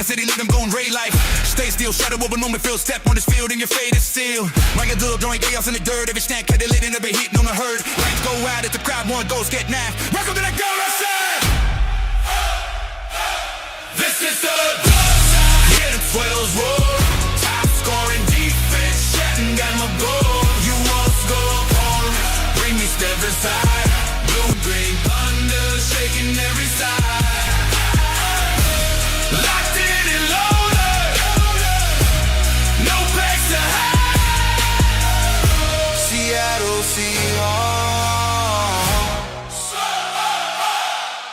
Second city, live them gon' raid life. Stay still, shadow of a moment, feel step on this field and your fate is sealed. Like a little joint, chaos in the dirt. Every snack, cut the lid and every hitting on the herd. Lights go out at the crowd, one goes get napped. Welcome to the go, this is the dark side. Here the 12s roll. Top scoring defense, shutting down my goal. You won't score on. Bring me step aside. Blue, green, thunder, shaking every side. Locked in and loaded. No place to hide. Seattle Seahawks.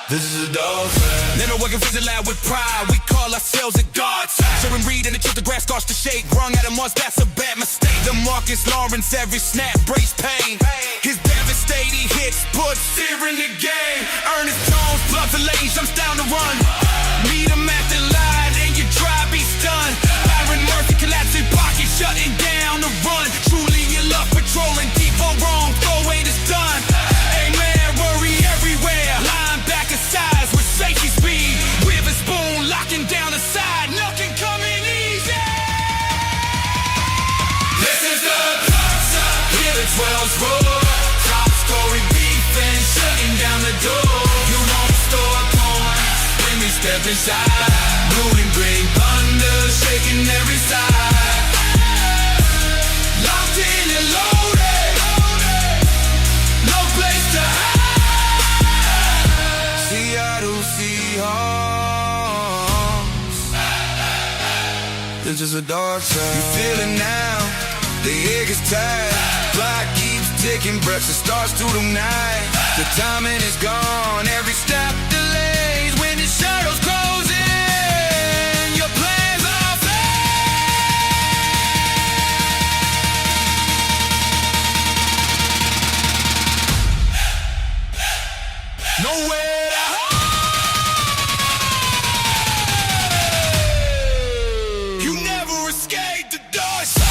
This is a dog side. Never working physically loud with pride. We call ourselves a gods. Sharon Reed and the chill, the grass starts to shake. Wrong at a Mars, that's a bad mistake. The Marcus Lawrence, every snap, brace pain. His devastating hits put fear in the game. Ernest Jones, plugs the lane, jumps down the run. Meet him at the line and you drive, be stunned. Byron Murphy collapsing pocket, shutting down the run. Truly you love patrolling, deep or wrong, throwing is done. Amen, worry everywhere. Linebacker size with safety speed. With a spoon locking down the side, nothing coming easy. This is the dark side. Here the 12s roll. Top scoring defense, shutting down the door. You won't store points when we step inside. Blue and green thunder, shaking every side. Locked in and loaded. No place to hide. Seattle Seahawks. This is a dark side. You feel it now. The egg is tied. Clock keeps ticking. Breakfast starts to the night. The timing is gone. Every step delays. When the shadows close in, your plans are fake. Nowhere to hide. You never escape the dark side.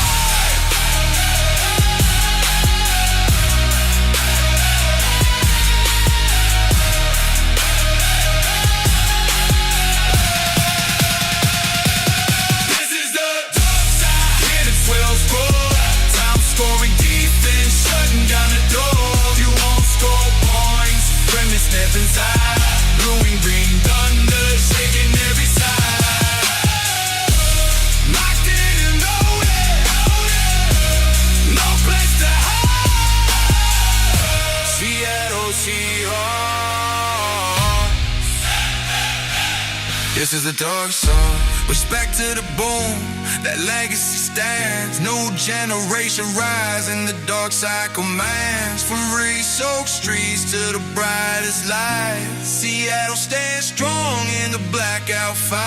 This is the dark side. Here the 12s roll. Time scoring defense, shutting down the door. You won't score points when we step inside. Blue and green thunder, shaking every side. Locked in and loaded. No place to hide. Seattle Seahawks. This is the dark side. Respect to the boom, that legacy stands. New generation rise in the dark side commands. From rain-soaked streets to the brightest light, Seattle stands strong in the blackout fight.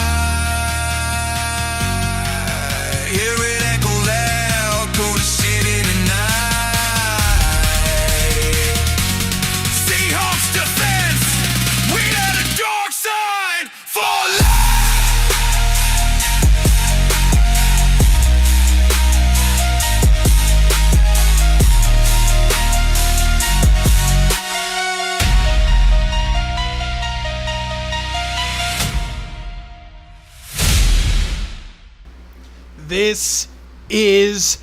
Hear it echo loud through the city tonight. Seahawks defense, we are the dark side for life. This is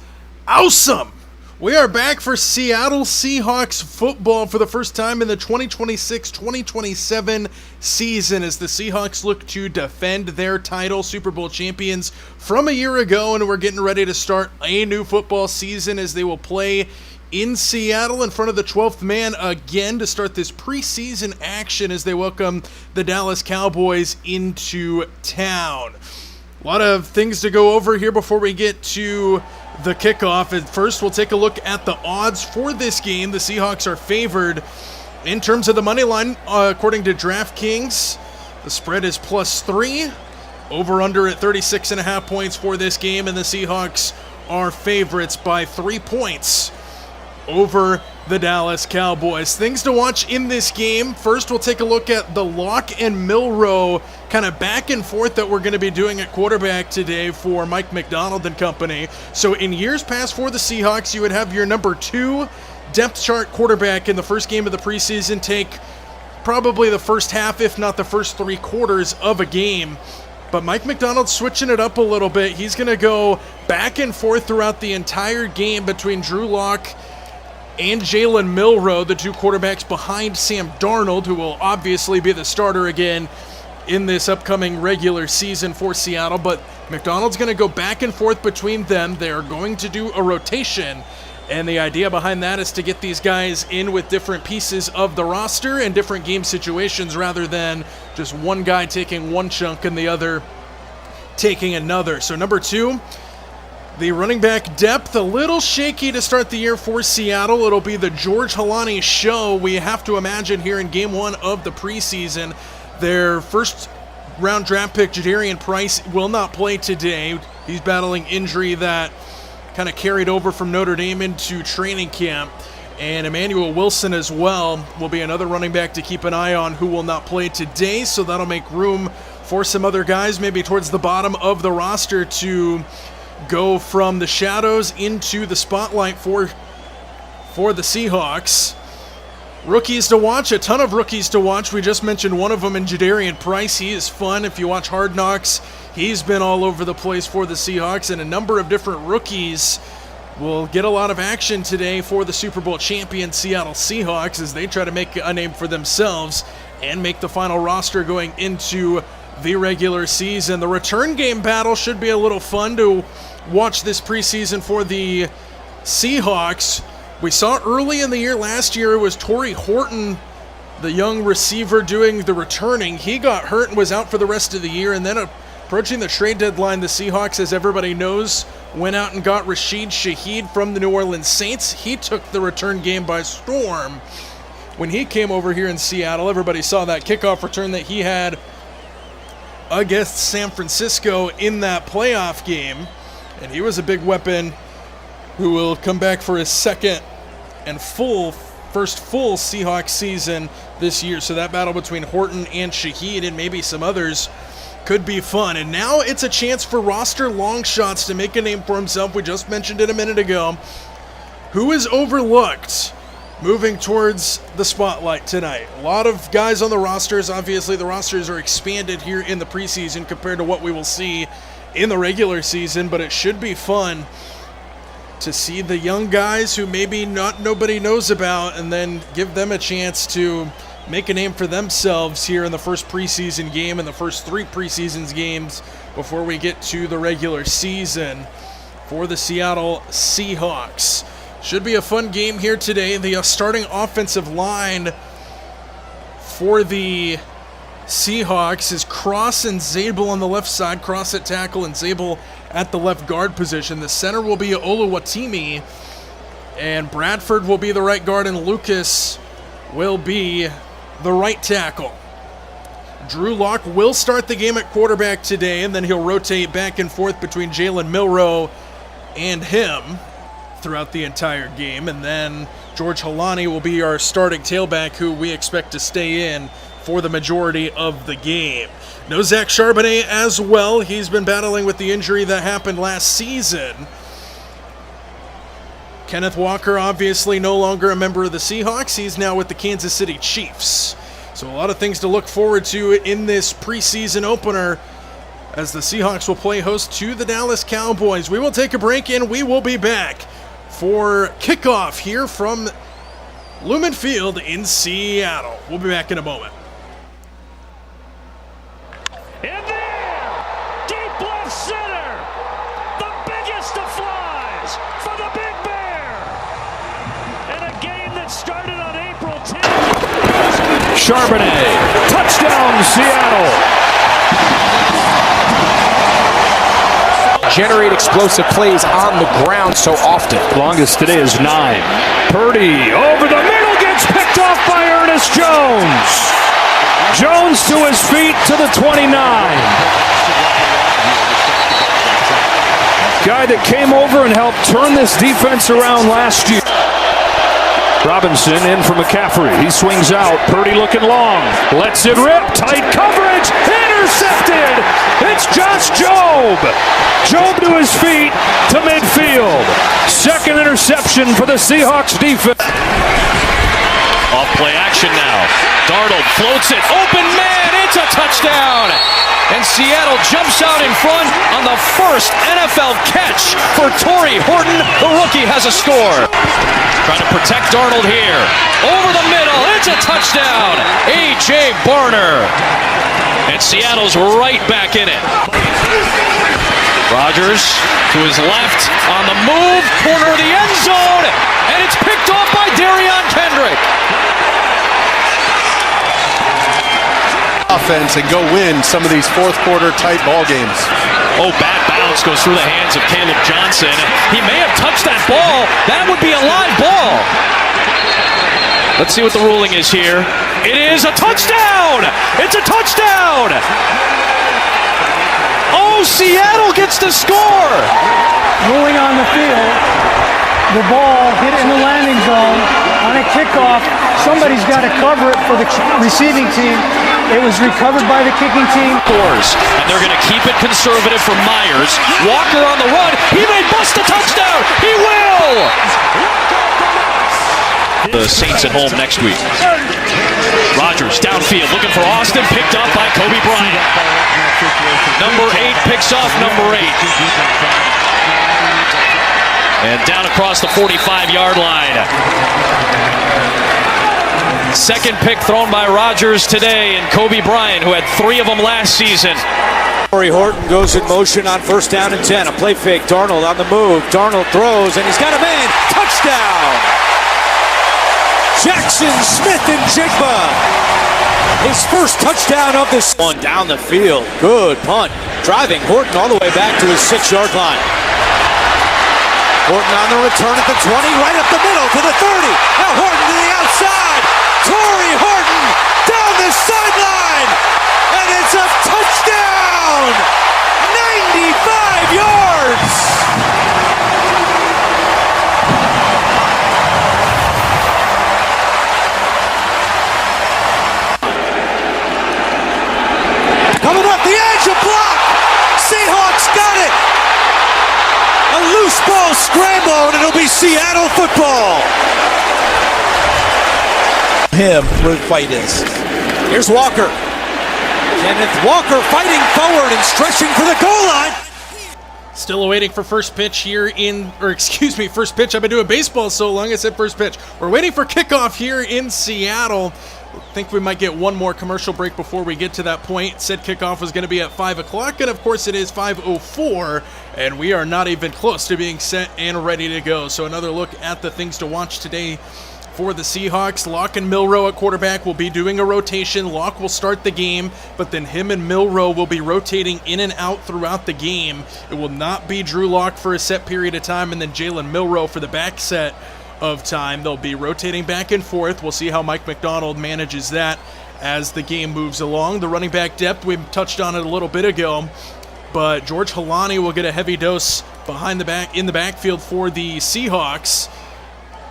awesome. We are back for Seattle Seahawks football for the first time in the 2026-2027 season as the Seahawks look to defend their title, Super Bowl champions from a year ago, and we're getting ready to start a new football season as they will play in Seattle in front of the 12th man again to start this preseason action as they welcome the Dallas Cowboys into town. A lot of things to go over here before we get to the kickoff. And first, we'll take a look at the odds for this game. The Seahawks are favored in terms of the money line. According to DraftKings, the spread is +3. Over-under at 36.5 points for this game, and the Seahawks are favorites by 3 points over the Dallas Cowboys. Things to watch in this game. First, we'll take a lock at the Lock and Milrow kind of back and forth that we're going to be doing at quarterback today for Mike McDonald and company. So in years past for the Seahawks, you would have your number 2 depth chart quarterback in the first game of the preseason take probably the first half, if not the first 3 quarters of a game. But Mike Macdonald's switching it up a little bit. He's going to go back and forth throughout the entire game between Drew Lock and Jalen Milroe, the two quarterbacks behind Sam Darnold, who will obviously be the starter again in this upcoming regular season for Seattle. But Macdonald's going to go back and forth between them. They're going to do a rotation. And the idea behind that is to get these guys in with different pieces of the roster and different game situations rather than just one guy taking one chunk and the other taking another. So number 2, the running back depth, a little shaky to start the year for Seattle. It'll be the George Halani show, we have to imagine, here in game 1 of the preseason. Their first round draft pick, Jadarian Price, will not play today. He's battling injury that kind of carried over from Notre Dame into training camp. And Emmanuel Wilson as well will be another running back to keep an eye on who will not play today. So that'll make room for some other guys maybe towards the bottom of the roster to go from the shadows into the spotlight for the Seahawks. Rookies to watch, a ton of rookies to watch. We just mentioned one of them in Jadarian Price. He is fun. If you watch Hard Knocks, he's been all over the place for the Seahawks, and a number of different rookies will get a lot of action today for the Super Bowl champion Seattle Seahawks as they try to make a name for themselves and make the final roster going into the regular season. The return game battle should be a little fun to watch this preseason for the Seahawks. We saw early in the year last year it was Torrey Horton, the young receiver, doing the returning. He got hurt and was out for the rest of the year, and then approaching the trade deadline, the Seahawks, as everybody knows, went out and got Rashid Shaheed from the New Orleans Saints. He took the return game by storm. When he came over here in Seattle, everybody saw that kickoff return that he had against San Francisco in that playoff game, and he was a big weapon who will come back for his second and first full Seahawks season this year. So that battle between Horton and Shaheed and maybe some others could be fun. And now it's a chance for roster long shots to make a name for himself. We just mentioned it a minute ago. Who is overlooked moving towards the spotlight tonight? A lot of guys on the rosters. Obviously, the rosters are expanded here in the preseason compared to what we will see in the regular season, but it should be fun to see the young guys who maybe nobody knows about and then give them a chance to make a name for themselves here in the first preseason game and the first 3 preseason games before we get to the regular season for the Seattle Seahawks. Should be a fun game here today. The starting offensive line for the Seahawks is Cross and Zabel on the left side, Cross at tackle and Zabel at the left guard position. The center will be Oluwatimi, and Bradford will be the right guard, and Lucas will be the right tackle. Drew Lock will start the game at quarterback today, and then he'll rotate back and forth between Jalen Milroe and him throughout the entire game. And then George Halani will be our starting tailback, who we expect to stay in for the majority of the game. No Zach Charbonnet as well. He's been battling with the injury that happened last season. Kenneth Walker, obviously no longer a member of the Seahawks. He's now with the Kansas City Chiefs. So a lot of things to look forward to in this preseason opener as the Seahawks will play host to the Dallas Cowboys. We will take a break and we will be back for kickoff here from Lumen Field in Seattle. We'll be back in a moment. In there! Deep left center! The biggest of flies for the Big Bear! In a game that started on April 10th. Charbonnet, touchdown Seattle! Generate explosive plays on the ground so often. Longest today is 9. Purdy over the middle, gets picked off by Ernest Jones. Jones to his feet to the 29. Guy that came over and helped turn this defense around last year. Robinson in for McCaffrey. He swings out. Purdy looking long. Lets it rip. Tight coverage. Intercepted. It's Josh Jobe. Jobe to his feet to midfield. Second interception for the Seahawks defense. Off play action now. Darnold floats it. Open man. It's a touchdown. And Seattle jumps out in front on the first NFL catch for Torrey Horton. The rookie has a score. Trying to protect Darnold here. Over the middle. It's a touchdown. A.J. Barner. And Seattle's right back in it. Rodgers to his left on the move. Corner of the end zone. And it's picked off by Darion Kendrick. Offense and go win some of these fourth quarter tight ball games. Oh, bad bounce goes through the hands of Caleb Johnson. He may have touched that ball. That would be a live ball. Let's see what the ruling is here. It is a touchdown! It's a touchdown! Oh, Seattle gets the score! Ruling on the field. The ball hit in the landing zone on a kickoff. Somebody's got to cover it for the receiving team. It was recovered by the kicking team. And they're going to keep it conservative for Myers. Walker on the run. He may bust a touchdown. He will! The Saints at home next week. Rodgers downfield looking for Austin. Picked up by Kobe Bryant. Number 8 picks off number 8. And down across the 45-yard line. Second pick thrown by Rodgers today, and Kobe Bryant, who had 3 of them last season. Torrey Horton goes in motion on 1st down and 10. A play fake. Darnold on the move. Darnold throws, and he's got a man. Touchdown! Jackson Smith-Njigba. His first touchdown of this one down the field. Good punt. Driving Horton all the way back to his 6-yard line. Horton on the return at the 20, right up the middle to the 30. Now Horton to the outside. Torrey Horton down the sideline. And it's a touchdown. 95 yards. Coming up the edge, a block. Seahawks got it. A loose ball scramble, and it'll be Seattle football. Him where the fight is. Here's Walker. Kenneth Walker fighting forward and stretching for the goal line. Still awaiting for first pitch here first pitch. I've been doing baseball so long, I said first pitch. We're waiting for kickoff here in Seattle. I think we might get one more commercial break before we get to that point. Said kickoff was going to be at 5 o'clock, and of course it is 5:04, and we are not even close to being set and ready to go. So another look at the things to watch today for the Seahawks. Locke and Milroe at quarterback will be doing a rotation. Locke will start the game, but then him and Milroe will be rotating in and out throughout the game. It will not be Drew Locke for a set period of time, and then Jalen Milroe for the back set of time. They'll be rotating back and forth. We'll see how Mike McDonald manages that as the game moves along. The running back depth, we touched on it a little bit ago, but George Halani will get a heavy dose in the backfield for the Seahawks.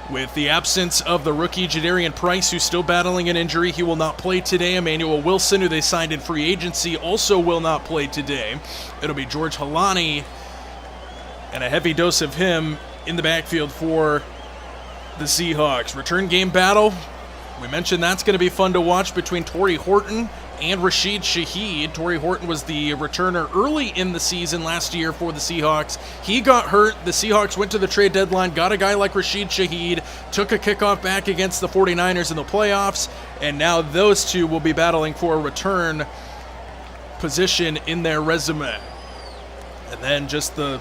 With the absence of the rookie Jadarian Price, who's still battling an injury, he will not play today. Emmanuel Wilson, who they signed in free agency, also will not play today. It'll be George Halani and a heavy dose of him in the backfield for the Seahawks. Return game battle. We mentioned that's going to be fun to watch between Torrey Horton and Rashid Shaheed. Torrey Horton was the returner early in the season last year for the Seahawks. He got hurt. The Seahawks went to the trade deadline, got a guy like Rashid Shaheed, took a kickoff back against the 49ers in the playoffs, and now those two will be battling for a return position in their resume. And then just the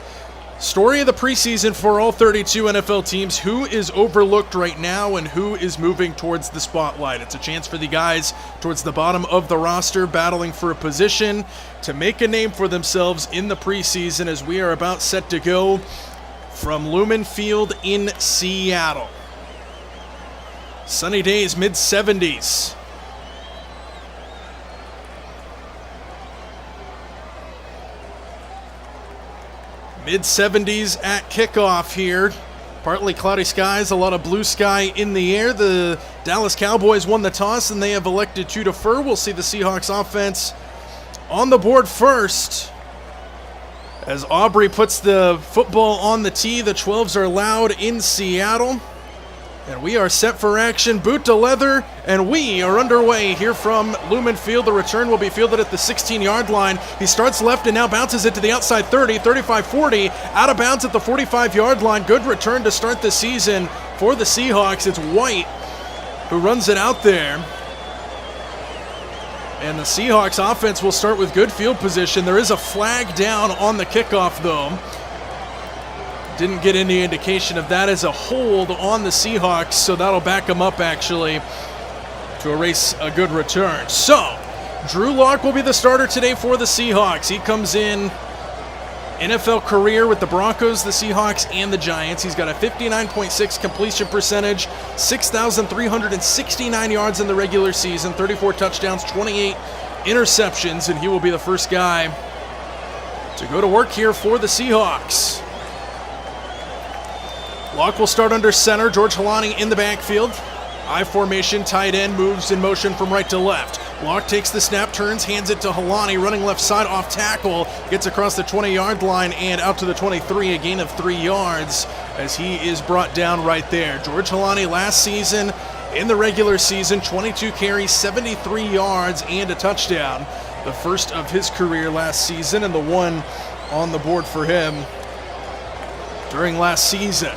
story of the preseason for all 32 NFL teams. Who is overlooked right now and who is moving towards the spotlight? It's a chance for the guys towards the bottom of the roster battling for a position to make a name for themselves in the preseason as we are about set to go from Lumen Field in Seattle. Sunny days, mid-70s. Mid-70s at kickoff here. Partly cloudy skies, a lot of blue sky in the air. The Dallas Cowboys won the toss and they have elected to defer. We'll see the Seahawks offense on the board first. As Aubrey puts the football on the tee, the 12s are allowed in Seattle. And we are set for action, boot to leather, and we are underway here from Lumen Field. The return will be fielded at the 16-yard line. He starts left and now bounces it to the outside 30, 35, 40, out of bounds at the 45-yard line. Good return to start the season for the Seahawks. It's White who runs it out there. And the Seahawks offense will start with good field position. There is a flag down on the kickoff, though. Didn't get any indication of that as a hold on the Seahawks, so that'll back them up, actually, to erase a good return. So, Drew Lock will be the starter today for the Seahawks. He comes in NFL career with the Broncos, the Seahawks, and the Giants. He's got a 59.6 completion percentage, 6,369 yards in the regular season, 34 touchdowns, 28 interceptions, and he will be the first guy to go to work here for the Seahawks. Lock will start under center. George Halani in the backfield. I formation, tight end, moves in motion from right to left. Lock takes the snap, turns, hands it to Halani, running left side off tackle, gets across the 20-yard line and out to the 23, a gain of 3 yards as he is brought down right there. George Halani last season in the regular season, 22 carries, 73 yards and a touchdown. The first of his career last season and the one on the board for him during last season.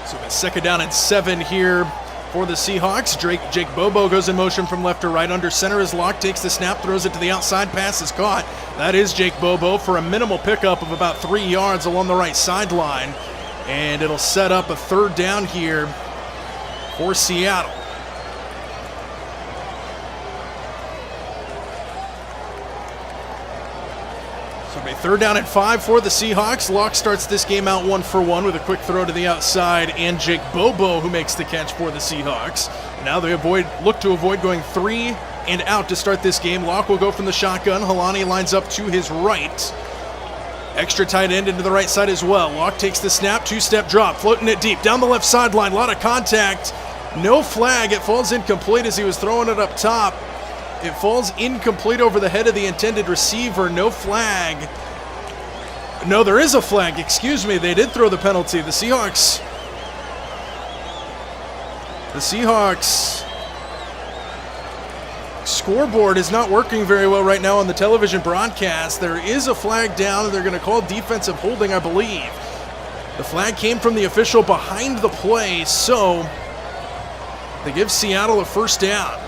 So it's second down and 7 here for the Seahawks. Jake Bobo goes in motion from left to right. Under center as Lock takes the snap, throws it to the outside, pass is caught. That is Jake Bobo for a minimal pickup of about 3 yards along the right sideline. And it'll set up a third down here for Seattle. A third down and 5 for the Seahawks. Lock starts this game out 1 for 1 with a quick throw to the outside, and Jake Bobo who makes the catch for the Seahawks. Now they look to avoid going 3 and out to start this game. Lock will go from the shotgun. Halani lines up to his right. Extra tight end into the right side as well. Lock takes the snap, 2-step drop, floating it deep down the left sideline. A lot of contact. No flag. It falls incomplete as he was throwing it up top. It falls incomplete over the head of the intended receiver. No flag. No, there is a flag. Excuse me. They did throw the penalty. The Seahawks scoreboard is not working very well right now on the television broadcast. There is a flag down, and they're going to call defensive holding, I believe. The flag came from the official behind the play, so they give Seattle a first down.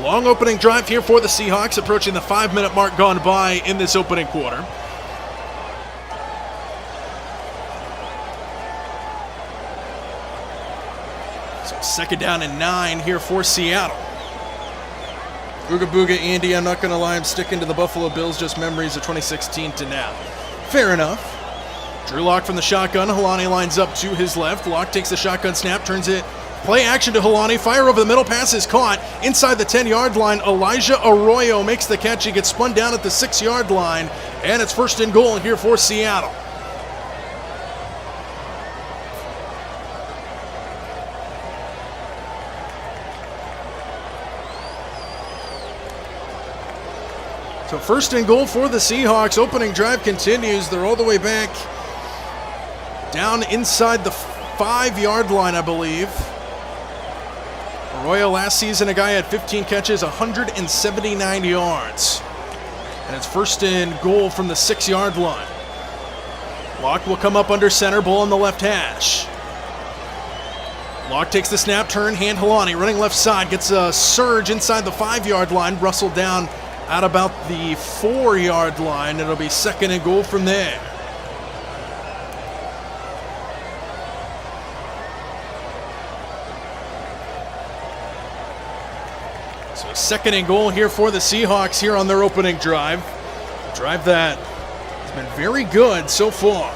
Long opening drive here for the Seahawks, approaching the 5-minute mark gone by in this opening quarter. So 2nd down and 9 here for Seattle. Ooga booga, Andy, I'm not going to lie, I'm sticking to the Buffalo Bills, just memories of 2016 to now. Fair enough. Drew Lock from the shotgun. Helani lines up to his left. Lock takes the shotgun snap, turns it. Play action to Helani. Fire over the middle. Pass is caught inside the 10-yard line. Elijah Arroyo makes the catch. He gets spun down at the 6-yard line. And it's 1st and goal here for Seattle. So 1st and goal for the Seahawks. Opening drive continues. They're all the way back down inside the 5-yard line, I believe. Arroyo last season, a guy had 15 catches, 179 yards. And it's 1st and goal from the 6-yard line. Locke will come up under center, ball on the left hash. Locke takes the snap, turn, hand Helani, running left side, gets a surge inside the 5-yard line, rustled down at about the 4-yard line. It'll be 2nd and goal from there. So 2nd and goal here for the Seahawks here on their opening drive. A drive that has been very good so far.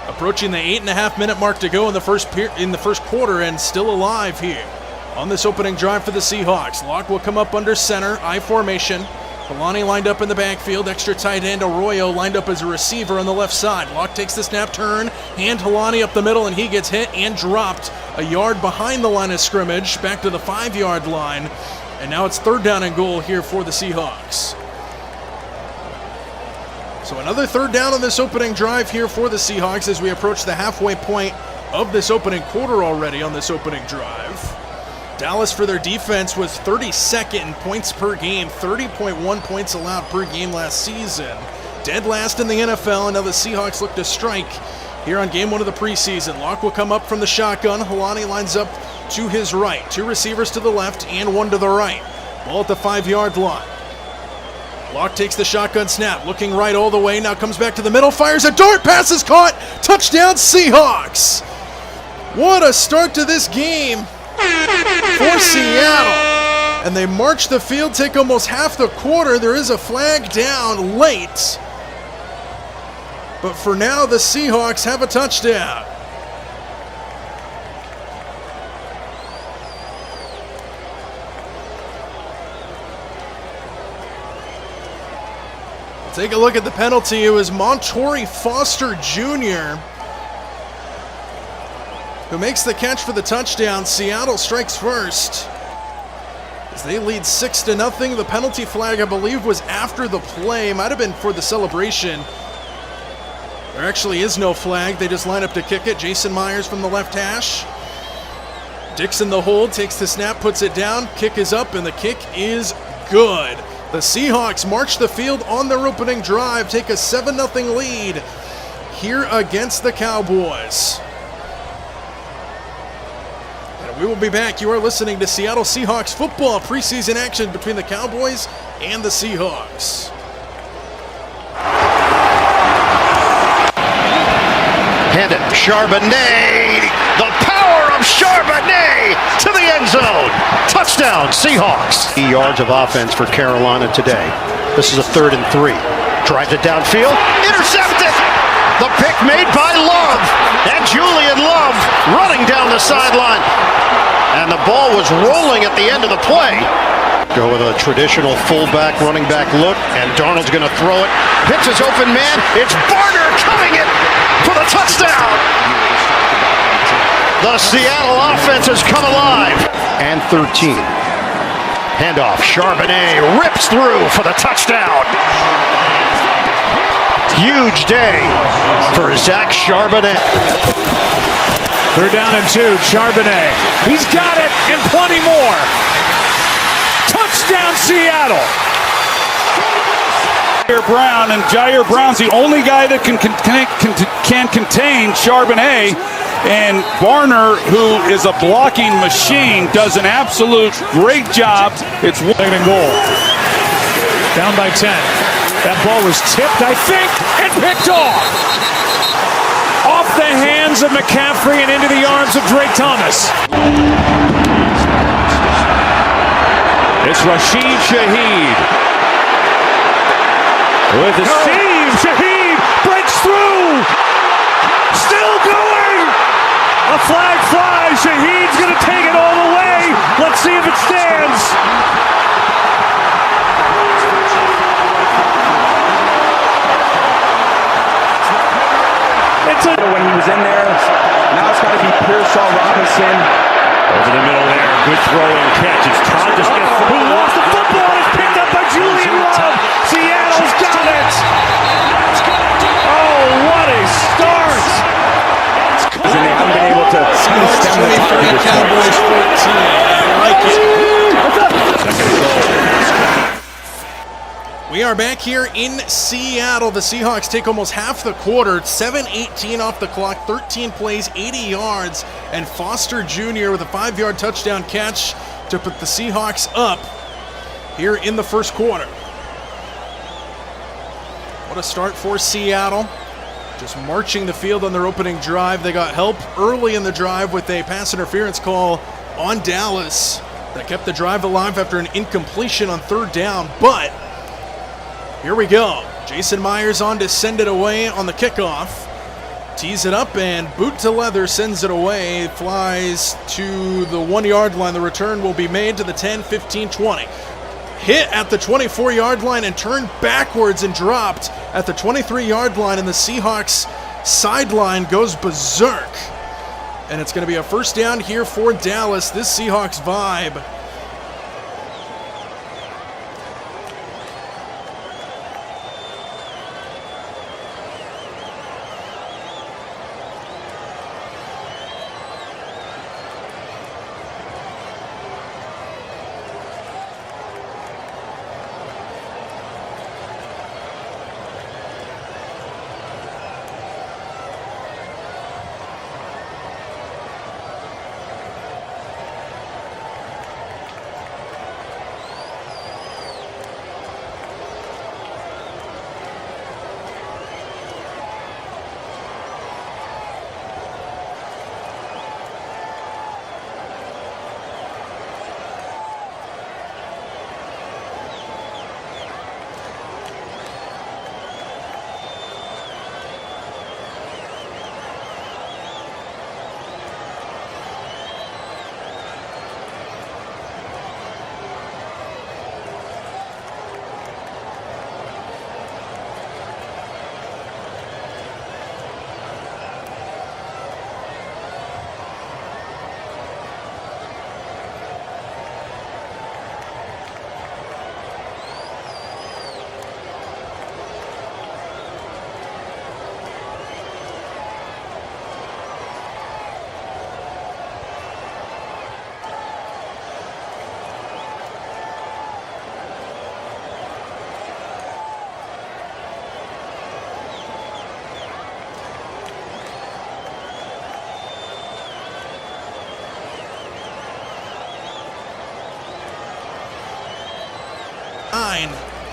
Approaching the 8.5-minute mark to go in the first quarter, and still alive here on this opening drive for the Seahawks. Locke will come up under center, I formation. Helani lined up in the backfield, extra tight end Arroyo lined up as a receiver on the left side. Locke takes the snap, turn, hand Helani up the middle, and he gets hit and dropped a yard behind the line of scrimmage, back to the 5-yard line. And now it's 3rd down and goal here for the Seahawks. So another 3rd down on this opening drive here for the Seahawks as we approach the halfway point of this opening quarter already on this opening drive. Dallas, for their defense, was 32nd in points per game, 30.1 points allowed per game last season. Dead last in the NFL, and now the Seahawks look to strike here on game 1 of the preseason. Locke will come up from the shotgun. Helani lines up to his right. 2 receivers to the left and 1 to the right. Ball at the 5-yard line. Locke takes the shotgun snap, looking right all the way, now comes back to the middle, fires a dart, pass is caught, touchdown Seahawks! What a start to this game for Seattle. And they march the field, take almost half the quarter. There is a flag down late. But for now, the Seahawks have a touchdown. Take a look at the penalty. It was Montori Foster Jr. who makes the catch for the touchdown. Seattle strikes first as they lead 6-0. The penalty flag, I believe, was after the play. Might have been for the celebration. There actually is no flag. They just line up to kick it. Jason Myers from the left hash. Dixon the hold, takes the snap, puts it down. Kick is up, and the kick is good. The Seahawks march the field on their opening drive, take a 7-0 lead here against the Cowboys. And we will be back. You are listening to Seattle Seahawks football preseason action between the Cowboys and the Seahawks. Hand it, Charbonnet, the power of Charbonnet to the end zone. Touchdown, Seahawks. 3 yards of offense for Carolina today. This is a 3rd and 3. Drives it downfield, intercepted. The pick made by Love, and Julian Love running down the sideline. And the ball was rolling at the end of the play. Go with a traditional fullback, running back look, and Darnold's going to throw it. Hits his open man. It's Barner coming it for the touchdown. The Seattle offense has come alive. And 13. Handoff. Charbonnet rips through for the touchdown. Huge day for Zach Charbonnet. 3rd down and 2. Charbonnet. He's got it and plenty more. Touchdown, Seattle. Jair Brown, and Jair Brown's the only guy that can contain Charbonnet. And Varner, who is a blocking machine, does an absolute great job. It's winning and goal. Down by 10. That ball was tipped, I think, and picked off. Off the hands of McCaffrey and into the arms of Drake Thomas. It's Rashid Shaheed. With the seam, Shaheed breaks through. Still going. A flag flies. Shaheed's going to take it all the way. Let's see if it stands. When he was in there, now it's got to be Pearsall Robinson. Over the middle there, good throw and catch. It's Todd just gets who lost the football and is picked up by Julian Love. Seattle's got it. Oh, what a start! And they haven't been able to stem the tide of this Cowboys 14. I like it. We are back here in Seattle. The Seahawks take almost half the quarter, 7:18 off the clock, 13 plays, 80 yards, and Foster Jr. with a 5-yard touchdown catch to put the Seahawks up here in the first quarter. What a start for Seattle. Just marching the field on their opening drive. They got help early in the drive with a pass interference call on Dallas that kept the drive alive after an incompletion on third down, but here we go. Jason Myers on to send it away on the kickoff. Tees it up and boot to leather sends it away. Flies to the 1-yard line. The return will be made to the 10, 15, 20. Hit at the 24-yard line and turned backwards and dropped at the 23-yard line, and the Seahawks sideline goes berserk. And it's going to be a first down here for Dallas. This Seahawks vibe.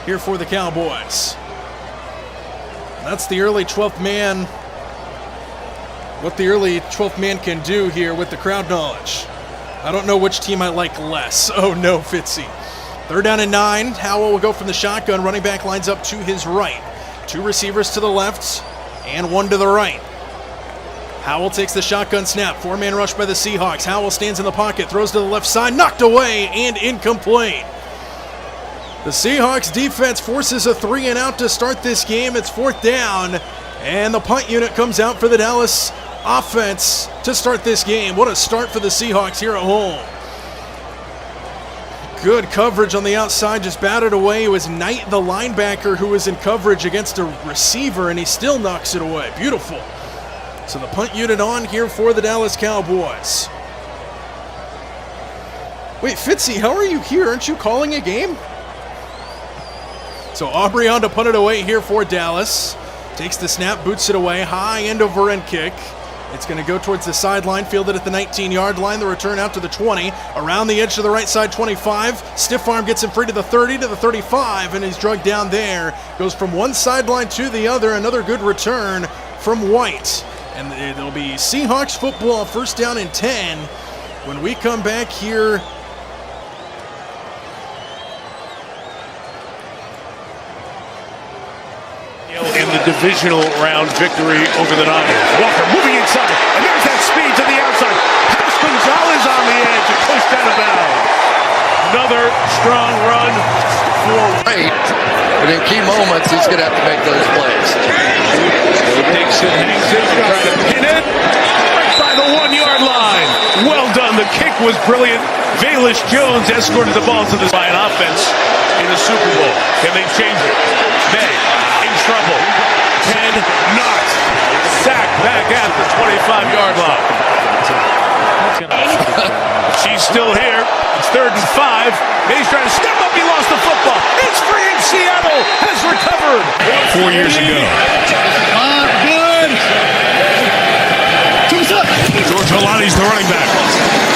Here for the Cowboys. That's the early 12th man. What the early 12th man can do here with the crowd knowledge. I don't know which team I like less. Oh no, Fitzy. 3rd down and 9. Howell will go from the shotgun. Running back lines up to his right. 2 receivers to the left and 1 to the right. Howell takes the shotgun snap. 4-man rush by the Seahawks. Howell stands in the pocket, throws to the left side, knocked away and incomplete. The Seahawks defense forces a 3-and-out to start this game. It's 4th down, and the punt unit comes out for the Dallas offense to start this game. What a start for the Seahawks here at home. Good coverage on the outside, just batted away. It was Knight, the linebacker, who was in coverage against a receiver, and he still knocks it away. Beautiful. So the punt unit on here for the Dallas Cowboys. Wait, Fitzy, how are you here? Aren't you calling a game? So Aubrey on to punt it away here for Dallas. Takes the snap, boots it away. High end over end kick. It's going to go towards the sideline, fielded at the 19-yard line. The return out to the 20, around the edge to the right side, 25. Stiff arm gets him free to the 30, to the 35, and he's drugged down there. Goes from one sideline to the other. Another good return from White. And it'll be Seahawks football, first down and 10. When we come back here, in the divisional round victory over the Niners. Walker moving inside, and there's that speed to the outside. Pass Gonzalez on the edge, a push down of bounds. Another strong run for White, but in key moments, he's going to have to make those plays. Dixon hangs it, trying to pin it, right by the 1-yard line. Well done, the kick was brilliant. Bayless Jones escorted the ball to the by an offense in the Super Bowl. Can they change it? May in trouble. Can not. Sacked back at the 25-yard line. She's still here. It's 3rd and 5. May's trying to step up. He lost the football. It's free in Seattle. Has recovered 4 years ago. Good. George Holani's the running back.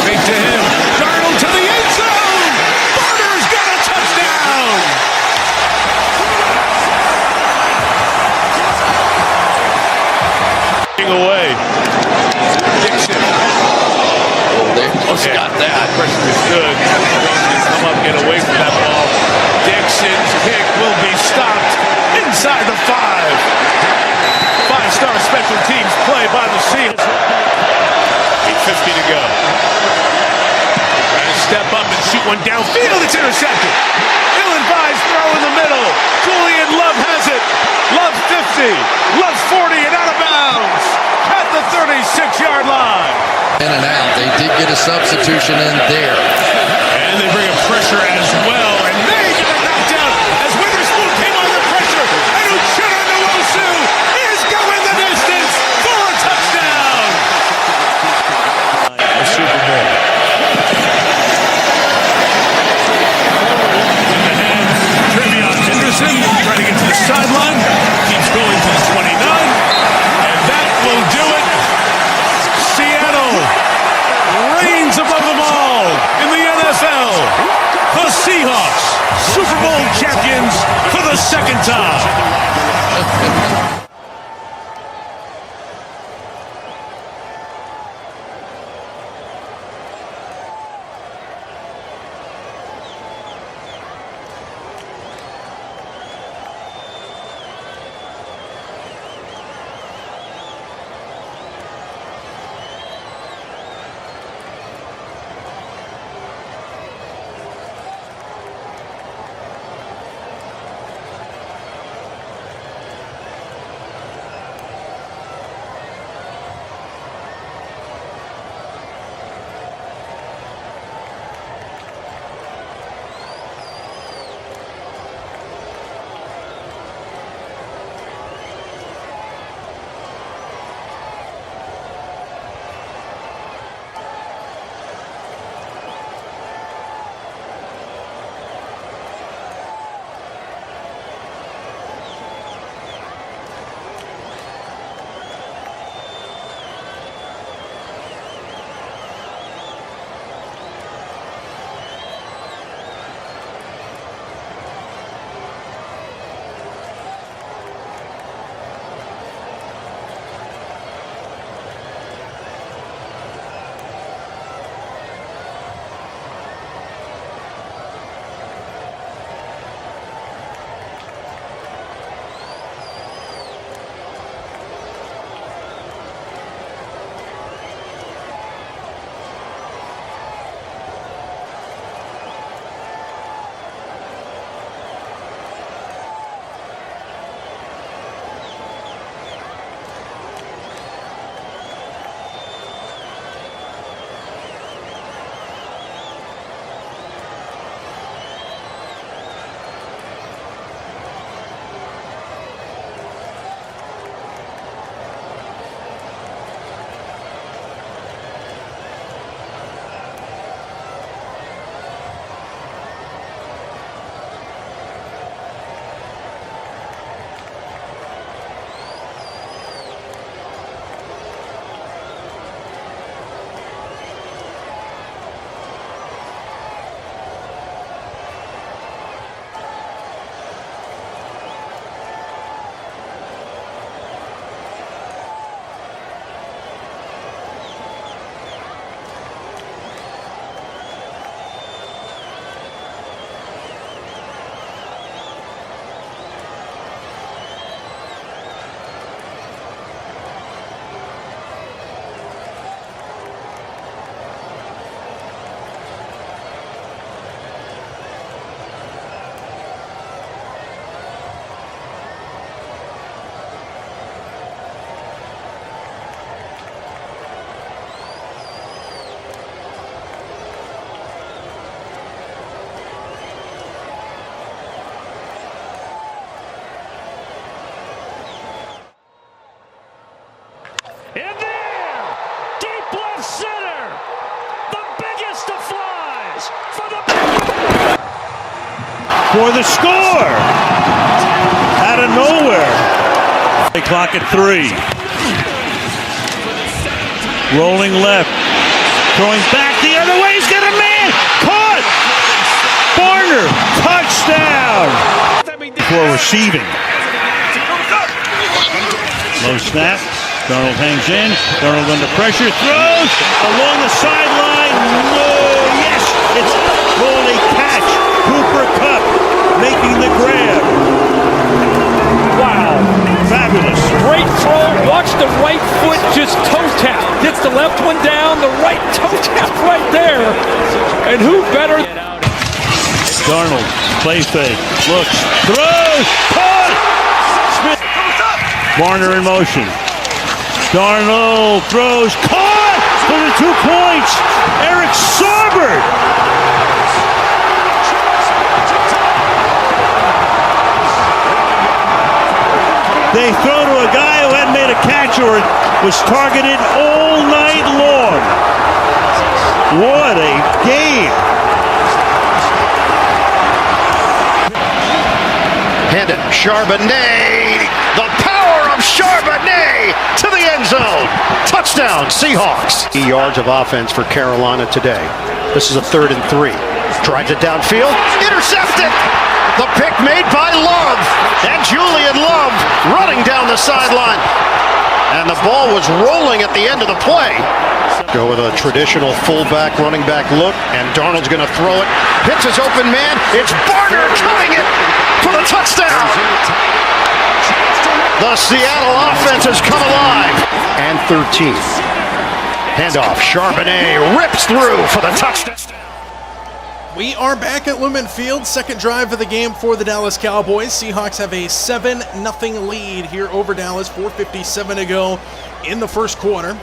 Fake to him. Darnold to the end zone. Barter's got a touchdown. Away. Dixon. They got that. Pressure is good. Come up, get away from that ball. Dixon's kick will be stopped inside the 5. 5-star special teams play by the Seahawks. 8:50 to go. Trying to step up and shoot one downfield. It's intercepted. Ill-advised throw in the middle. Julian Love has it. Love 50. Love 40 and out of bounds at the 36-yard line. In and out. They did get a substitution in there. And they bring a pressure as well. And they get a knockdown as Witherspoon came under pressure. And Uchenna Nwosu is going the distance for a touchdown. The Super Bowl. Trevion Henderson trying to get to the sideline. Keeps going to the 29. And that will do it. Seattle reigns above them all in the NFL. The Seahawks, Super Bowl champions for the 2nd time. for the score. Out of nowhere. They clock at 3. Rolling left. Throwing back the other way. He's got a man. Caught. Barner. Touchdown. For receiving. Low snap. Darnold hangs in. Darnold under pressure. Throws along the sideline. No. Yes. It's called a catch. Cooper Kupp making the grab. Wow. Fabulous. Great throw. Watch the right foot just toe tap. Gets the left one down. The right toe tap right there. And who better? Darnold. Play fake. Looks. Throws. Caught. Smith. Barner in motion. Darnold throws. Caught for the 2 points. Eric Saubert. They throw to a guy who hadn't made a catch or was targeted all night long. What a game. Handed. Charbonnet. The power of Charbonnet to the end zone. Touchdown, Seahawks. 3 yards of offense for Carolina today. This is a 3rd and 3. Drives it downfield. Intercepted. The pick made by Love. And Julian Love running down the sideline. And the ball was rolling at the end of the play. Go with a traditional fullback running back look. And Darnold's going to throw it. Hits his open man. It's Barner cutting it for the touchdown. The Seattle offense has come alive. And 13. Handoff. Charbonnet rips through for the touchdown. We are back at Lumen Field. Second drive of the game for the Dallas Cowboys. Seahawks have a 7-0 lead here over Dallas. 4:57 to go in the first quarter.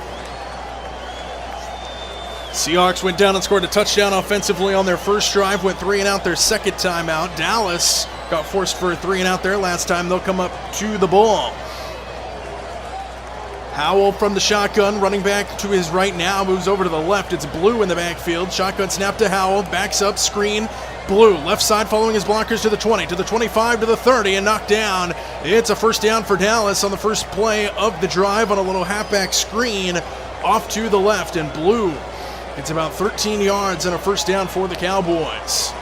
Seahawks went down and scored a touchdown offensively on their first drive. Went 3 and out their second time out. Dallas got forced for a 3 and out their last time. They'll come up to the ball. Howell from the shotgun, running back to his right now, moves over to the left. It's Blue in the backfield. Shotgun snap to Howell, backs up, screen. Blue, left side following his blockers to the 20, to the 25, to the 30, and knocked down. It's a first down for Dallas on the first play of the drive on a little halfback screen off to the left. And Blue, it's about 13 yards and a first down for the Cowboys.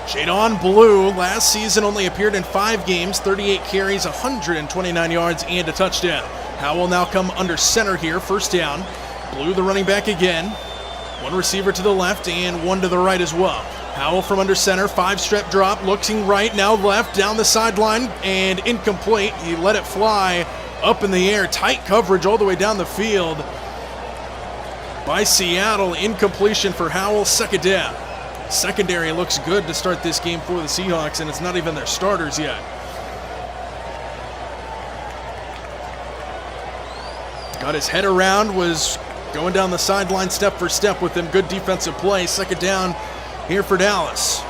Jadon Blue last season only appeared in 5 games, 38 carries, 129 yards, and a touchdown. Howell now come under center here, first down. Blue the running back again. 1 receiver to the left and 1 to the right as well. Howell from under center, 5-step drop, looking right, now left, down the sideline, and incomplete. He let it fly up in the air. Tight coverage all the way down the field by Seattle. Incompletion for Howell, second down. Secondary looks good to start this game for the Seahawks, and it's not even their starters yet. Got his head around, was going down the sideline step for step with them. Good defensive play. Second down here for Dallas.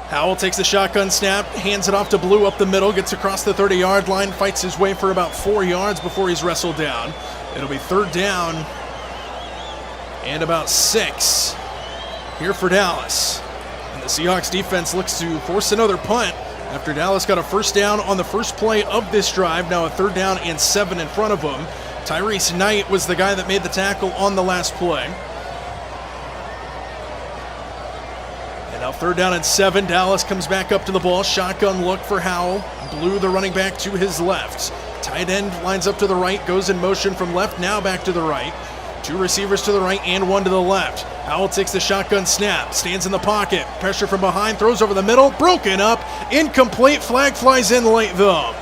Howell takes the shotgun snap, hands it off to Blue up the middle, gets across the 30-yard line, fights his way for about 4 yards before he's wrestled down. It'll be third down and about 6 here for Dallas. And the Seahawks defense looks to force another punt after Dallas got a first down on the first play of this drive. Now a third down and 7 in front of them. Tyrese Knight was the guy that made the tackle on the last play. And now third down and 7. Dallas comes back up to the ball. Shotgun look for Howell. Blue the running back to his left. Tight end lines up to the right, goes in motion from left, now back to the right. 2 receivers to the right and 1 to the left. Howell takes the shotgun snap, stands in the pocket, pressure from behind, throws over the middle, broken up, incomplete. Flag flies in late though.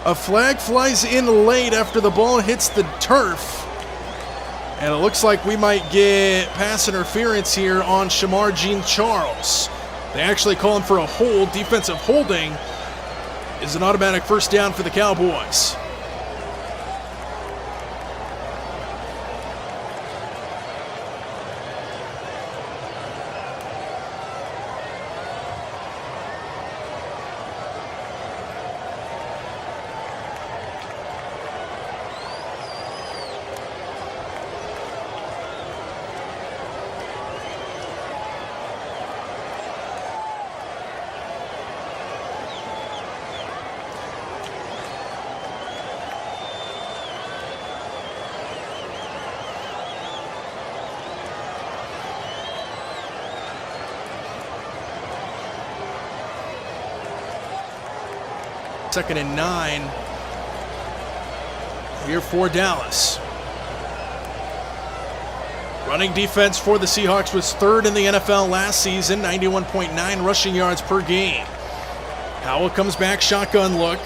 A flag flies in late after the ball hits the turf. And it looks like we might get pass interference here on Shamar Jean-Charles. They actually call him for a hold. Defensive holding is an automatic first down for the Cowboys. 2nd and 9 here for Dallas. Running defense for the Seahawks was 3rd in the NFL last season, 91.9 rushing yards per game. Howell comes back, shotgun look.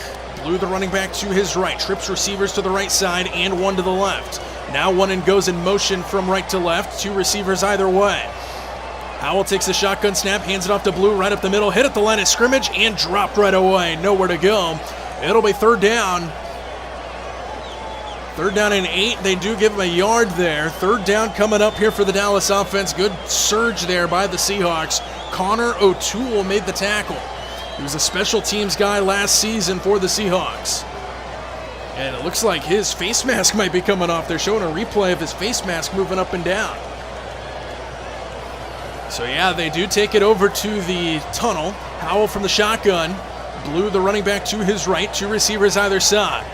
Blew the running back to his right, trips receivers to the right side and one to the left. Now one and goes in motion from right to left, 2 receivers either way. Howell takes the shotgun snap, hands it off to Blue right up the middle, hit at the line of scrimmage and dropped right away. Nowhere to go. It'll be 3rd down. 3rd down and 8. They do give him a yard there. 3rd down coming up here for the Dallas offense. Good surge there by the Seahawks. Connor O'Toole made the tackle. He was a special teams guy last season for the Seahawks. And it looks like his face mask might be coming off. They're showing a replay of his face mask moving up and down. So yeah, they do take it over to the tunnel. Howell from the shotgun. Blew the running back to his right, 2 receivers either side.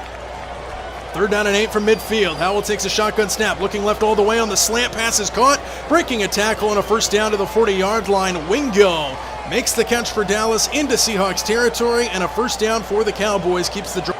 3rd down and 8 from midfield. Howell takes a shotgun snap, looking left all the way on the slant. Pass is caught, breaking a tackle and a 1st down to the 40-yard line. Wingo makes the catch for Dallas into Seahawks territory, and a 1st down for the Cowboys keeps the drive.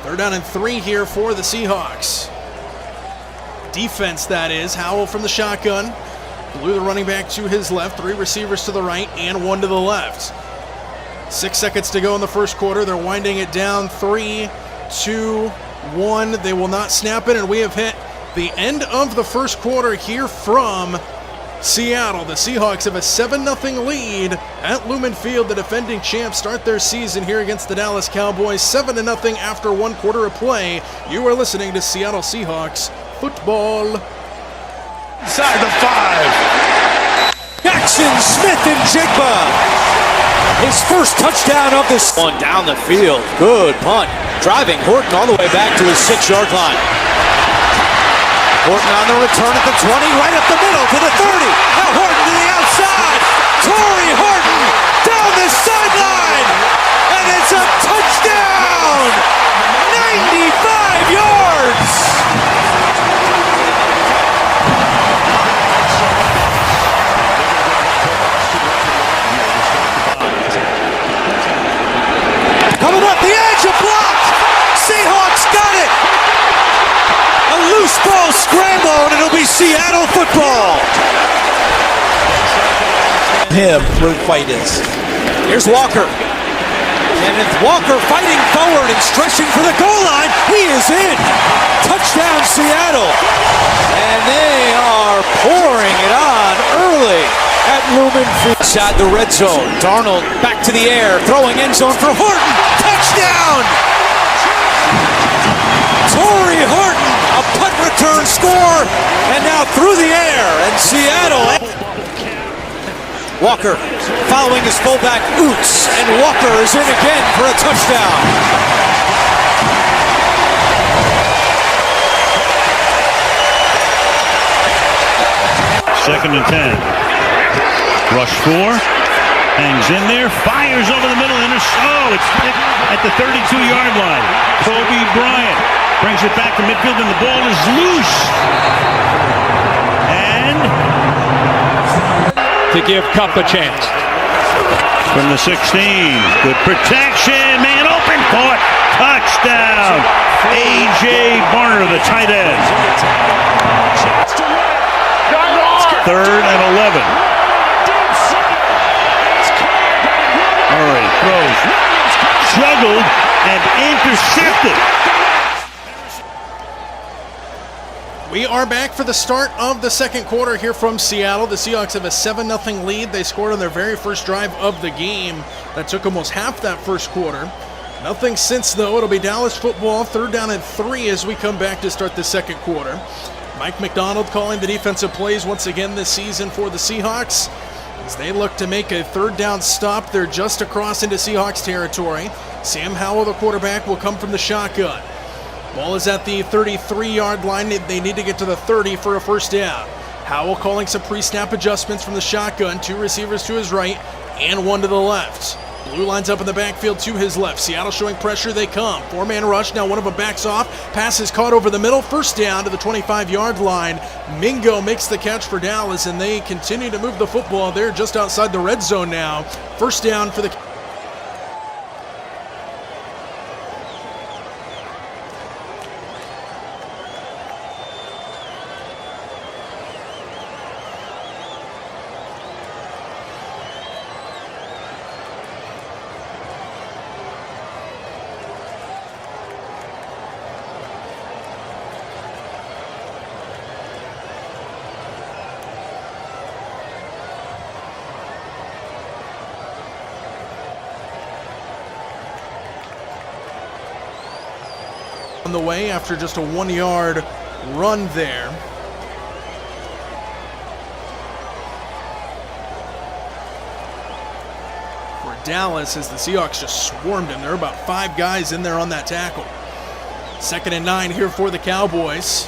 They're down in 3 here for the Seahawks. Defense, that is. Howell from the shotgun. Blew the running back to his left. 3 receivers to the right and 1 to the left. 6 seconds to go in the 1st quarter. They're winding it down. 3, 2, 1. They will not snap it, and we have hit the end of the 1st quarter here from Seattle. The Seahawks have a 7-0 lead at Lumen Field. The defending champs start their season here against the Dallas Cowboys 7-0 after 1 quarter of play. You are listening to Seattle Seahawks football. Inside the 5. Jackson, Smith, and Jigba. His first touchdown of this one down the field. Good punt. Driving Horton all the way back to his 6-yard line. Horton on the return at the 20, right up the middle to the 30. Now Horton to the outside. Torrey Horton down the sideline. And it's a touchdown. 95 yards. Coming up the edge, a block. Seahawks got it. A loose ball scramble, and it'll be Seattle football. Him where the fight is. Here's Walker. And it's Walker fighting forward and stretching for the goal line. He is in. Touchdown Seattle. And they are pouring it on early at Lumen Field. Inside the red zone. Darnold back to the air. Throwing end zone for Horton. Touchdown. Torrey Horton. A punt return score, and now through the air, and Seattle. Walker following his fullback, Oots, and Walker is in again for a touchdown. 2nd and 10. Rush 4. Hangs in there. Fires over the middle. It's picked at the 32-yard line. Kobe Bryant brings it back to midfield, and the ball is loose. And To give Cup a chance. from the 16. Good protection. Man open. Caught. Touchdown. A.J. Barner, the tight end. 3rd and 11. Murray throws. Juggled and intercepted. We are back for the start of the second quarter here from Seattle. The Seahawks have a 7-0 lead. They scored on their very first drive of the game. That took almost half that first quarter. Nothing since, though. It'll be Dallas football, 3rd down and 3 as we come back to start the second quarter. Mike McDonald calling the defensive plays once again this season for the Seahawks. As they look to make a 3rd down stop, they're just across into Seahawks territory. Sam Howell, the quarterback, will come from the shotgun. Ball is at the 33-yard line. They need to get to the 30 for a first down. Howell calling some pre-snap adjustments from the shotgun. 2 receivers to his right and 1 to the left. Blue lines up in the backfield to his left. Seattle showing pressure. They come. 4-man rush. Now one of them backs off. Pass is caught over the middle. First down to the 25-yard line. Mingo makes the catch for Dallas, and they continue to move the football. They're just outside the red zone now. First down for the... on the way after just a 1-yard run there. For Dallas, as the Seahawks just swarmed him. There are about 5 guys in there on that tackle. 2nd and 9 here for the Cowboys.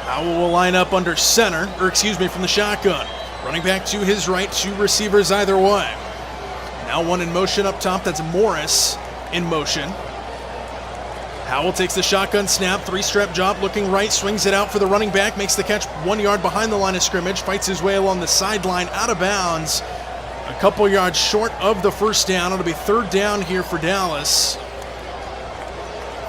Howell will line up under center, from the shotgun. Running back to his right, 2 receivers either way. Now 1 in motion up top. That's Morris in motion. Howell takes the shotgun snap. 3-strap job looking right. Swings it out for the running back. Makes the catch 1 yard behind the line of scrimmage. Fights his way along the sideline out of bounds. A couple yards short of the first down. It'll be 3rd down here for Dallas.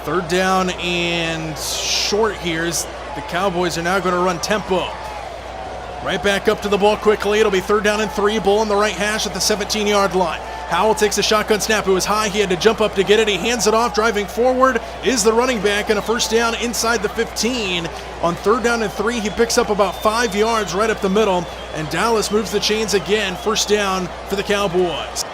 3rd down and short here as the Cowboys are now going to run tempo. Right back up to the ball quickly. It'll be 3rd down and 3. Bull on the right hash at the 17-yard line. Howell takes a shotgun snap. It was high. He had to jump up to get it. He hands it off. Driving forward is the running back, and a first down inside the 15. On 3rd down and 3, he picks up about 5 yards right up the middle, and Dallas moves the chains again. First down for the Cowboys.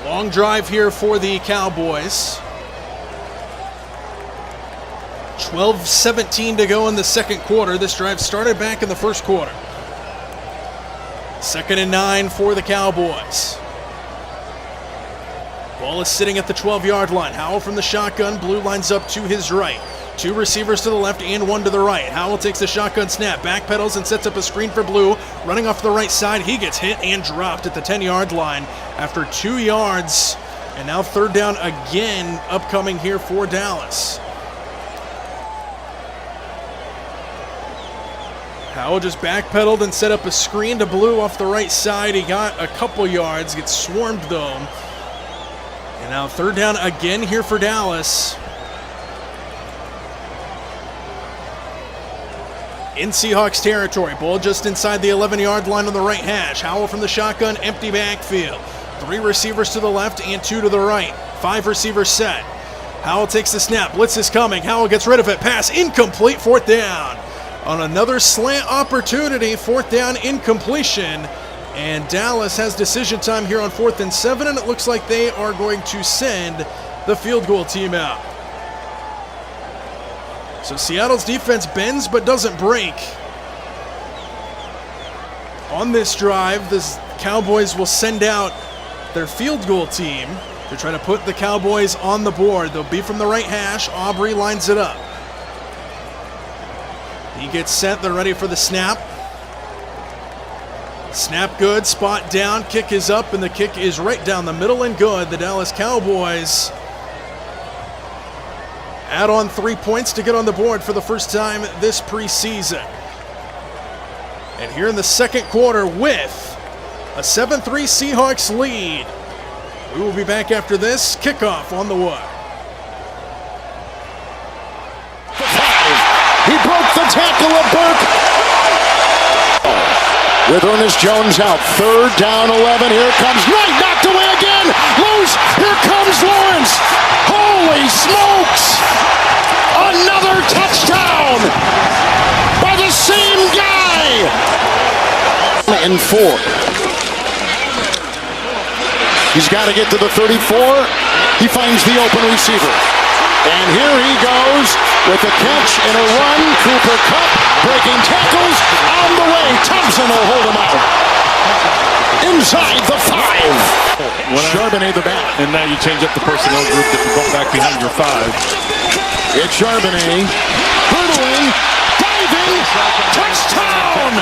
Long drive here for the Cowboys. 12:17 to go in the second quarter. This drive started back in the first quarter. 2nd and 9 for the Cowboys. Ball is sitting at the 12-yard line. Howell from the shotgun. Blue lines up to his right. 2 receivers to the left and 1 to the right. Howell takes the shotgun snap, backpedals and sets up a screen for Blue. Running off the right side, he gets hit and dropped at the 10-yard line after 2 yards. And now 3rd down again upcoming here for Dallas. Howell just backpedaled and set up a screen to Blue off the right side. He got a couple yards, gets swarmed though. And now 3rd down again here for Dallas. In Seahawks territory, ball just inside the 11-yard line on the right hash. Howell from the shotgun, empty backfield. 3 receivers to the left and 2 to the right. 5 receivers set. Howell takes the snap. Blitz is coming. Howell gets rid of it. Pass incomplete. 4th down. On another slant opportunity, 4th down incompletion. And Dallas has decision time here on 4th and 7, and it looks like they are going to send the field goal team out. So Seattle's defense bends but doesn't break. On this drive, the Cowboys will send out their field goal team to try to put the Cowboys on the board. They'll be from the right hash. Aubrey lines it up. He gets set. They're ready for the snap. Snap good. Spot down. Kick is up, and the kick is right down the middle and good. The Dallas Cowboys add on 3 points to get on the board for the first time this preseason. And here in the second quarter with a 7-3 Seahawks lead. We will be back after this. Kickoff on the way. He broke the tackle of Burke. With Ernest Jones out. 3rd down 11. Here comes Knight. Knocked away again. Loose. Here comes Lawrence. Holy smokes. Another touchdown by the same guy. And 4. He's got to get to the 34. He finds the open receiver. And here he goes with a catch and a run. Cooper Kupp breaking tackles on the way. Thompson will hold him out. Inside the 5. Charbonnet the back. And now you change up the personnel group that you brought back behind your 5. It's Charbonnet. Hurdling. Diving. Touchdown.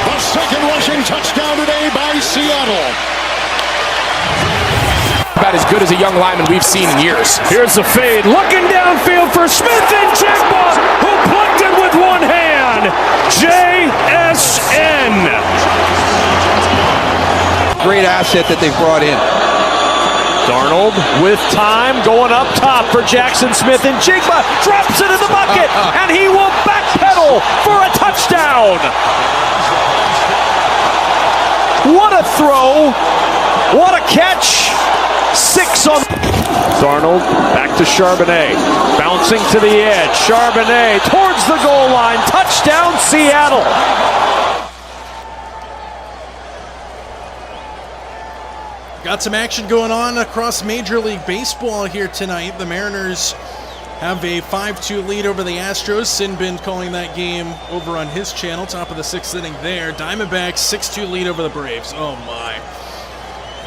The second rushing touchdown today by Seattle. About as good as a young lineman we've seen in years. Here's the fade, looking downfield for Smith and Jigba, who plucked it with one hand. JSN. Great asset that they've brought in. Darnold with time, going up top for Jackson Smith, and Jigba drops it in the bucket, and he will backpedal for a touchdown. What a throw, what a catch. 6 on. Darnold back to Charbonnet, bouncing to the edge. Charbonnet towards the goal line. Touchdown, Seattle. Got some action going on across Major League Baseball here tonight. The Mariners have a 5-2 lead over the Astros. Sinbin calling that game over on his channel. Top of the 6th inning there. Diamondbacks 6-2 lead over the Braves. Oh my.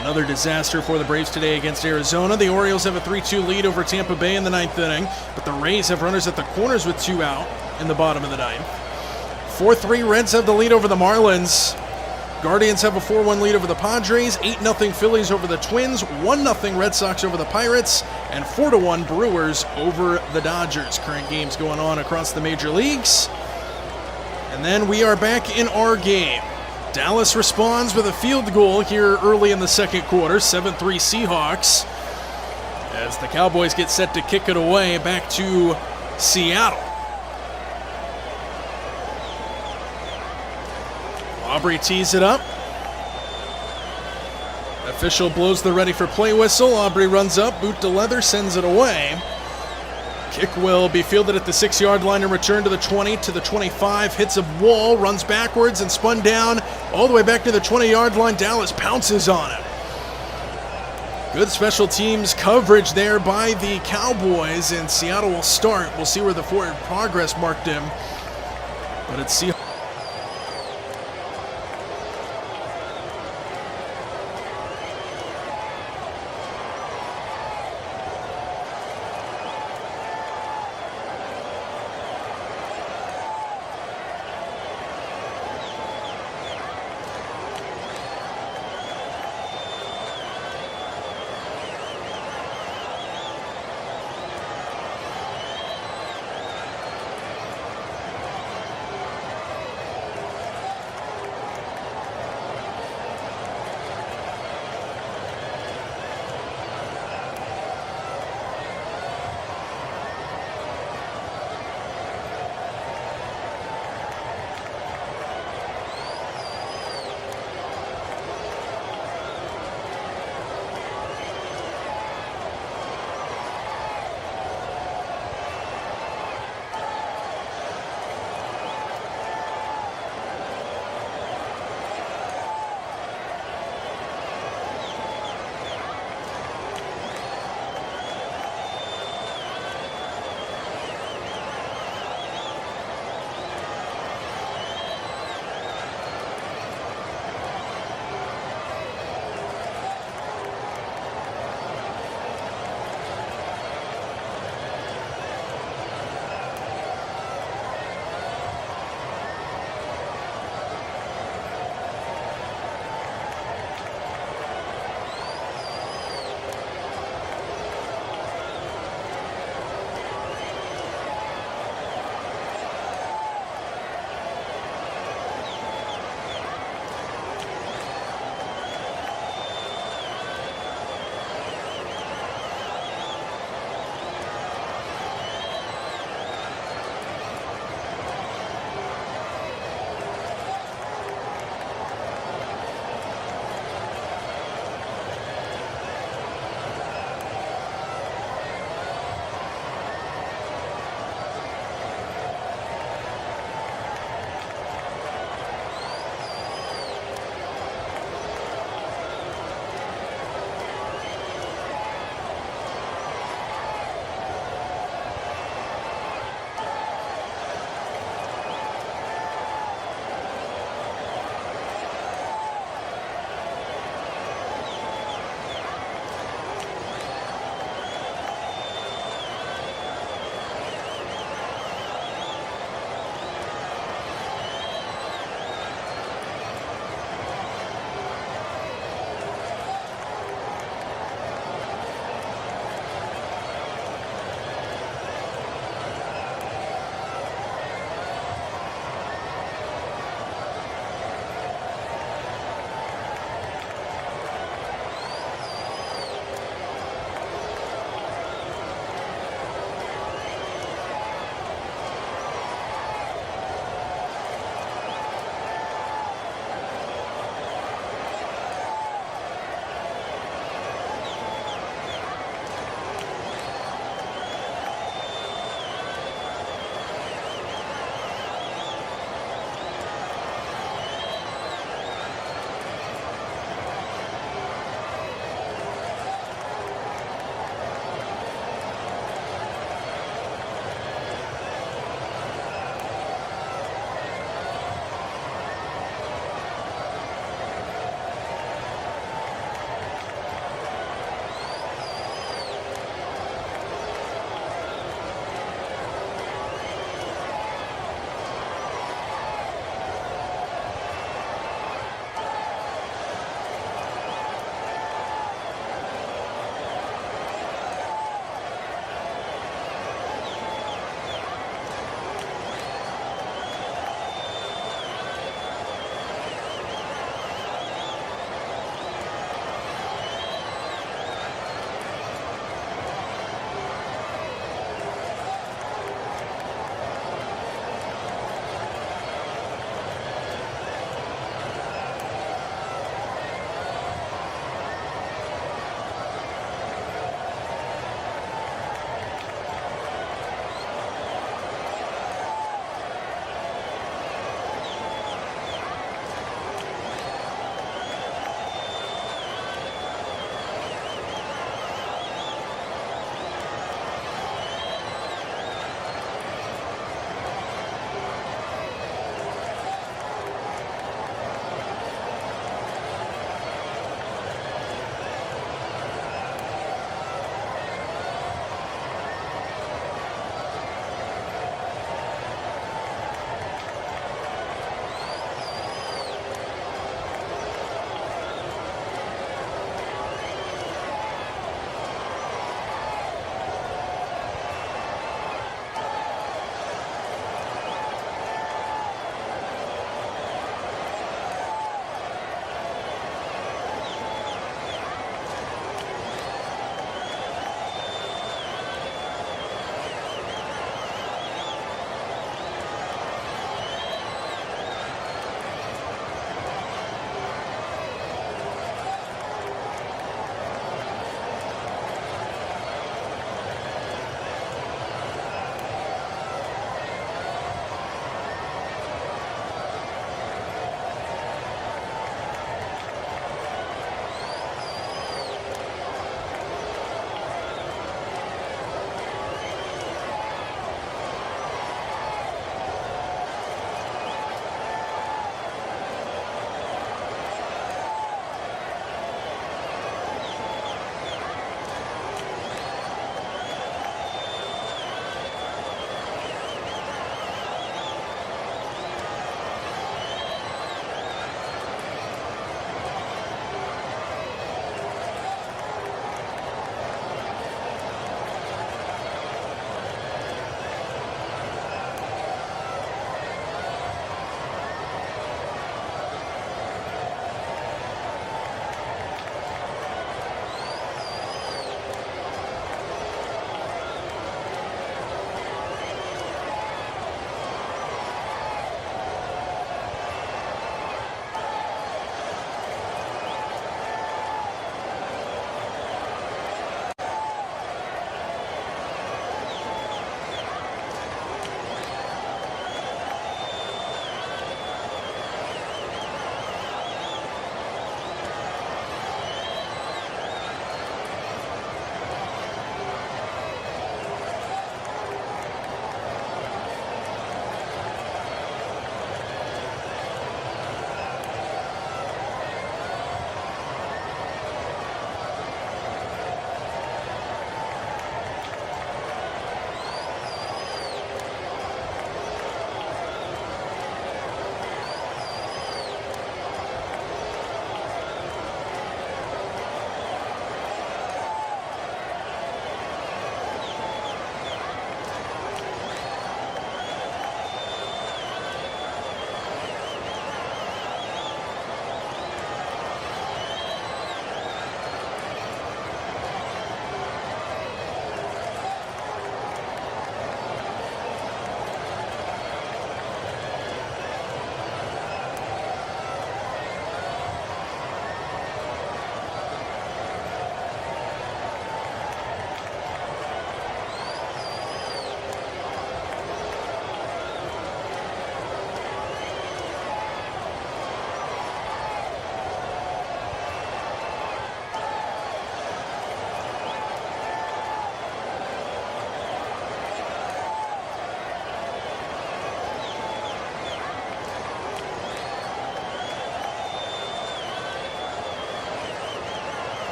Another disaster for the Braves today against Arizona. The Orioles have a 3-2 lead over Tampa Bay in the 9th inning, but the Rays have runners at the corners with 2 out in the bottom of the 9th. 4-3 Reds have the lead over the Marlins. Guardians have a 4-1 lead over the Padres, 8-0 Phillies over the Twins, 1-0 Red Sox over the Pirates, and 4-1 Brewers over the Dodgers. Current games going on across the major leagues. And then we are back in our game. Dallas responds with a field goal here early in the second quarter, 7-3 Seahawks, as the Cowboys get set to kick it away back to Seattle. Aubrey tees it up. Official blows the ready for play whistle. Aubrey runs up, boot to leather, sends it away. Kick will be fielded at the 6-yard line and returned to the 20, to the 25, hits a wall, runs backwards and spun down all the way back to the 20-yard line. Dallas pounces on it. Good special teams coverage there by the Cowboys, and Seattle will start. We'll see where the forward progress marked him, but it's Seahawks.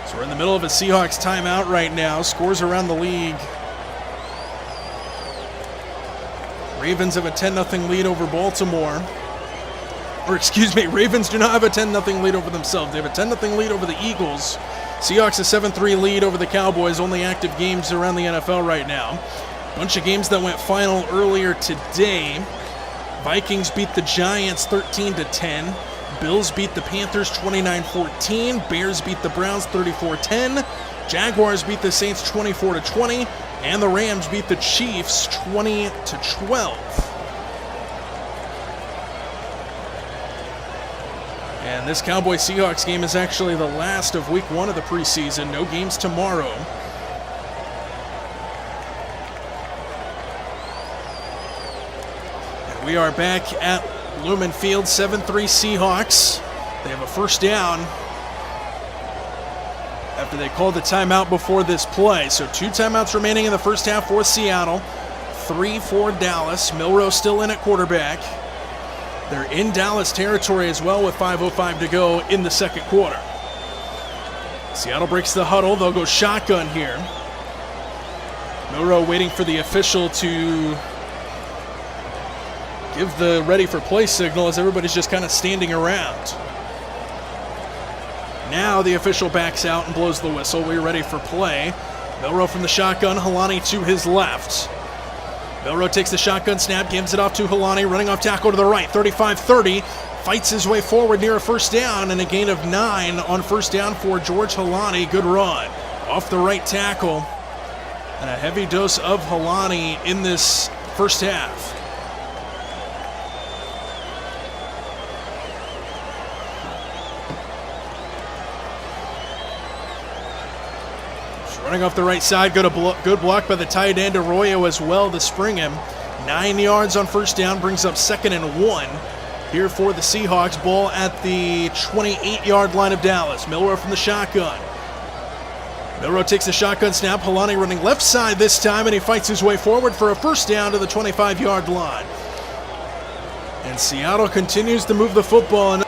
So we're in the middle of a Seahawks timeout right now. Scores around the league. Ravens have a 10-0 lead over Baltimore. Or excuse me, Ravens do not have a 10-0 lead over themselves. They have a 10-0 lead over the Eagles. Seahawks a 7-3 lead over the Cowboys. Only active games around the NFL right now. Bunch of games that went final earlier today. Vikings beat the Giants 13-10. Bills beat the Panthers 29-14. Bears beat the Browns 34-10. Jaguars beat the Saints 24-20. And the Rams beat the Chiefs 20-12. And this Cowboys-Seahawks game is actually the last of week 1 of the preseason. No games tomorrow. And we are back at Lumen Field, 7-3 Seahawks. They have a first down after they called the timeout before this play. So 2 timeouts remaining in the first half for Seattle, 3 for Dallas. Milroe still in at quarterback. They're in Dallas territory as well with 5:05 to go in the second quarter. Seattle breaks the huddle. They'll go shotgun here. Milroe waiting for the official to give the ready for play signal as everybody's just kind of standing around. Now the official backs out and blows the whistle. We're ready for play. Milroe from the shotgun, Helani to his left. Milroe takes the shotgun snap, gives it off to Helani, running off tackle to the right, 35-30. Fights his way forward near a first down, and a gain of 9 on first down for George Helani. Good run. Off the right tackle. And a heavy dose of Helani in this first half. Running off the right side, good block by the tight end Arroyo as well to spring him. 9 yards on first down, brings up 2nd and 1 here for the Seahawks. Ball at the 28-yard line of Dallas. Milroe from the shotgun. Milroe takes the shotgun snap. Helani running left side this time, and he fights his way forward for a first down to the 25-yard line. And Seattle continues to move the football.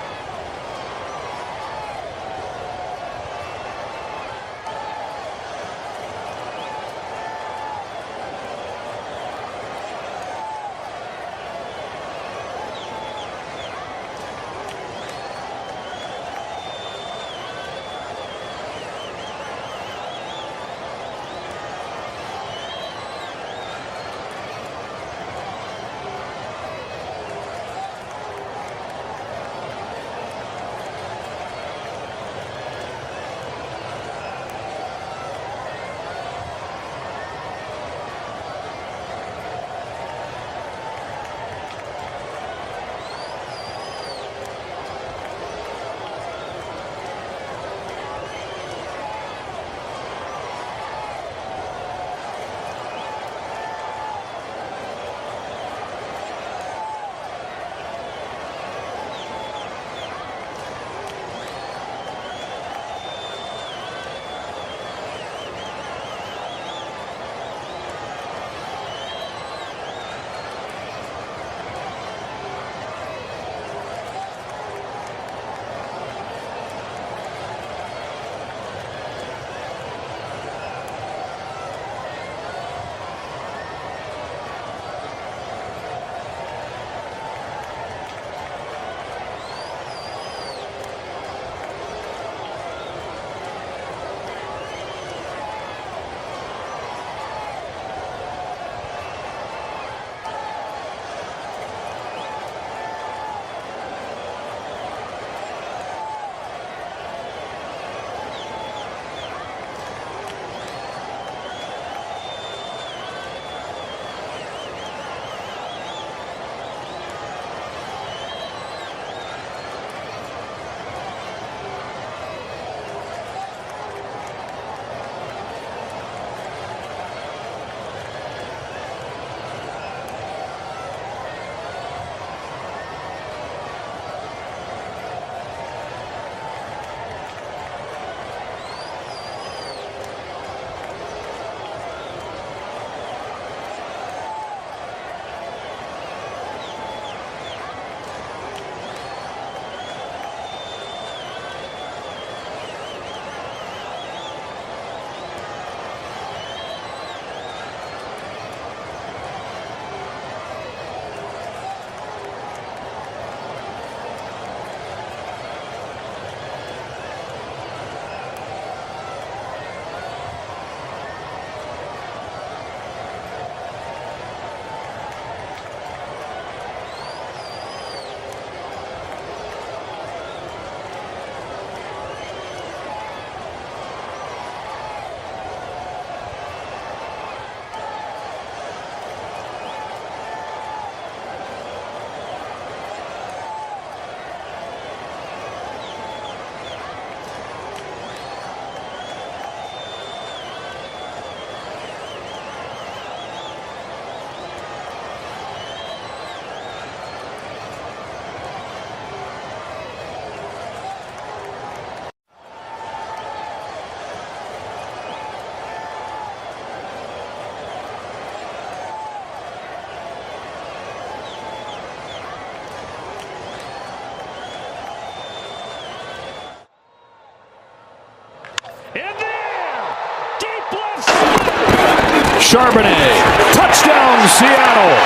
Charbonnet. Touchdown, Seattle.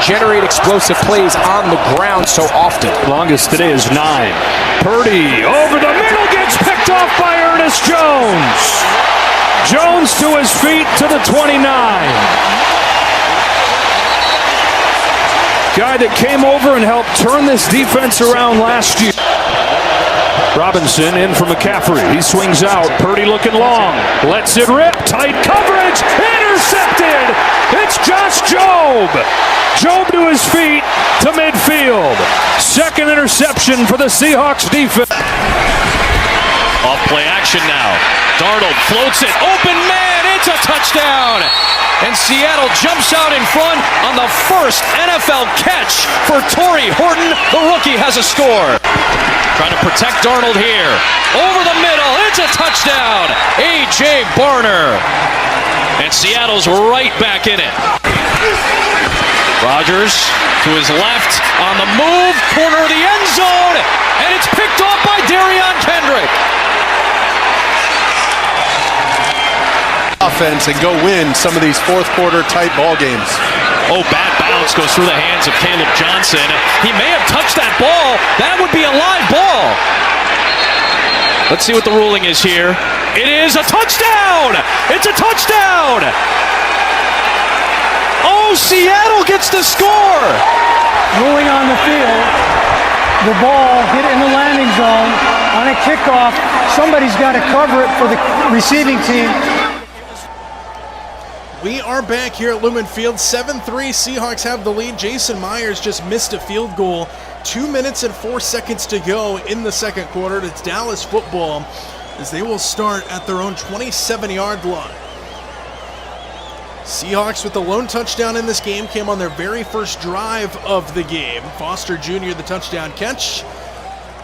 Generate explosive plays on the ground so often. Longest today is 9. Purdy over the middle, gets picked off by Ernest Jones. Jones to his feet to the 29. Guy that came over and helped turn this defense around last year. Robinson in for McCaffrey. He swings out. Purdy looking long. Lets it rip. Tight coverage. Intercepted. It's Josh Jobe. Jobe to his feet to midfield. Second interception for the Seahawks defense. Off play action now. Darnold floats it. Open man. It's a touchdown. And Seattle jumps out in front on the first NFL catch for Torrey Horton. The rookie has a score. Trying to protect Darnold here. Over the middle. It's a touchdown. A.J. Barner. And Seattle's right back in it. Rodgers to his left on the move. Corner of the end zone. And it's picked off by Darion Kendrick. Offense and go win some of these fourth quarter tight ball games. Oh, bad bounce goes through the hands of Caleb Johnson. He may have touched that ball. That would be a live ball. Let's see what the ruling is here. It is a touchdown! It's a touchdown! Oh, Seattle gets the score! Ruling on the field, the ball hit in the landing zone on a kickoff. Somebody's got to cover it for the receiving team. We are back here at Lumen Field. 7-3, Seahawks have the lead. Jason Myers just missed a field goal. 2 minutes and 4 seconds to go in the second quarter. It's Dallas football as they will start at their own 27-yard line. Seahawks with the lone touchdown in this game came on their very first drive of the game. Foster Jr. the touchdown catch.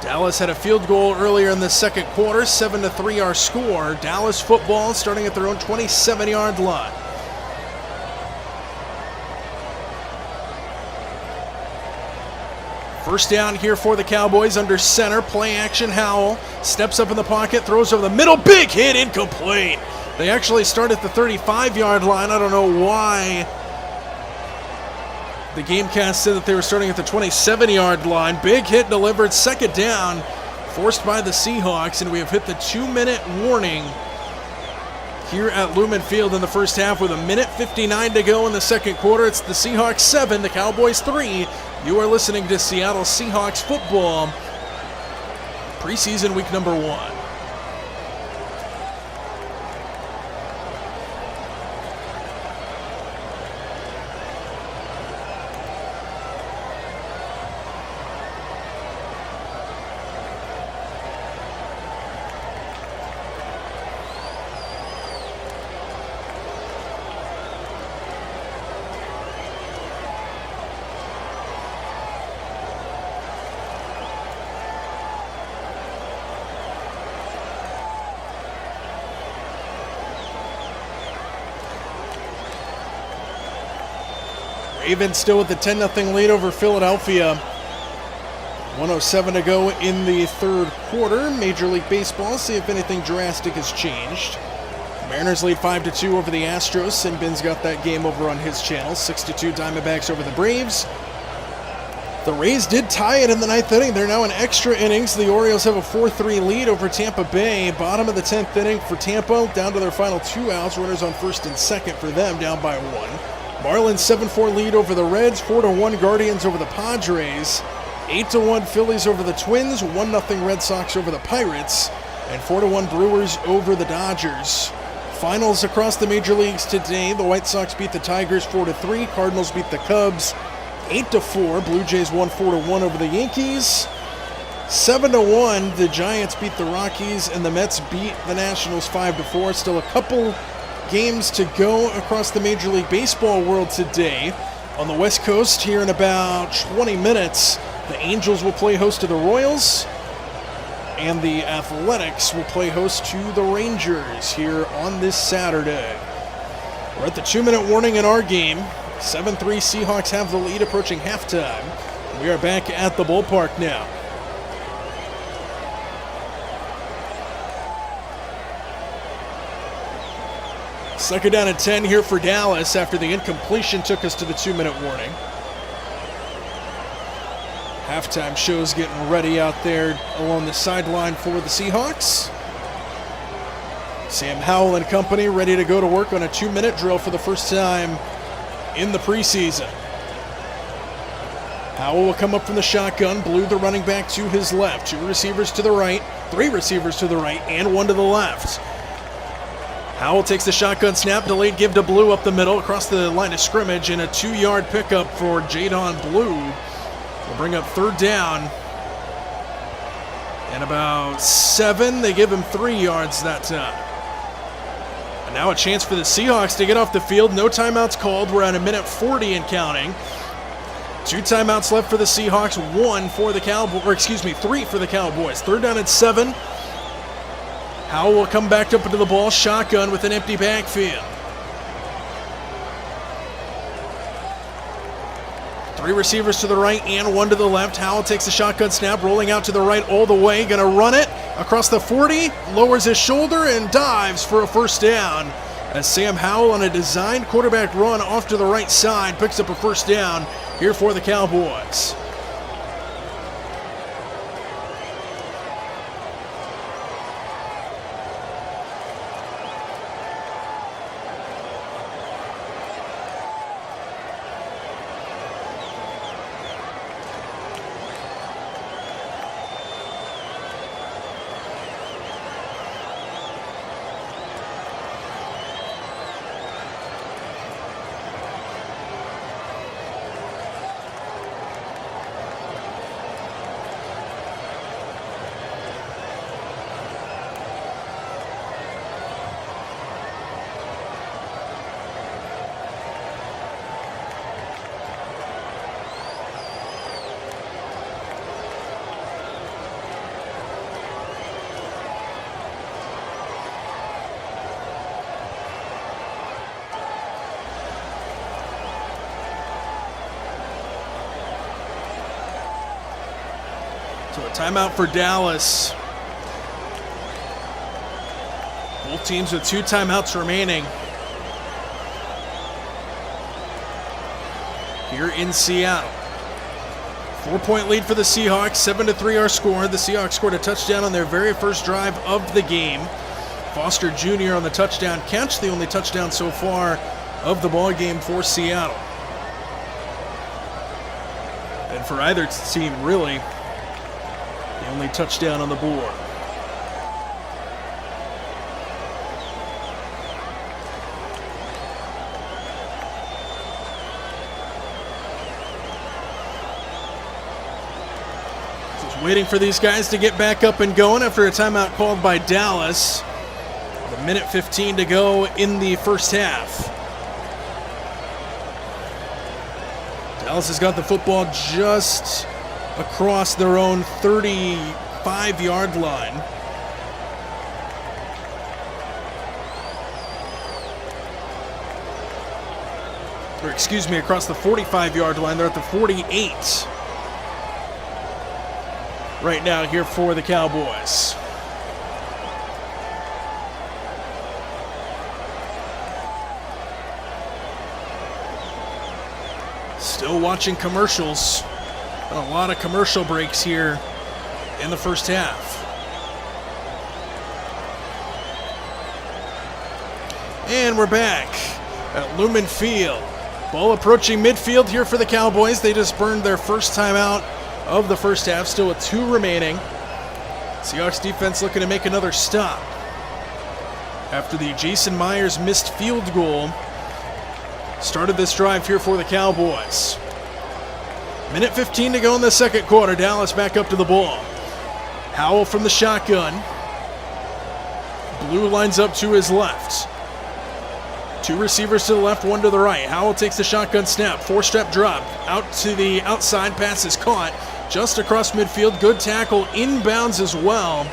Dallas had a field goal earlier in the second quarter. 7-3 our score. Dallas football starting at their own 27-yard line. First down here for the Cowboys under center. Play action. Howell steps up in the pocket, throws over the middle. Big hit, incomplete. They actually start at the 35-yard line. I don't know why the Gamecast said that they were starting at the 27-yard line. Big hit delivered. Second down forced by the Seahawks, and we have hit the 2-minute warning here at Lumen Field in the first half with 1:59 to go in the second quarter. It's the Seahawks 7, the Cowboys 3. You are listening to Seattle Seahawks football, preseason week number 1. Ravens still with the 10-0 lead over Philadelphia. 1:07 to go in the third quarter. Major League Baseball, see if anything drastic has changed. Mariners lead 5-2 over the Astros. Sinbin's got that game over on his channel. 6-2 Diamondbacks over the Braves. The Rays did tie it in the ninth inning. They're now in extra innings. The Orioles have a 4-3 lead over Tampa Bay. Bottom of the 10th inning for Tampa, down to their final 2 outs. Runners on first and second for them, down by 1. Marlins 7-4 lead over the Reds, 4-1 Guardians over the Padres, 8-1 Phillies over the Twins, 1-0 Red Sox over the Pirates, and 4-1 Brewers over the Dodgers. Finals across the major leagues today. The White Sox beat the Tigers 4-3, Cardinals beat the Cubs 8-4, Blue Jays won 4-1 over the Yankees, 7-1 the Giants beat the Rockies, and the Mets beat the Nationals 5-4. Still a couple games to go across the Major League Baseball world today. On the West Coast, here in about 20 minutes, the Angels will play host to the Royals, and the Athletics will play host to the Rangers here on this Saturday. We're at the 2-minute warning in our game. 7-3 Seahawks have the lead approaching halftime. We are back at the ballpark now. Second down and 10 here for Dallas after the incompletion took us to the 2-minute warning. Halftime show's getting ready out there along the sideline for the Seahawks. Sam Howell and company ready to go to work on a 2-minute drill for the first time in the preseason. Howell will come up from the shotgun, Blue the running back to his left. 2 receivers to the right, 3 receivers to the right, and 1 to the left. Howell takes the shotgun snap, delayed give to Blue up the middle across the line of scrimmage, and a 2-yard pickup for Jadon Blue. Will bring up 3rd down. And about 7, they give him 3 yards that time. And now a chance for the Seahawks to get off the field. No timeouts called. We're at 1:40 and counting. 2 timeouts left for the Seahawks, 1 for the Cowboys, or excuse me, 3 for the Cowboys. 3rd down and 7. Howell will come back up into the ball, shotgun with an empty backfield. 3 receivers to the right and 1 to the left. Howell takes the shotgun snap, rolling out to the right all the way. Going to run it across the 40, lowers his shoulder and dives for a first down. As Sam Howell on a designed quarterback run off to the right side picks up a first down here for the Cowboys. So a timeout for Dallas. Both teams with 2 timeouts remaining here in Seattle. 4-point lead for the Seahawks, 7-3 our score. The Seahawks scored a touchdown on their very first drive of the game. Foster Jr. on the touchdown catch, the only touchdown so far of the ball game for Seattle. And for either team, really, the only touchdown on the board. Just waiting for these guys to get back up and going after a timeout called by Dallas. With 1:15 to go in the first half. Dallas has got the football just across their own 35-yard line. Or excuse me, across the 45-yard line. They're at the 48 right now here for the Cowboys. Still watching commercials. A lot of commercial breaks here in the first half. And we're back at Lumen Field. Ball approaching midfield here for the Cowboys. They just burned their first time out of the first half, still with 2 remaining. Seahawks defense looking to make another stop after the Jason Myers missed field goal started this drive here for the Cowboys. 1:15 to go in the second quarter. Dallas back up to the ball. Howell from the shotgun. Blue lines up to his left. 2 receivers to the left, 1 to the right. Howell takes the shotgun snap. 4-step drop. Out to the outside. Pass is caught just across midfield. Good tackle inbounds as well.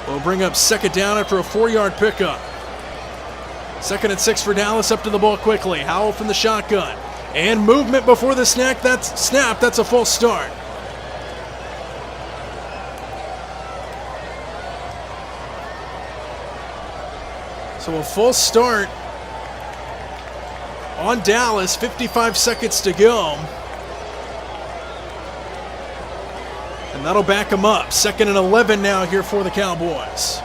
We'll bring up second down after a 4-yard pickup. 2nd and 6 for Dallas. Up to the ball quickly. Howell from the shotgun. And movement before the snap. That's a false start. So a false start on Dallas, 55 seconds to go. And that'll back them up. 2nd and 11 now here for the Cowboys.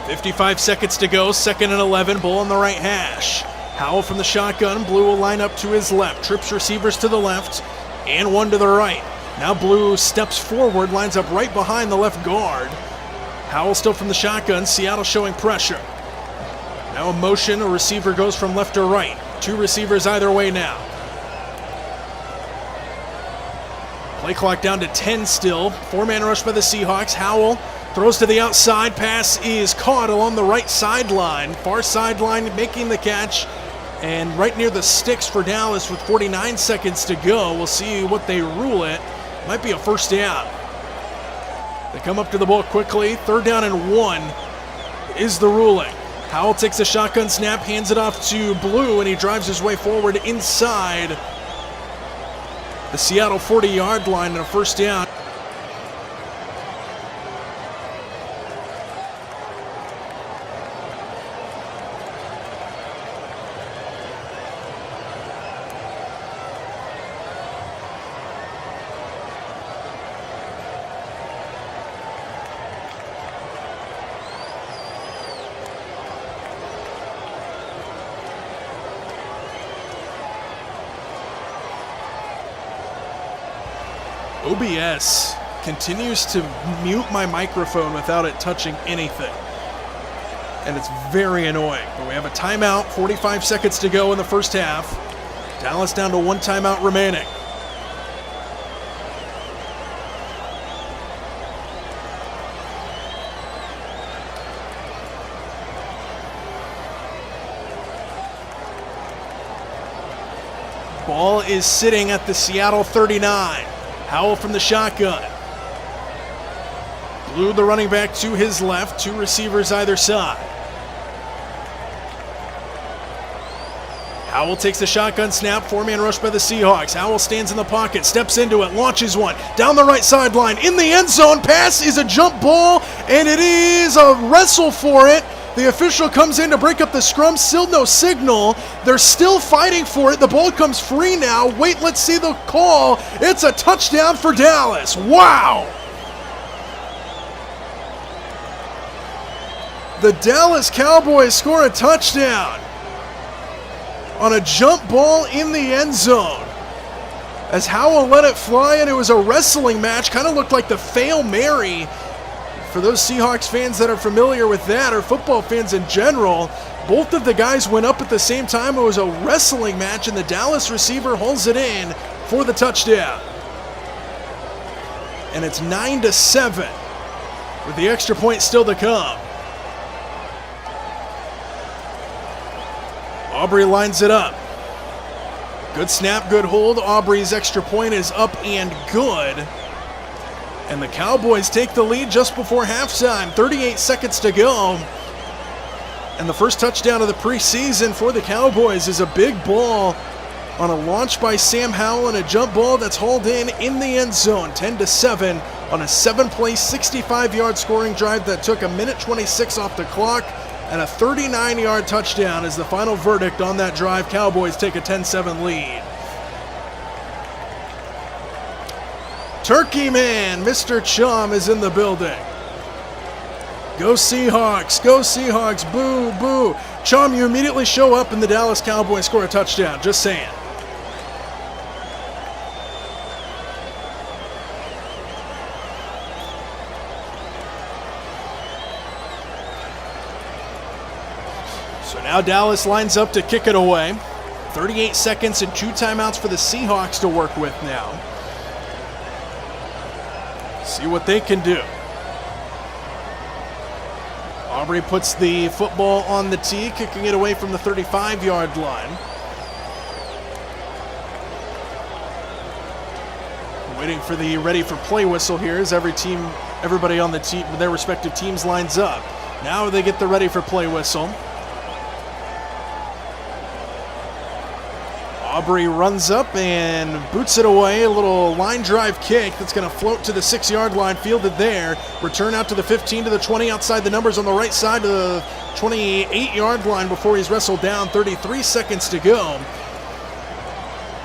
.55 seconds to go, 2nd and 11, ball on the right hash. Howell from the shotgun, Blue will line up to his left, trips receivers to the left, and one to the right. Now Blue steps forward, lines up right behind the left guard. Howell still from the shotgun, Seattle showing pressure. Now a motion, a receiver goes from left to right. 2 receivers either way now. Play clock down to 10 still. 4-man rush by the Seahawks. Howell throws to the outside. Pass is caught along the right sideline. Far sideline making the catch. And right near the sticks for Dallas with 49 seconds to go. We'll see what they rule it. Might be a first down. They come up to the ball quickly. 3rd down and 1 is the ruling. Howell takes a shotgun snap, hands it off to Blue, and he drives his way forward inside the Seattle 40-yard line and a first down. OBS continues to mute my microphone without it touching anything. And it's very annoying. But we have a timeout, 45 seconds to go in the first half. Dallas down to 1 timeout remaining. Ball is sitting at the Seattle 39. Howell from the shotgun. Blue, the running back, to his left. 2 receivers either side. Howell takes the shotgun snap. 4-man rush by the Seahawks. Howell stands in the pocket, steps into it, launches one. Down the right sideline, in the end zone. Pass is a jump ball, and it is a wrestle for it. The official comes in to break up the scrum. Still no signal. They're still fighting for it. The ball comes free now. Wait, let's see the call. It's a touchdown for Dallas. Wow. The Dallas Cowboys score a touchdown on a jump ball in the end zone. As Howell let it fly, and it was a wrestling match. Kind of looked like the Fail Mary. For those Seahawks fans that are familiar with that, or football fans in general, both of the guys went up at the same time. It was a wrestling match, and the Dallas receiver holds it in for the touchdown. And it's 9-7 with the extra point still to come. Aubrey lines it up. Good snap, good hold. Aubrey's extra point is up and good. And the Cowboys take the lead just before halftime. 38 seconds to go. And the first touchdown of the preseason for the Cowboys is a big ball on a launch by Sam Howell and a jump ball that's hauled in the end zone. 10-7 on a 7-play, 65-yard scoring drive that took 1:26 off the clock. And a 39-yard touchdown is the final verdict on that drive. Cowboys take a 10-7 lead. Turkey Man, Mr. Chum, is in the building. Go Seahawks, boo, boo. Chum, you immediately show up and the Dallas Cowboys score a touchdown, just saying. So now Dallas lines up to kick it away. 38 seconds and 2 timeouts for the Seahawks to work with now. See what they can do. Aubrey puts the football on the tee, kicking it away from the 35-yard line. Waiting for the ready for play whistle here as everybody on the team, their respective teams lines up. Now they get the ready for play whistle. Aubrey runs up and boots it away. A little line drive kick that's going to float to the 6-yard line, fielded there. Return out to the 15, to the 20, outside the numbers on the right side to the 28-yard line before he's wrestled down. 33 seconds to go.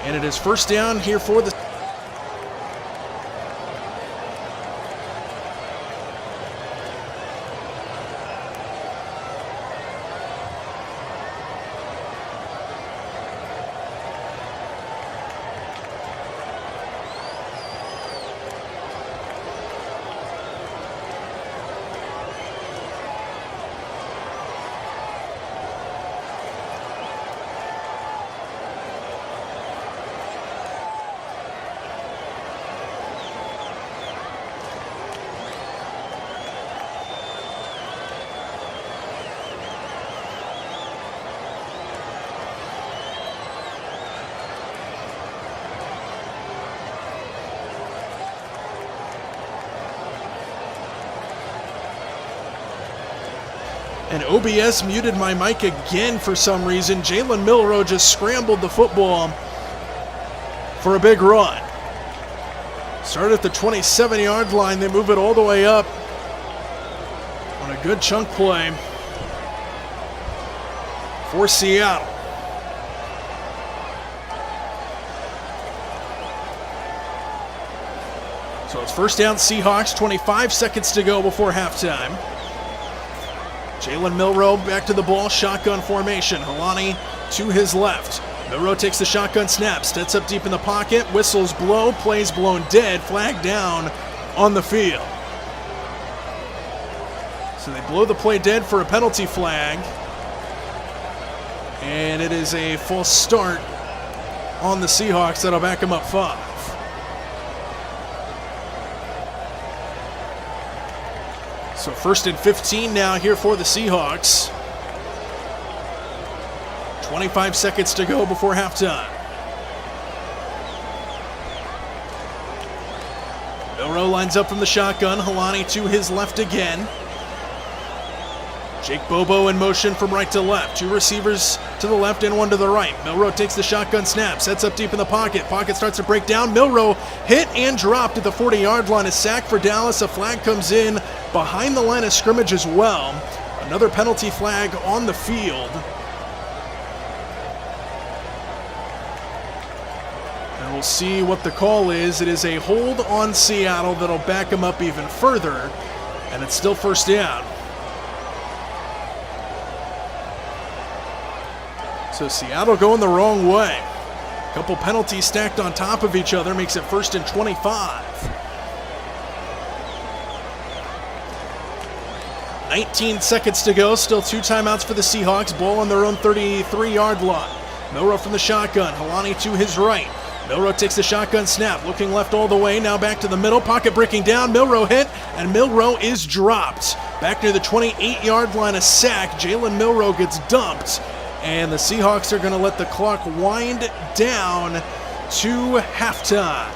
And it is first down here for the... And OBS muted my mic again for some reason. Jalen Milroe just scrambled the football for a big run. Start at the 27-yard line. They move it all the way up on a good chunk play for Seattle. So it's first down Seahawks, 25 seconds to go before halftime. Jalen Milroe back to the ball, shotgun formation. Helani to his left. Milroe takes the shotgun snap, steps up deep in the pocket, whistles blow, plays blown dead, flag down on the field. So they blow the play dead for a penalty flag. And it is a false start on the Seahawks that'll back them up 5. So first and 15 now here for the Seahawks. 25 seconds to go before halftime. Milroe lines up from the shotgun. Helani to his left again. Jake Bobo in motion from right to left. 2 receivers to the left and 1 to the right. Milroe takes the shotgun snap, sets up deep in the pocket. Pocket starts to break down. Milroe hit and dropped at the 40-yard line. A sack for Dallas. A flag comes in behind the line of scrimmage as well. Another penalty flag on the field. And we'll see what the call is. It is a hold on Seattle that'll back them up even further. And it's still first down. So Seattle going the wrong way. A couple penalties stacked on top of each other makes it first and 25. 19 seconds to go. Still 2 timeouts for the Seahawks. Ball on their own 33-yard line. Milroe from the shotgun. Helani to his right. Milroe takes the shotgun snap. Looking left all the way. Now back to the middle. Pocket breaking down. Milroe hit. And Milroe is dropped. Back near the 28-yard line. A sack. Jalen Milroe gets dumped. And the Seahawks are going to let the clock wind down to halftime.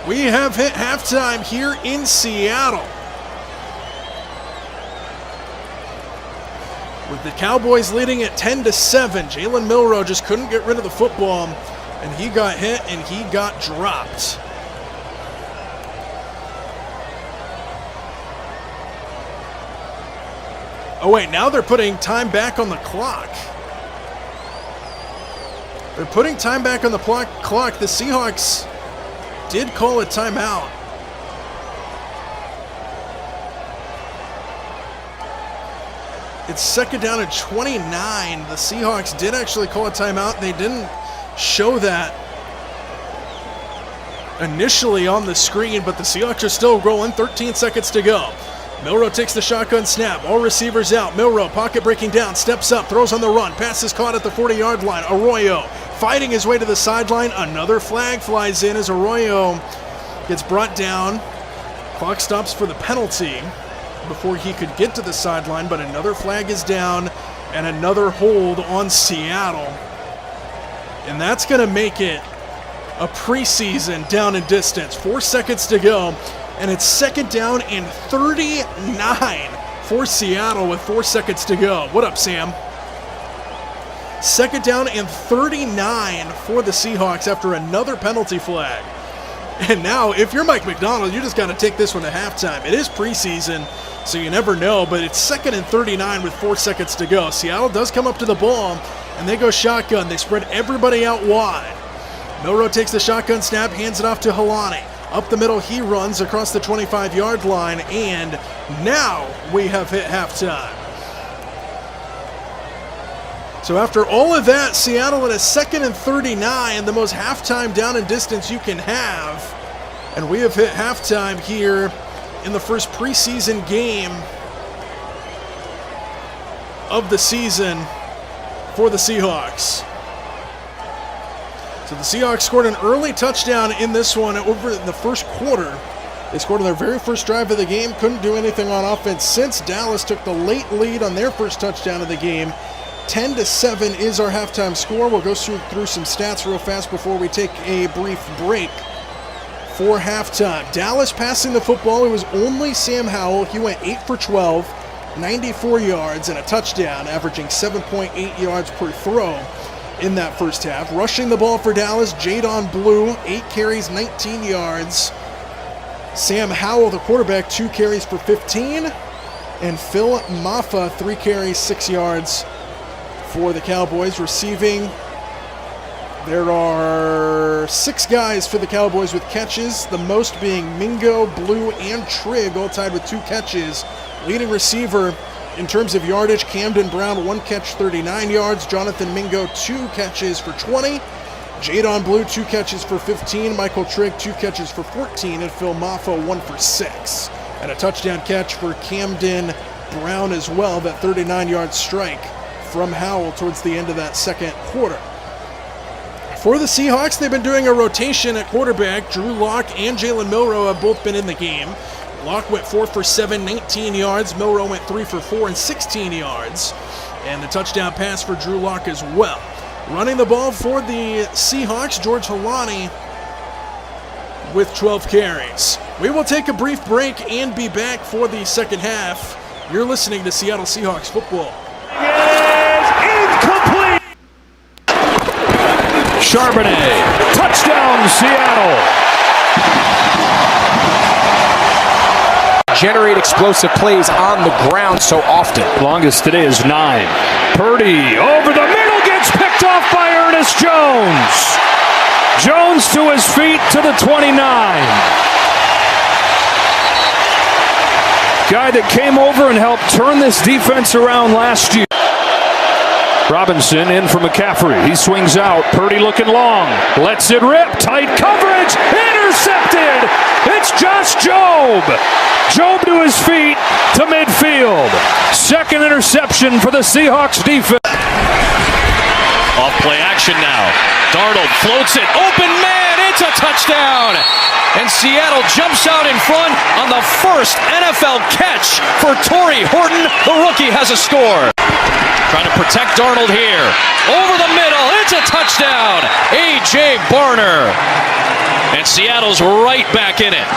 We have hit halftime here in Seattle. With the Cowboys leading at 10-7, Jalen Milroe just couldn't get rid of the football, and he got hit and he got dropped. Oh wait, now they're putting time back on the clock. They're putting time back on the clock. The Seahawks did call a timeout. It's second down at 29. The Seahawks did actually call a timeout. They didn't show that initially on the screen, but the Seahawks are still rolling. 13 seconds to go. Milroe takes the shotgun snap. All receivers out. Milroe, pocket breaking down, steps up, throws on the run. Pass is caught at the 40-yard line. Arroyo fighting his way to the sideline. Another flag flies in as Arroyo gets brought down. Clock stops for the penalty before he could get to the sideline, but another flag is down and another hold on Seattle. And that's going to make it a preseason down and distance. 4 seconds to go. And it's second down and 39 for Seattle with 4 seconds to go. What up, Sam? 2nd down and 39 for the Seahawks after another penalty flag. And now, if you're Mike McDonald, you just got to take this one to halftime. It is preseason, so you never know, but it's 2nd and 39 with 4 seconds to go. Seattle does come up to the ball, and they go shotgun. They spread everybody out wide. Milroe takes the shotgun snap, hands it off to Helani. Up the middle, he runs across the 25-yard line, and now we have hit halftime. So after all of that, Seattle in a 2nd and 39, the most halftime down and distance you can have. And we have hit halftime here in the first preseason game of the season for the Seahawks. So the Seahawks scored an early touchdown in this one over the first quarter. They scored on their very first drive of the game, couldn't do anything on offense since Dallas took the late lead on their first touchdown of the game. 10-7 is our halftime score. We'll go through some stats real fast before we take a brief break for halftime. Dallas passing the football. It was only Sam Howell. He went 8 for 12, 94 yards and a touchdown, averaging 7.8 yards per throw in that first half. Rushing the ball for Dallas, Jadon Blue, 8 carries, 19 yards. Sam Howell, the quarterback, 2 carries for 15. And Phil Maffa, 3 carries, 6 yards for the Cowboys. Receiving, there are 6 guys for the Cowboys with catches, the most being Mingo, Blue, and Trigg, all tied with 2 catches. Leading receiver in terms of yardage, Camden Brown, 1 catch, 39 yards. Jonathan Mingo, 2 catches for 20. Jadon Blue, 2 catches for 15. Michael Trigg, 2 catches for 14. And Phil Maffa, 1 for 6. And a touchdown catch for Camden Brown as well, that 39-yard strike from Howell towards the end of that second quarter. For the Seahawks, they've been doing a rotation at quarterback. Drew Lock and Jalen Milroe have both been in the game. Lock went 4 for 7, 19 yards. Milroe went 3 for 4 and 16 yards. And the touchdown pass for Drew Lock as well. Running the ball for the Seahawks, George Helani with 12 carries. We will take a brief break and be back for the second half. You're listening to Seattle Seahawks football. Incomplete! Charbonnet, touchdown Seattle! Generate explosive plays on the ground so often. Longest today is 9. Purdy over the middle, gets picked off by Ernest Jones. Jones to his feet to the 29. Guy that came over and helped turn this defense around last year. Robinson in for McCaffrey. He swings out. Purdy looking long. Lets it rip. Tight coverage. Intercepted. It's Josh Jobe. Jobe to his feet to midfield. Second interception for the Seahawks defense. Off play action now. Darnold floats it. Open man. It's a touchdown. And Seattle jumps out in front on the first NFL catch for Torrey Horton. The rookie has a score. Trying to protect Darnold here. Over the middle. It's a touchdown. A.J. Barner. And Seattle's right back in it.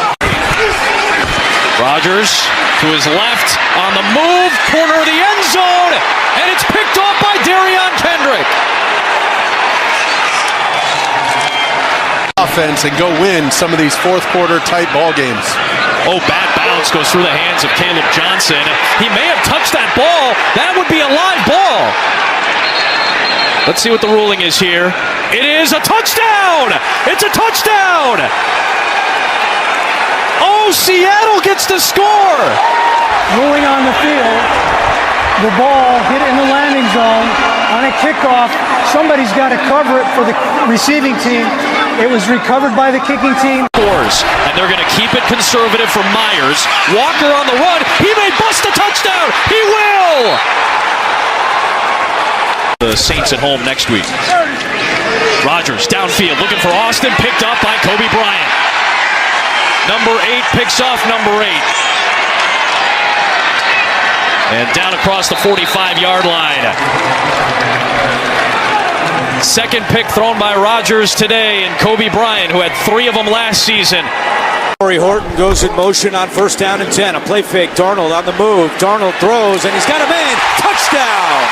Rodgers to his left on the move. Corner of the end zone. And it's picked off by Darion Kendrick. Offense and go win some of these fourth quarter tight ball games. Oh, bad bounce goes through the hands of Caleb Johnson. He may have touched that ball. That would be a live ball. Let's see what the ruling is here. It is a touchdown! It's a touchdown! Oh, Seattle gets the score! Ruling on the field, the ball hit in the landing zone on a kickoff. Somebody's got to cover it for the receiving team. It was recovered by the kicking team. And they're going to keep it conservative for Myers. Walker on the run. He may bust a touchdown. He will! The Saints at home next week. Rodgers downfield looking for Austin. Picked up by Kobe Bryant. Number 8 picks off number 8. And down across the 45-yard line. Second pick thrown by Rodgers today, and Kobe Bryant, who had 3 of them last season. Torrey Horton goes in motion on 1st down and 10. A play fake. Darnold on the move. Darnold throws, and he's got a man. Touchdown!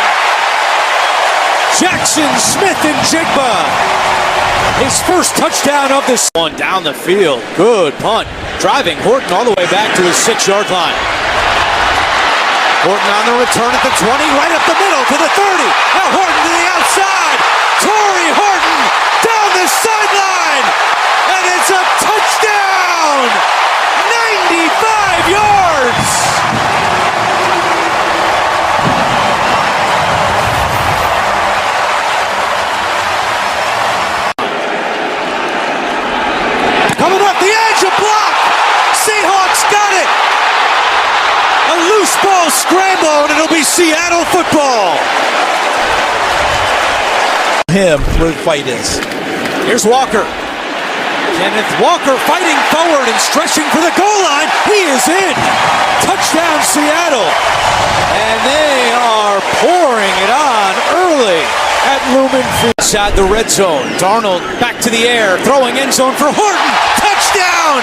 Jackson Smith-Njigba. His first touchdown of this one down the field. Good punt. Driving Horton all the way back to his 6-yard line. Horton on the return at the 20, right up the middle to the 30. Now Horton to the outside. Torrey Horton down the sideline. And it's a touchdown. 95 yards. Coming up the edge, a block. Seahawks got it. A loose ball scramble, and it'll be Seattle football. Him where the fight is. Here's Walker. Kenneth Walker fighting forward and stretching for the goal line. He is in. Touchdown Seattle. And they are pouring it on early at Lumen Field. Inside the red zone. Darnold back to the air, throwing end zone for Horton. Touchdown!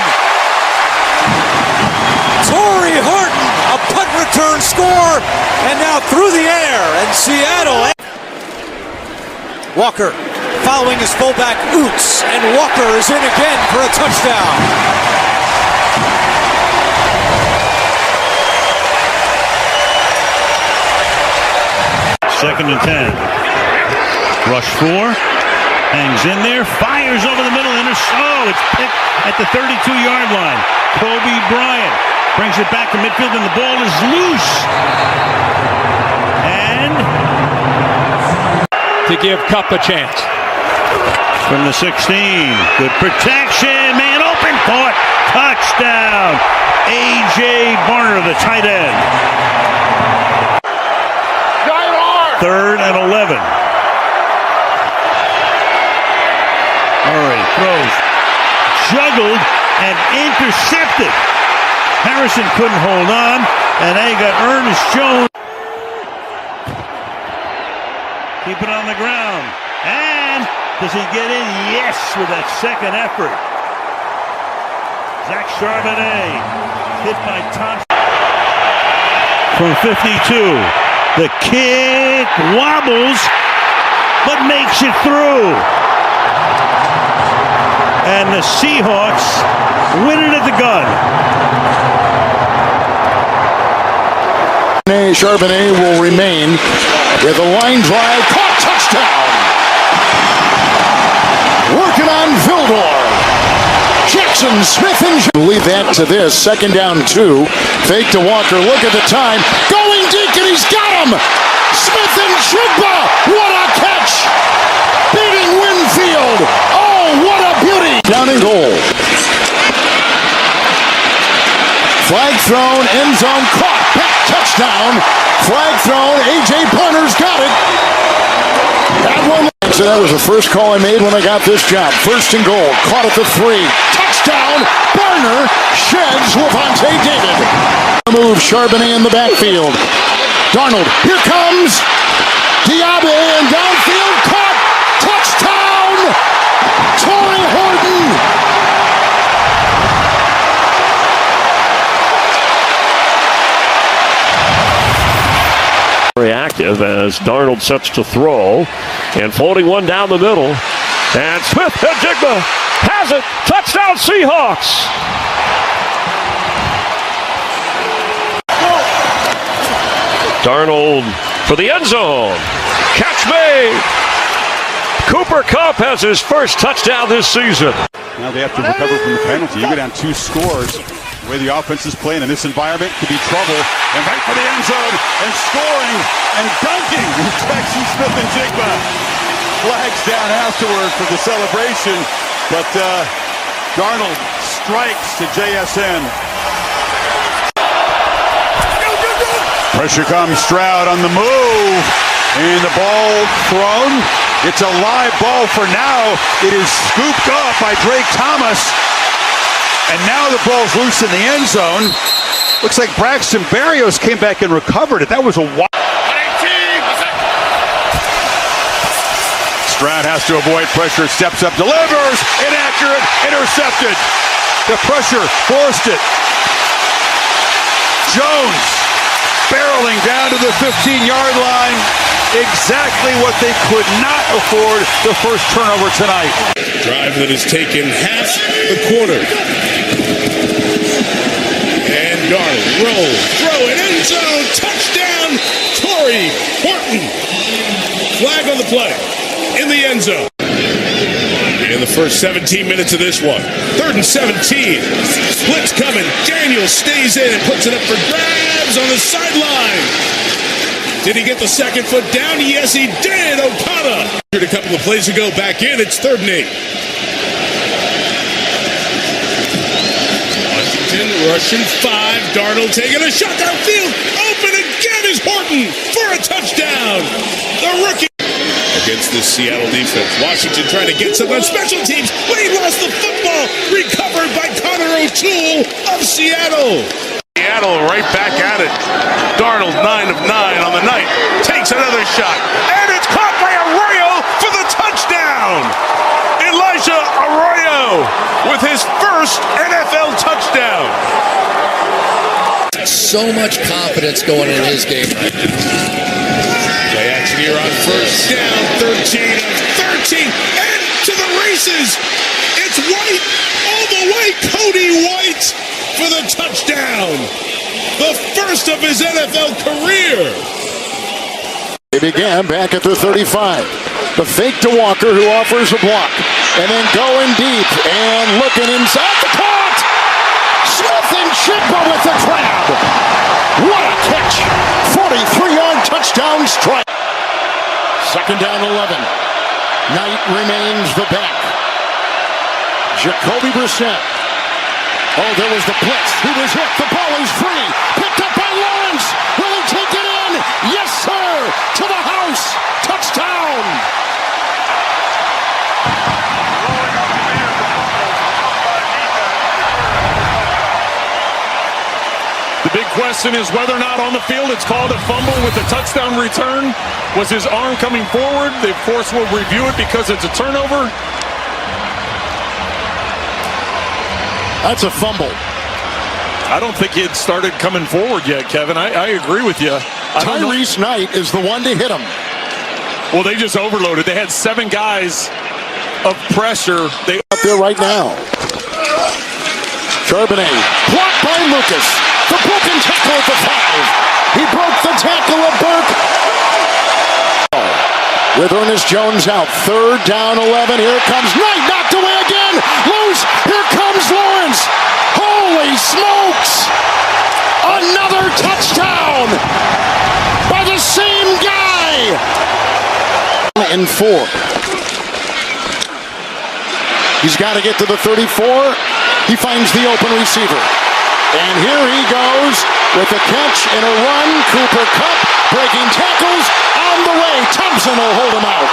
Torrey Horton, a punt return score, and now through the air, and Seattle. Walker following his fullback Oots, and Walker is in again for a touchdown. Second and 10. Rush 4. Hangs in there. Fires over the middle. It's picked at the 32-yard line. Kobe Bryant brings it back to midfield, and the ball is loose. And to give Cup a chance. From the 16. Good protection. Man open. Caught. Touchdown. A.J. Barner, the tight end. 3rd and 11. Murray throws. Juggled and intercepted. Harrison couldn't hold on, and they got Ernest Jones. Keep it on the ground. And does he get in? Yes, with that second effort. Zach Charbonnet hit by Thompson. From 52. The kick wobbles, but makes it through. And the Seahawks win it at the gun. Charbonnet will remain with a line drive. Caught, touchdown! Working on Vildor. Jackson Smith and lead that to this. 2nd down 2. Fake to Walker. Look at the time. Going deep, and he's got him. Smith-Njigba. What a catch! Beating Winfield. Oh, what a beauty! Down and goal. Flag thrown. End zone caught. Back touchdown. Flag thrown. A.J. Barner's got it. That one. So that was the first call I made when I got this job. 1st and goal. Caught at the 3. Touchdown. Barner sheds Levante David. Move. Charbonnet in the backfield. Darnold. Here comes Diaby, and downfield caught. Touchdown. Torrey Horton. Very active as Darnold sets to throw, and floating one down the middle, and Smith-Njigba has it. Touchdown Seahawks. Darnold for the end zone. Catch made. Cooper Kupp has his first touchdown this season. Now they have to recover from the penalty. You go down 2 scores. The way the offense is playing in this environment could be trouble. And right for the end zone and scoring and dunking. Jackson Smith-Njigba. Flags down afterward for the celebration. But Darnold strikes to JSN. Pressure comes. Stroud on the move. And the ball thrown. It's a live ball for now. It is scooped up by Drake Thomas. And now the ball's loose in the end zone. Looks like Braxton Berrios came back and recovered it. That was a wild. Stroud has to avoid pressure. Steps up, delivers. Inaccurate. Intercepted. The pressure forced it. Jones barreling down to the 15-yard line. exactly what they could not afford the first turnover tonight. Drive that has taken half the quarter. And Darnold rolls, throw it, end zone, touchdown, Torrey Horton. Flag on the play, in the end zone. In the first 17 minutes of this one, 3rd and 17. Splits coming. Daniels stays in and puts it up for grabs on the sideline. Did he get the second foot down? Yes, he did. Okada. A couple of plays ago, back in. It's 3rd and 8. Washington rushing 5. Darnold taking a shot downfield. Open again is Horton for a touchdown. The rookie. Against this Seattle defense. Washington trying to get some on special teams, but he lost the football. Recovered by Connor O'Toole of Seattle. Seattle right back at it. Darnold 9 of 9 on the night. Takes another shot. And it's caught by Arroyo for the touchdown. Elijah Arroyo with his first NFL touchdown. So much confidence going in his game. Play action here on first down, 13 of 13, and to the races. It's White, all the way, Cody White for the touchdown. The first of his NFL career. They began back at the 35. The fake to Walker, who offers a block. And then going deep and looking inside the caught. Smith and Chigba with the grab. What a catch. 43-yard touchdown strike. 2nd down 11. Knight remains the back. Jacoby Brissett. Oh, there was the blitz. He was hit. The ball is free. Picked up by Lawrence. Will he take it in? Yes, sir. To the house. Touchdown. The big question is whether or not on the field it's called a fumble with a touchdown return. Was his arm coming forward? The force will review it because it's a turnover. That's a fumble. I don't think he had started coming forward yet, Kevin. I agree with you. Tyrese Knight is the one to hit him. Well, they just overloaded. They had 7 guys of pressure. They up there right now. Charbonnet blocked by Lucas. The broken tackle at the 5. He broke the tackle of Burke. With Ernest Jones out. 3rd down 11. Here comes Knight. Knocked away again. Loose. Here comes Lawrence. Holy smokes. Another touchdown by the same guy. And 4. He's got to get to the 34. He finds the open receiver. And here he goes with a catch and a run. Cooper Kupp breaking tackles on the way. Thompson will hold him out.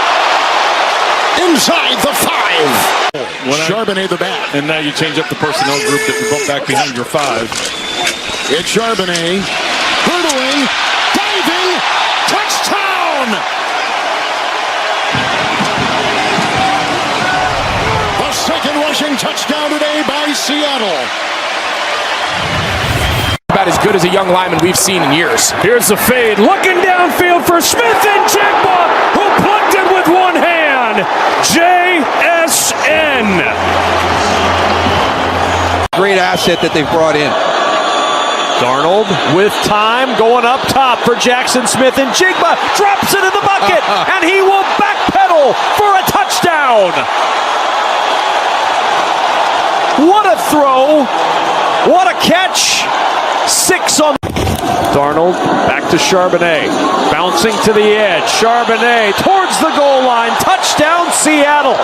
Inside the 5. Charbonnet the back. And now you change up the personnel group that you bump back behind your 5. It's Charbonnet. Hurdling. Diving. Touchdown. The second rushing touchdown today by Seattle. About as good as a young lineman we've seen in years. Here's the fade. Looking downfield for Smith and Jigba, who plucked it with one hand. JSN. Great asset that they've brought in. Darnold with time going up top for Jackson Smith, and Jigba drops it in the bucket, and he will backpedal for a touchdown. What a throw. What a catch. 6 on. Darnold back to Charbonnet. Bouncing to the edge. Charbonnet towards the goal line. Touchdown, Seattle.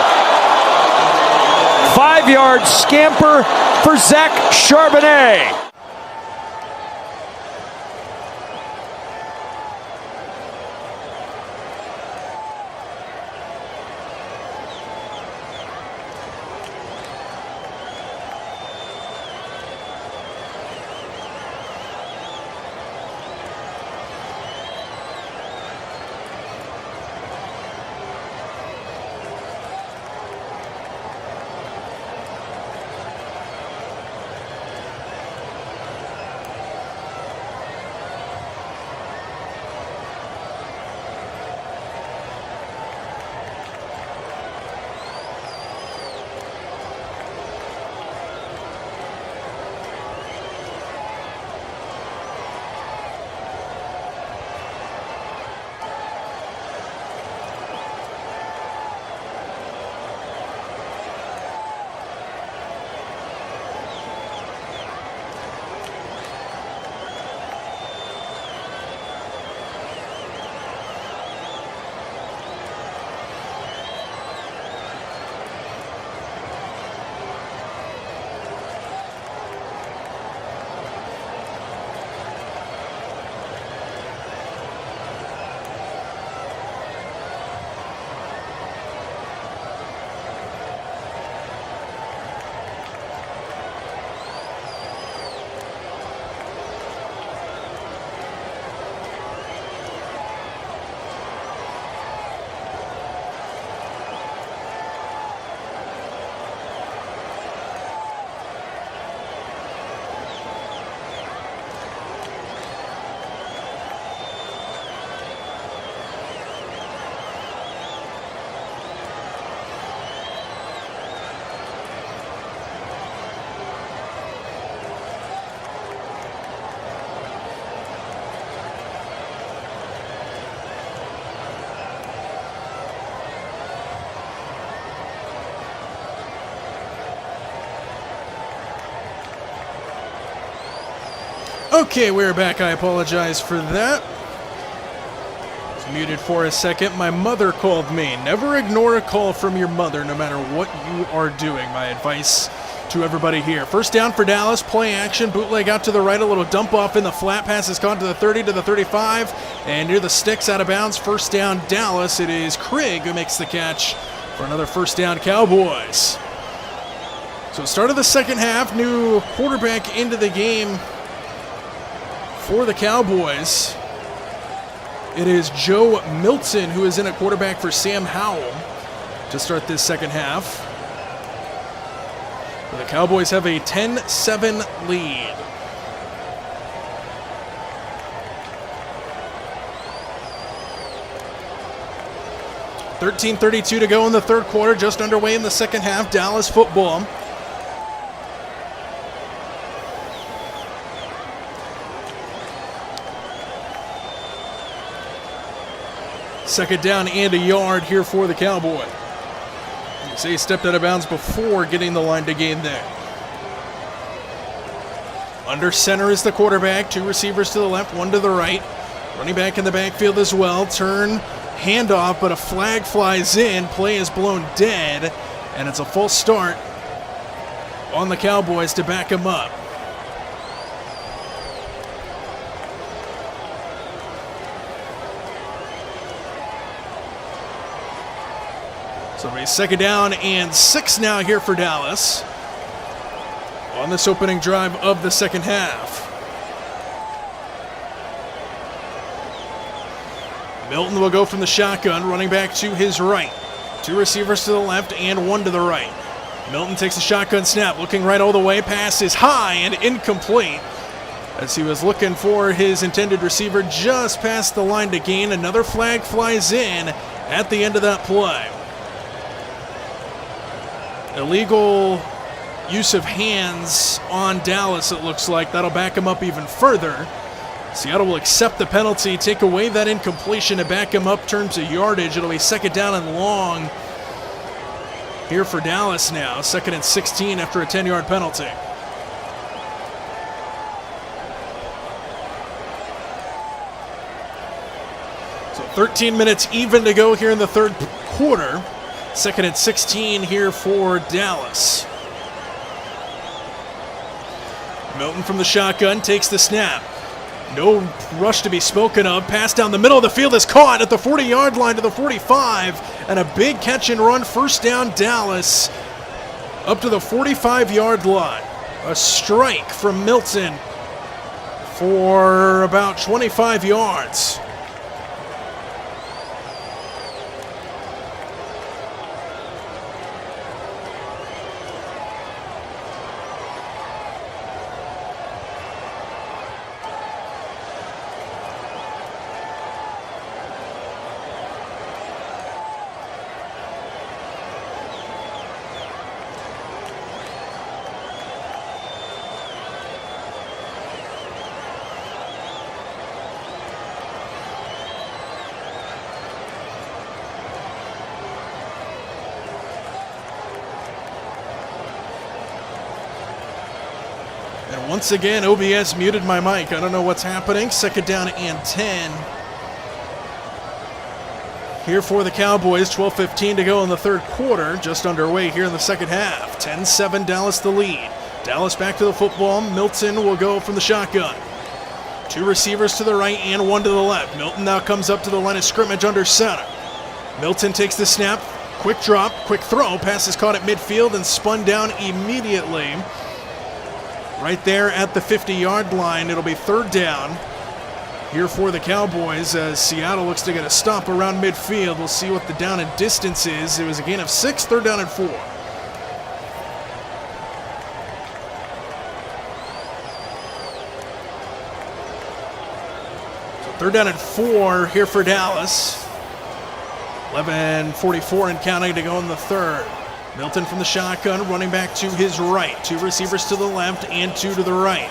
5-yard scamper for Zach Charbonnet. Okay, we're back. I apologize for that. It's muted for a second. My mother called me. Never ignore a call from your mother, no matter what you are doing. My advice to everybody here. First down for Dallas. Play action. Bootleg out to the right. A little dump off in the flat. Pass is caught to the 30, to the 35, and near the sticks, out of bounds. First down, Dallas. It is Craig who makes the catch for another first down, Cowboys. So start of the second half. New quarterback into the game for the Cowboys. It is Joe Milton who is in at quarterback for Sam Howell to start this second half. The Cowboys have a 10-7 lead. $13:32 to go in the third quarter, just underway in the second half. Dallas football. Second down and a yard here for the Cowboy. You say he stepped out of bounds before getting the line to gain there. Under center is the quarterback. Two receivers to the left, one to the right. Running back in the backfield as well. Turn, handoff, but a flag flies in. Play is blown dead, and it's a false start on the Cowboys to back him up. So a second down and 6 now here for Dallas on this opening drive of the second half. Milton will go from the shotgun, running back to his right. Two receivers to the left and one to the right. Milton takes the shotgun snap, looking right all the way. Pass is high and incomplete as he was looking for his intended receiver just past the line to gain. Another flag flies in at the end of that play. Illegal use of hands on Dallas, it looks like. That'll back him up even further. Seattle will accept the penalty, take away that incompletion to back him up in terms of yardage. It'll be second down and long here for Dallas now. Second and 16 after a 10-yard penalty. So 13 minutes even to go here in the third quarter. Second and 16 here for Dallas. Milton from the shotgun takes the snap. No rush to be spoken of. Pass down the middle of the field is caught at the 40-yard line to the 45. And a big catch and run. First down, Dallas. Up to the 45-yard line. A strike from Milton for about 25 yards. And once again, OBS muted my mic. I don't know what's happening. Second down and 10. Here for the Cowboys, 12:15 to go in the third quarter. Just underway here in the second half. 10-7, Dallas the lead. Dallas back to the football. Milton will go from the shotgun. Two receivers to the right and one to the left. Milton now comes up to the line of scrimmage under center. Milton takes the snap. Quick drop, quick throw. Pass is caught at midfield and spun down immediately. Right there at the 50-yard line. It'll be third down here for the Cowboys as Seattle looks to get a stop around midfield. We'll see what the down and distance is. It was a gain of 6, third down and 4. So third down and 4 here for Dallas. 11:44 and counting to go in the third. Milton from the shotgun, running back to his right. Two receivers to the left and two to the right.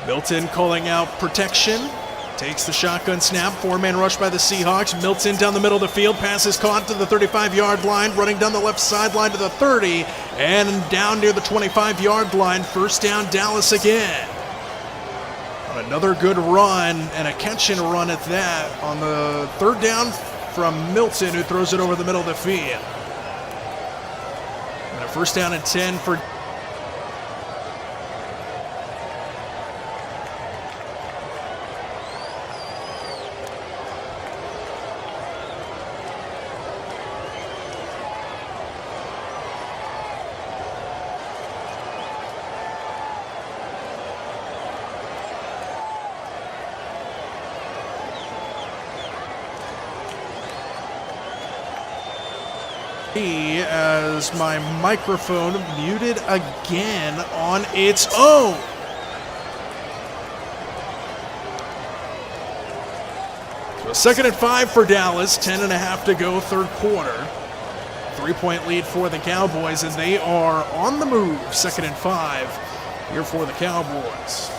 Milton calling out protection. Takes the shotgun snap. Four-man rush by the Seahawks. Milton down the middle of the field. Pass is caught to the 35-yard line. Running down the left sideline to the 30. And down near the 25-yard line. First down, Dallas again. Another good run, and a catch and run at that, on the third down from Milton, who throws it over the middle of the field. And a first down and 10 for as my microphone muted again on its own. So 2nd and 5 for Dallas, 10.5 to go, third quarter. 3-point lead for the Cowboys, and they are on the move. 2nd and 5 here for the Cowboys.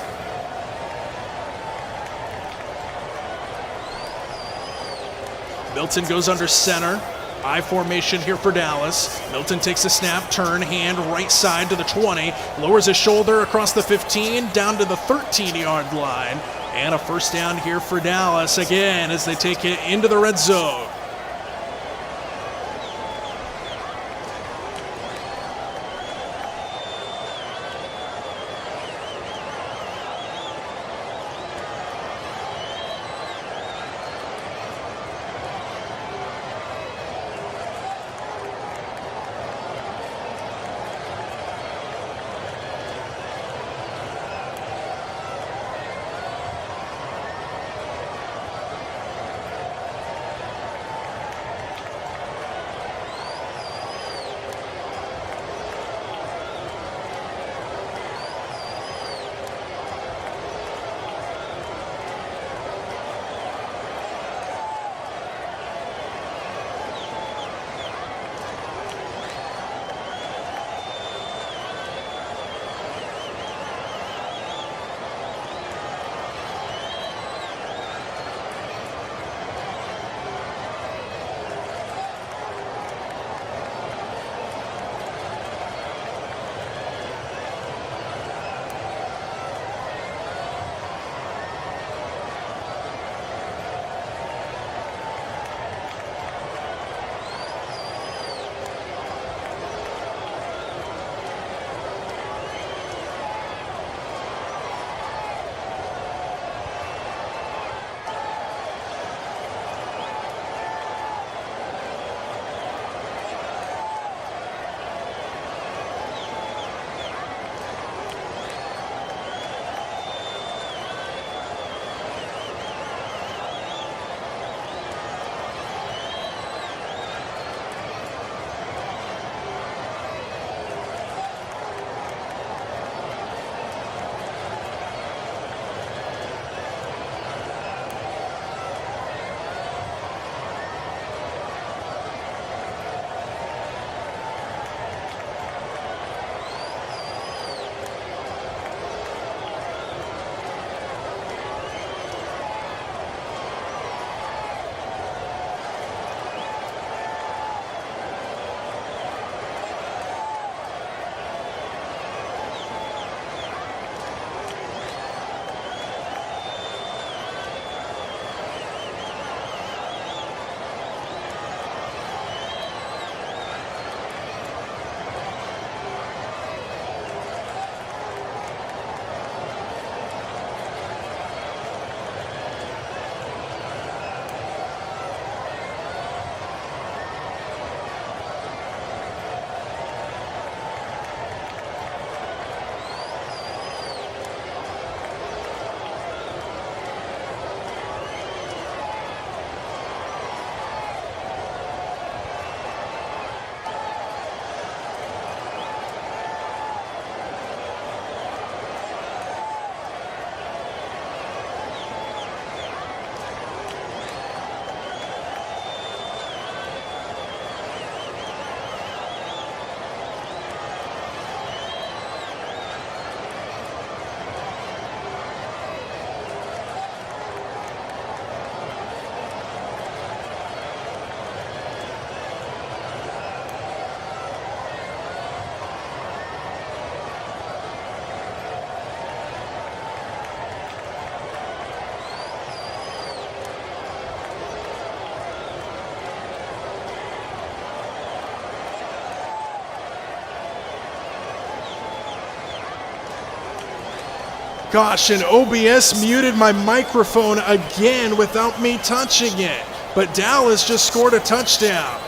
Milton goes under center. I formation here for Dallas. Milton takes a snap, turn, hand, right side to the 20. Lowers his shoulder across the 15, down to the 13-yard line. And a first down here for Dallas again as they take it into the red zone. Gosh, and OBS muted my microphone again without me touching it. But Dallas just scored a touchdown.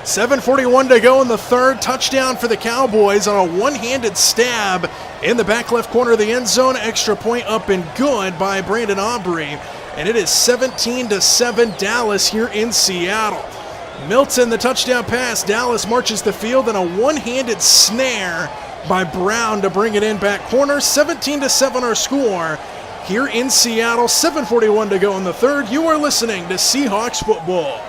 .7:41 to go in the third. Touchdown for the Cowboys on a one-handed stab in the back left corner of the end zone. Extra point up and good by Brandon Aubrey. And it is 17-7 Dallas here in Seattle. Milton, the touchdown pass. Dallas marches the field and a one-handed snare by Brown to bring it in back corner. 17-7 our score here in Seattle. 7:41 to go in the third. You are listening to Seahawks football.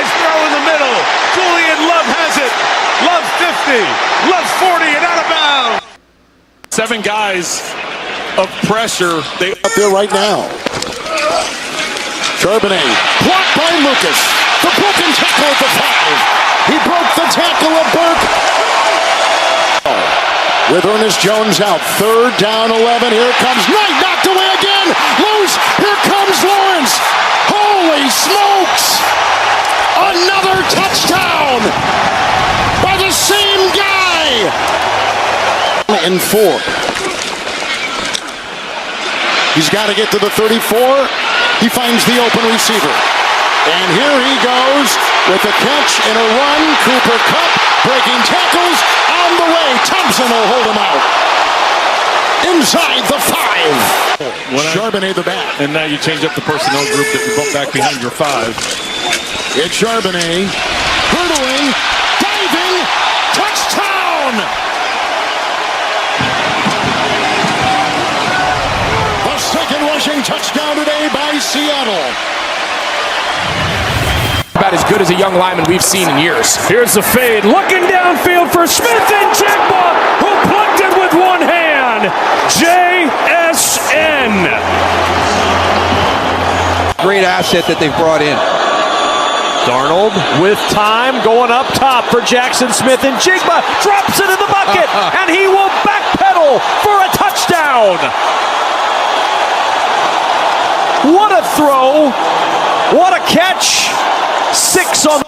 Throw in the middle. Julian Love has it. Love 50. Love 40 and out of bounds. 7 guys of pressure. They up there right now. Charbonnet blocked by Lucas. The broken tackle at the 5. He broke the tackle of Burke. With Ernest Jones out. 3rd down 11. Here comes Knight. Knocked away again. Loose. Here comes Lawrence. Holy smokes. Another touchdown by the same guy. And 4. He's got to get to the 34. He finds the open receiver. And here he goes with a catch and a run. Cooper Kupp breaking tackles on the way. Thompson will hold him out. Inside the 5. Charbonnet the back. And now you change up the personnel group that you bump back behind your 5. It's Charbonnet, hurdling, diving, touchdown! The second rushing touchdown today by Seattle. About as good as a young lineman we've seen in years. Here's the fade, looking downfield for Smith and Jigba, who plucked it with one hand. JSN. Great asset that they've brought in. Darnold with time, going up top for Jackson Smith, and Jigba drops it in the bucket, and he will backpedal for a touchdown. What a throw, what a catch. 6 on.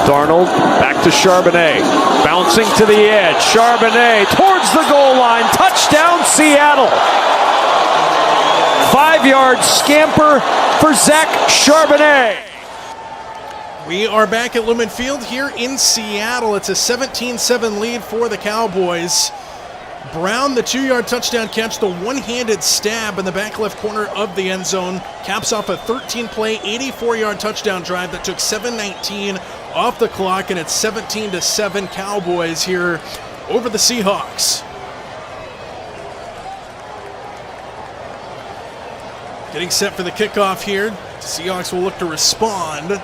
Darnold back to Charbonnet, bouncing to the edge. Charbonnet towards the goal line, touchdown Seattle. 5-yard scamper for Zach Charbonnet. We are back at Lumen Field here in Seattle. It's a 17-7 lead for the Cowboys. Brown, the 2-yard touchdown catch, the one-handed stab in the back left corner of the end zone, caps off a 13-play, 84-yard touchdown drive that took 7:19 off the clock, and it's 17-7 Cowboys here over the Seahawks. Getting set for the kickoff here. The Seahawks will look to respond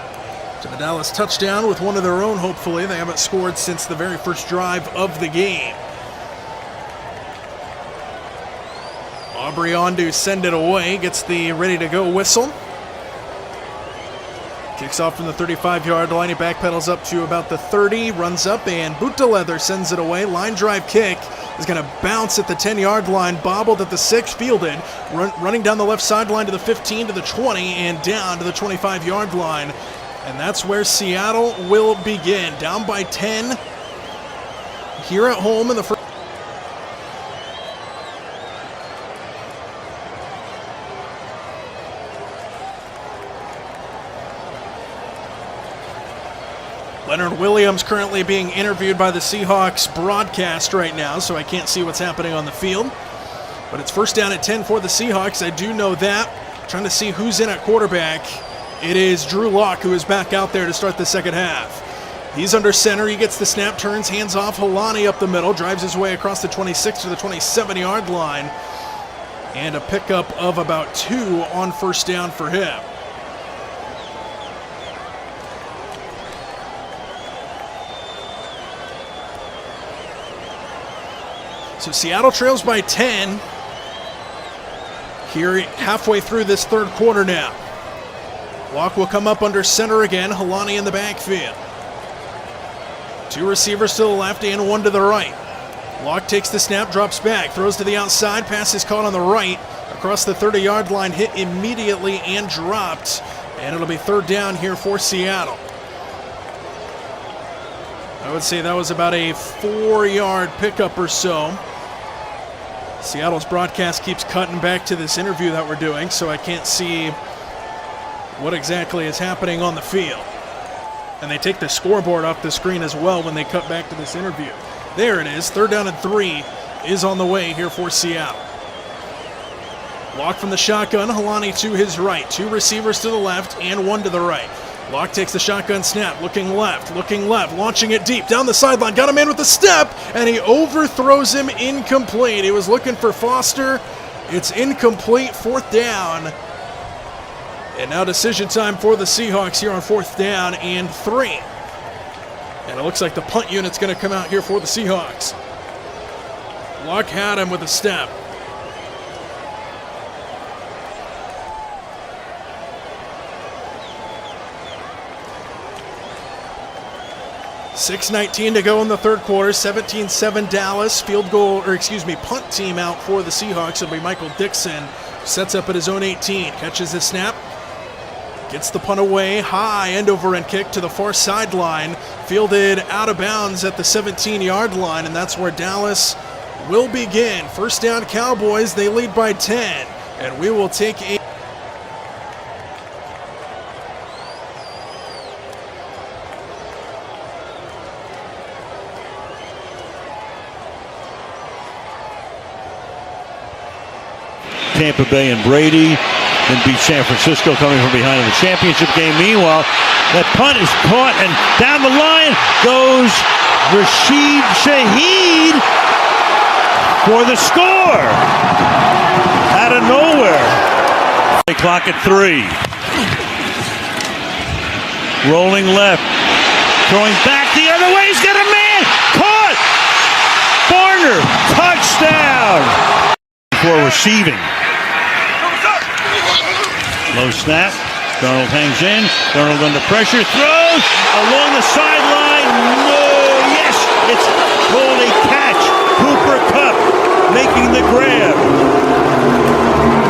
to the Dallas touchdown with one of their own, hopefully. They haven't scored since the very first drive of the game. Aubrey on to send it away, gets the ready-to-go whistle. Kicks off from the 35-yard line, he backpedals up to about the 30, runs up, and boot to leather sends it away. Line drive kick is going to bounce at the 10-yard line, bobbled at the 6, fielded, running down the left sideline to the 15, to the 20, and down to the 25-yard line. And that's where Seattle will begin. Down by 10 here at home in the first. Leonard Williams currently being interviewed by the Seahawks broadcast right now, so I can't see what's happening on the field. But it's first down at 10 for the Seahawks. I do know that. Trying to see who's in at quarterback. It is Drew Lock who is back out there to start the second half. He's under center. He gets the snap, turns, hands off. Helani up the middle, drives his way across the 26 to the 27-yard line. And a pickup of about 2 on first down for him. So Seattle trails by 10 here halfway through this third quarter now. Lock will come up under center again. Helani in the backfield. 2 receivers to the left and 1 to the right. Lock takes the snap, drops back, throws to the outside. Pass is caught on the right across the 30-yard line, hit immediately and dropped And it'll be third down here for Seattle. I would say that was about a 4-yard pickup or so. Seattle's broadcast keeps cutting back to this interview that we're doing, so I can't see what exactly is happening on the field. And they take the scoreboard off the screen as well when they cut back to this interview. There it is. Third down and 3 is on the way here for Seattle. Lock from the shotgun. Helani to his right. 2 receivers to the left and 1 to the right. Lock takes the shotgun snap. Looking left. Launching it deep. Down the sideline. Got a man with a step. And he overthrows him. Incomplete. He was looking for Foster. It's incomplete. 4th down. And now decision time for the Seahawks here on 4th down and 3. And it looks like the punt unit's going to come out here for the Seahawks. Luck had him with a step. .6:19 to go in the third quarter. 17-7 Dallas. Punt team out for the Seahawks. It'll be Michael Dixon. Sets up at his own 18. Catches the snap. Gets the punt away. High end-over-end kick to the far sideline. Fielded out of bounds at the 17-yard line, and that's where Dallas will begin. First down Cowboys. They lead by 10. And we will take a... Tampa Bay and Brady, then beat San Francisco coming from behind in the championship game. Meanwhile, that punt is caught, and down the line goes Rashid Shaheed for the score. Out of nowhere. Play clock at 3. Rolling left. Throwing back the other way. He's got a man. Caught. Barner. Touchdown. For receiving. Low snap. Darnold hangs in. Darnold under pressure. Throws along the sideline. No. Yes. It's called a catch. Cooper Kupp making the grab.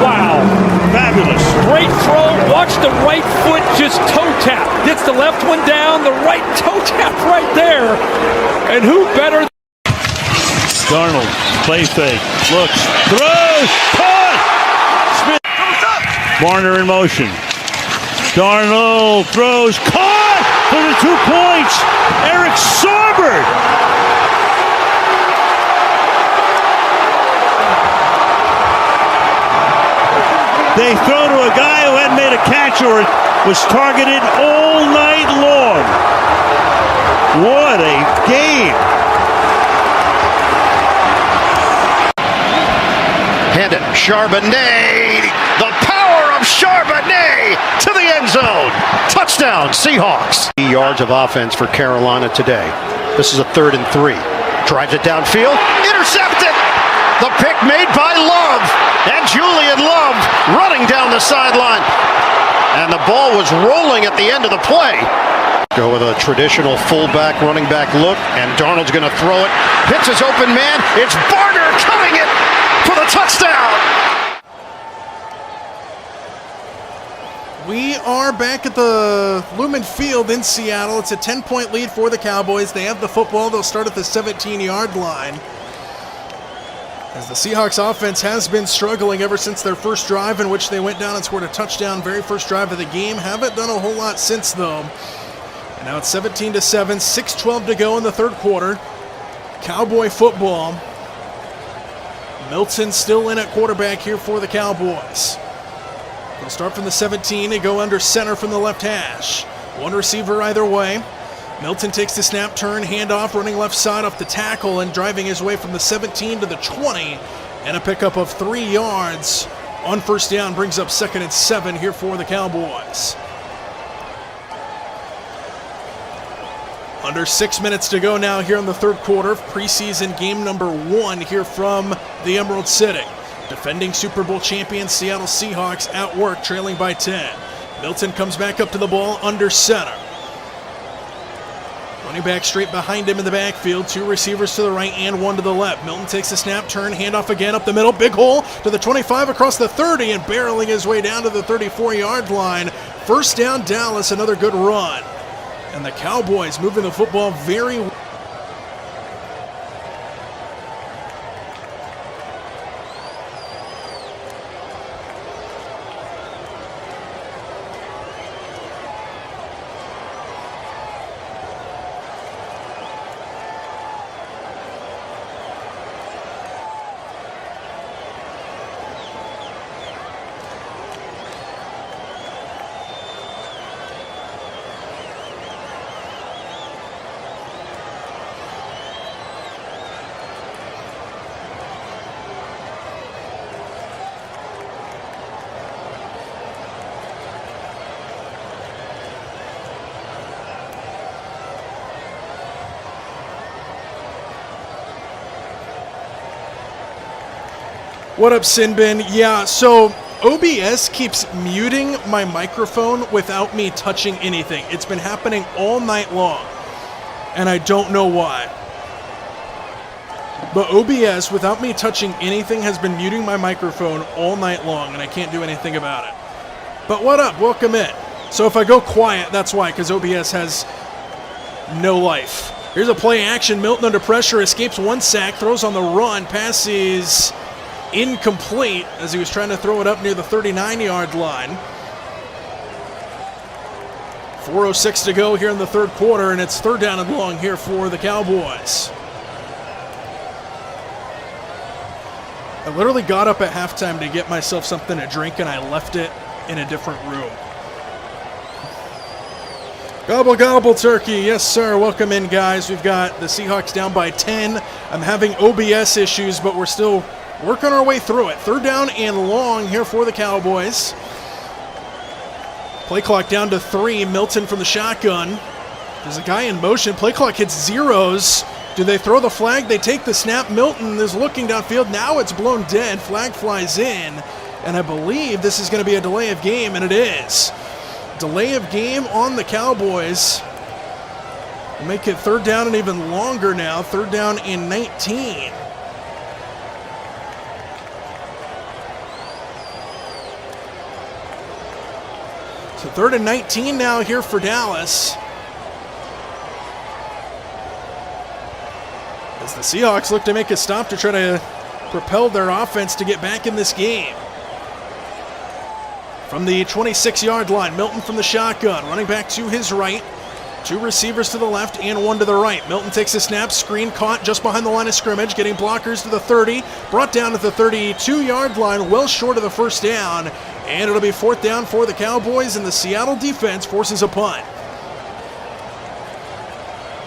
Wow. Fabulous. Great throw. Watch the right foot just toe tap. Gets the left one down. The right toe tap right there. And who better? Darnold. Play fake. Looks. Throws. Caught. Smith. Barner in motion. Darnold throws. Caught for the 2 points. Eric Saubert. They throw to a guy who hadn't made a catch or was targeted all night long. What a game. Hand it. Charbonnet. The power of Charbonnet to the end zone. Touchdown, Seahawks. 3 yards of offense for Carolina today. This is a 3rd and 3. Drives it downfield. Intercepted. The pick made by Love. And Julian Love running down the sideline. And the ball was rolling at the end of the play. Go with a traditional fullback, running back look. And Darnold's going to throw it. Hits his open man. It's Barner cutting it for the touchdown. We are back at the Lumen Field in Seattle. It's a 10-point lead for the Cowboys. They have the football. They'll start at the 17-yard line. As the Seahawks offense has been struggling ever since their first drive in which they went down and scored a touchdown. Very first drive of the game. Haven't done a whole lot since, though. And now it's 17-7, 6:12 to go in the third quarter. Cowboy football. Milton still in at quarterback here for the Cowboys. They'll start from the 17. They go under center from the left hash. 1 receiver either way. Milton takes the snap, turn, handoff, running left side off the tackle and driving his way from the 17 to the 20. And a pickup of 3 yards on first down brings up 2nd and 7 here for the Cowboys. Under 6 minutes to go now here in the third quarter. Preseason game number 1 here from the Emerald City. Defending Super Bowl champion Seattle Seahawks at work, trailing by 10. Milton comes back up to the ball under center. Running back straight behind him in the backfield. 2 receivers to the right and 1 to the left. Milton takes the snap, turn, handoff again up the middle. Big hole to the 25 across the 30 and barreling his way down to the 34-yard line. First down, Dallas, another good run. And the Cowboys moving the football very well. What up, Sinbin? Yeah, so OBS keeps muting my microphone without me touching anything. It's been happening all night long, and I don't know why. But OBS, without me touching anything, has been muting my microphone all night long, and I can't do anything about it. But what up? Welcome in. So if I go quiet, that's why, because OBS has no life. Here's a play action. Milton under pressure, escapes one sack, throws on the run, passes incomplete as he was trying to throw it up near the 39-yard line. 4:06 to go here in the third quarter, and it's third down and long here for the Cowboys. I literally got up at halftime to get myself something to drink, and I left it in a different room. Gobble, gobble, turkey. Yes, sir. Welcome in, guys. We've got the Seahawks down by 10. I'm having OBS issues, but we're still working our way through it. Third down and long here for the Cowboys. Play clock down to 3. Milton from the shotgun. There's a guy in motion. Play clock hits zeros. Do they throw the flag? They take the snap. Milton is looking downfield. Now it's blown dead. Flag flies in. And I believe this is going to be a delay of game, and it is. Delay of game on the Cowboys. We'll make it third down and even longer now. Third down and 19. So third and 19 now here for Dallas. As the Seahawks look to make a stop to try to propel their offense to get back in this game. From the 26-yard line, Milton from the shotgun, running back to his right. 2 receivers to the left and 1 to the right. Milton takes a snap, screen caught just behind the line of scrimmage, getting blockers to the 30, brought down at the 32-yard line, well short of the first down. And it'll be fourth down for the Cowboys, and the Seattle defense forces a punt.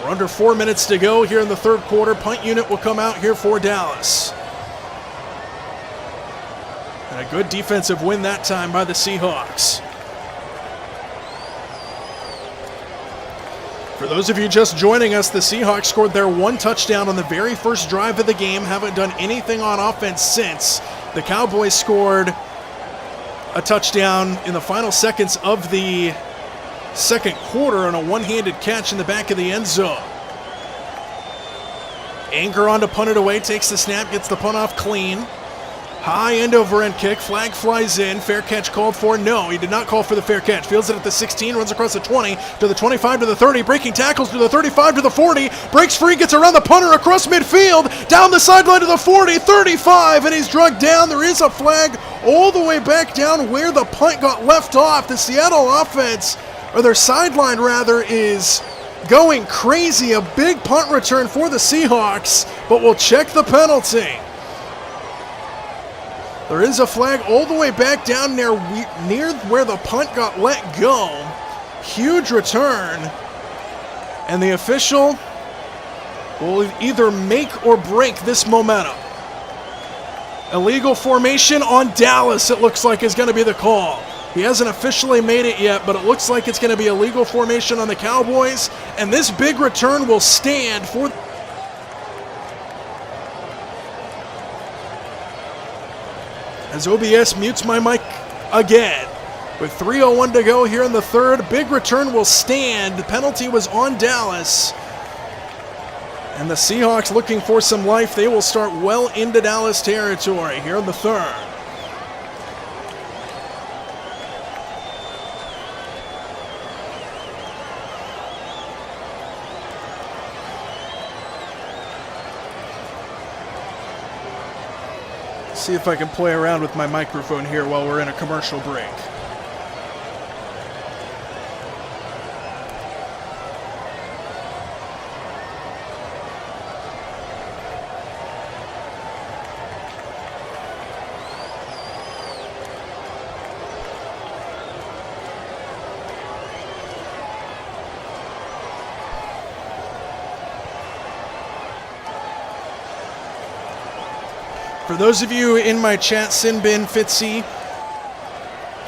We're under 4 minutes to go here in the third quarter. Punt unit will come out here for Dallas. And a good defensive win that time by the Seahawks. For those of you just joining us, the Seahawks scored their 1 touchdown on the very first drive of the game. Haven't done anything on offense since. The Cowboys scored a touchdown in the final seconds of the second quarter on a one-handed catch in the back of the end zone. Anger on to punt it away, takes the snap, gets the punt off clean. High end over end kick, flag flies in, fair catch called for. No, he did not call for the fair catch. Fields it at the 16, runs across the 20, to the 25, to the 30, breaking tackles to the 35, to the 40, breaks free, gets around the punter across midfield, down the sideline to the 40, 35, and he's drugged down. There is a flag all the way back down where the punt got left off. The Seattle offense, or their sideline rather, is going crazy. A big punt return for the Seahawks, but we'll check the penalty. There is a flag all the way back down near where the punt got let go. Huge return. And the official will either make or break this momentum. Illegal formation on Dallas, it looks like, is going to be the call. He hasn't officially made it yet, but it looks like it's going to be illegal formation on the Cowboys. And this big return will stand for... As OBS mutes my mic again. With 3:01 to go here in the third, big return will stand. The penalty was on Dallas. And the Seahawks looking for some life. They will start well into Dallas territory here in the third. See if I can play around with my microphone here while we're in a commercial break. For those of you in my chat, Sinbin, Fitzy,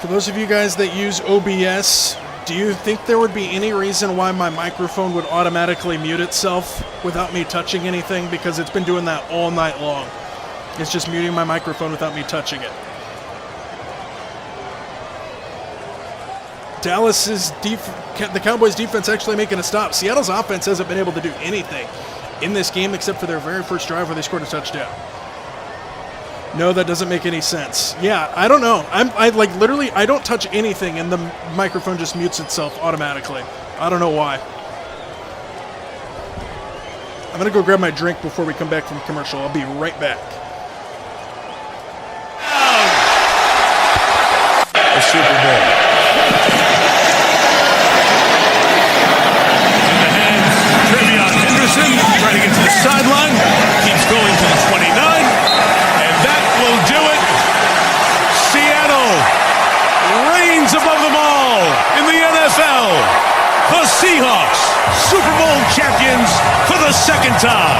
for those of you guys that use OBS, do you think there would be any reason why my microphone would automatically mute itself without me touching anything? Because it's been doing that all night long. It's just muting my microphone without me touching it. The Cowboys defense actually making a stop. Seattle's offense hasn't been able to do anything in this game except for their very first drive where they scored a touchdown. No, that doesn't make any sense. Yeah, I don't know. I literally, I don't touch anything and the microphone just mutes itself automatically. I don't know why. I'm going to go grab my drink before we come back from commercial. I'll be right back. The Super Bowl. In the hands, Trevion Henderson trying to get to the sideline. Keeps going to the 29. Will do it. Seattle reigns above them all in the NFL. The Seahawks, Super Bowl champions for the second time.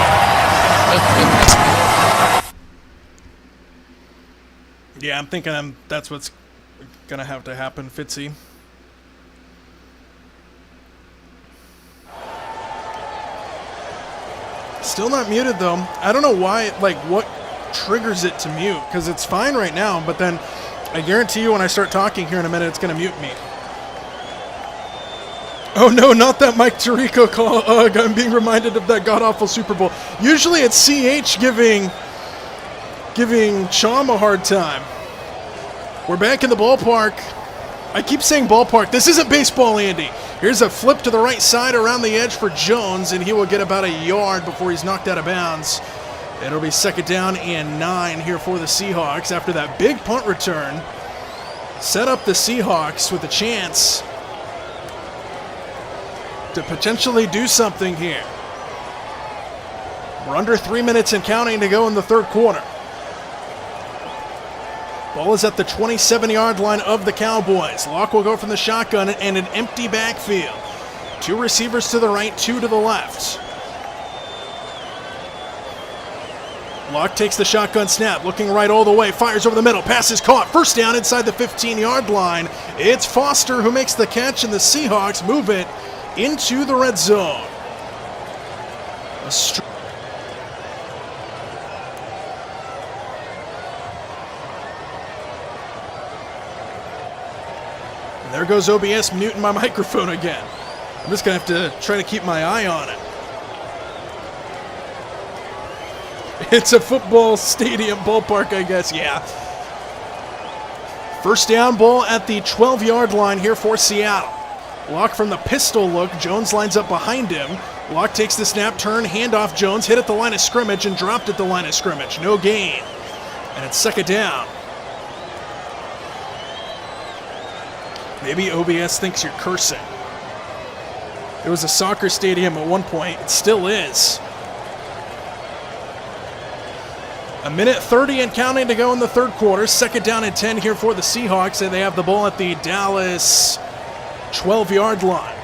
Yeah, I'm thinking that's what's going to have to happen, Fitzy. Still not muted, though. I don't know why, what triggers it to mute, because it's fine right now, but then I guarantee you when I start talking here in a minute, it's going to mute me. Oh no, not that Mike Tirico call. Ugh, I'm being reminded of that god-awful Super Bowl. Usually it's CH giving Chom a hard time. We're back in the ballpark. I keep saying ballpark. This isn't baseball, Andy. Here's a flip to the right side around the edge for Jones, and he will get about a yard before he's knocked out of bounds. It'll be 2nd down and 9 here for the Seahawks after that big punt return. Set up the Seahawks with a chance to potentially do something here. We're under 3 minutes and counting to go in the third quarter. Ball is at the 27-yard line of the Cowboys. Locke will go from the shotgun and an empty backfield. 2 receivers to the right, 2 to the left. Locke takes the shotgun snap, looking right all the way, fires over the middle, pass is caught, first down inside the 15-yard line. It's Foster who makes the catch, and the Seahawks move it into the red zone. And there goes OBS muting my microphone again. I'm just going to have to try to keep my eye on it. It's a football stadium ballpark, I guess. Yeah. First down, ball at the 12-yard line here for Seattle. Locke from the pistol look. Jones lines up behind him. Locke takes the snap, turn, handoff. Jones hit at the line of scrimmage and dropped at the line of scrimmage. No gain. And it's 2nd down. Maybe OBS thinks you're cursing. It was a soccer stadium at one point. It still is. 1:30 and counting to go in the third quarter. 2nd down and 10 here for the Seahawks, and they have the ball at the Dallas 12-yard line.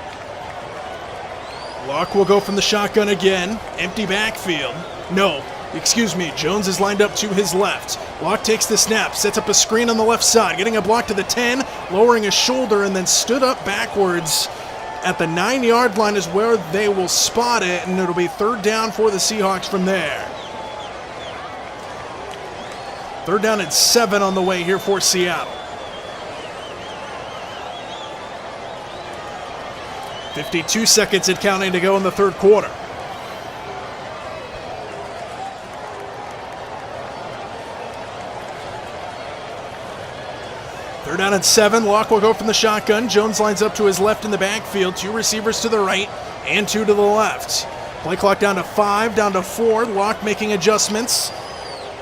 Locke will go from the shotgun again. Empty backfield. No, excuse me. Jones is lined up to his left. Locke takes the snap, sets up a screen on the left side, getting a block to the 10, lowering his shoulder, and then stood up backwards at the 9-yard line is where they will spot it, and it'll be 3rd down for the Seahawks from there. 3rd down and 7 on the way here for Seattle. 52 seconds and counting to go in the third quarter. Third down and 7. Locke will go from the shotgun. Jones lines up to his left in the backfield. 2 receivers to the right and 2 to the left. Play clock down to 5, down to 4. Locke making adjustments.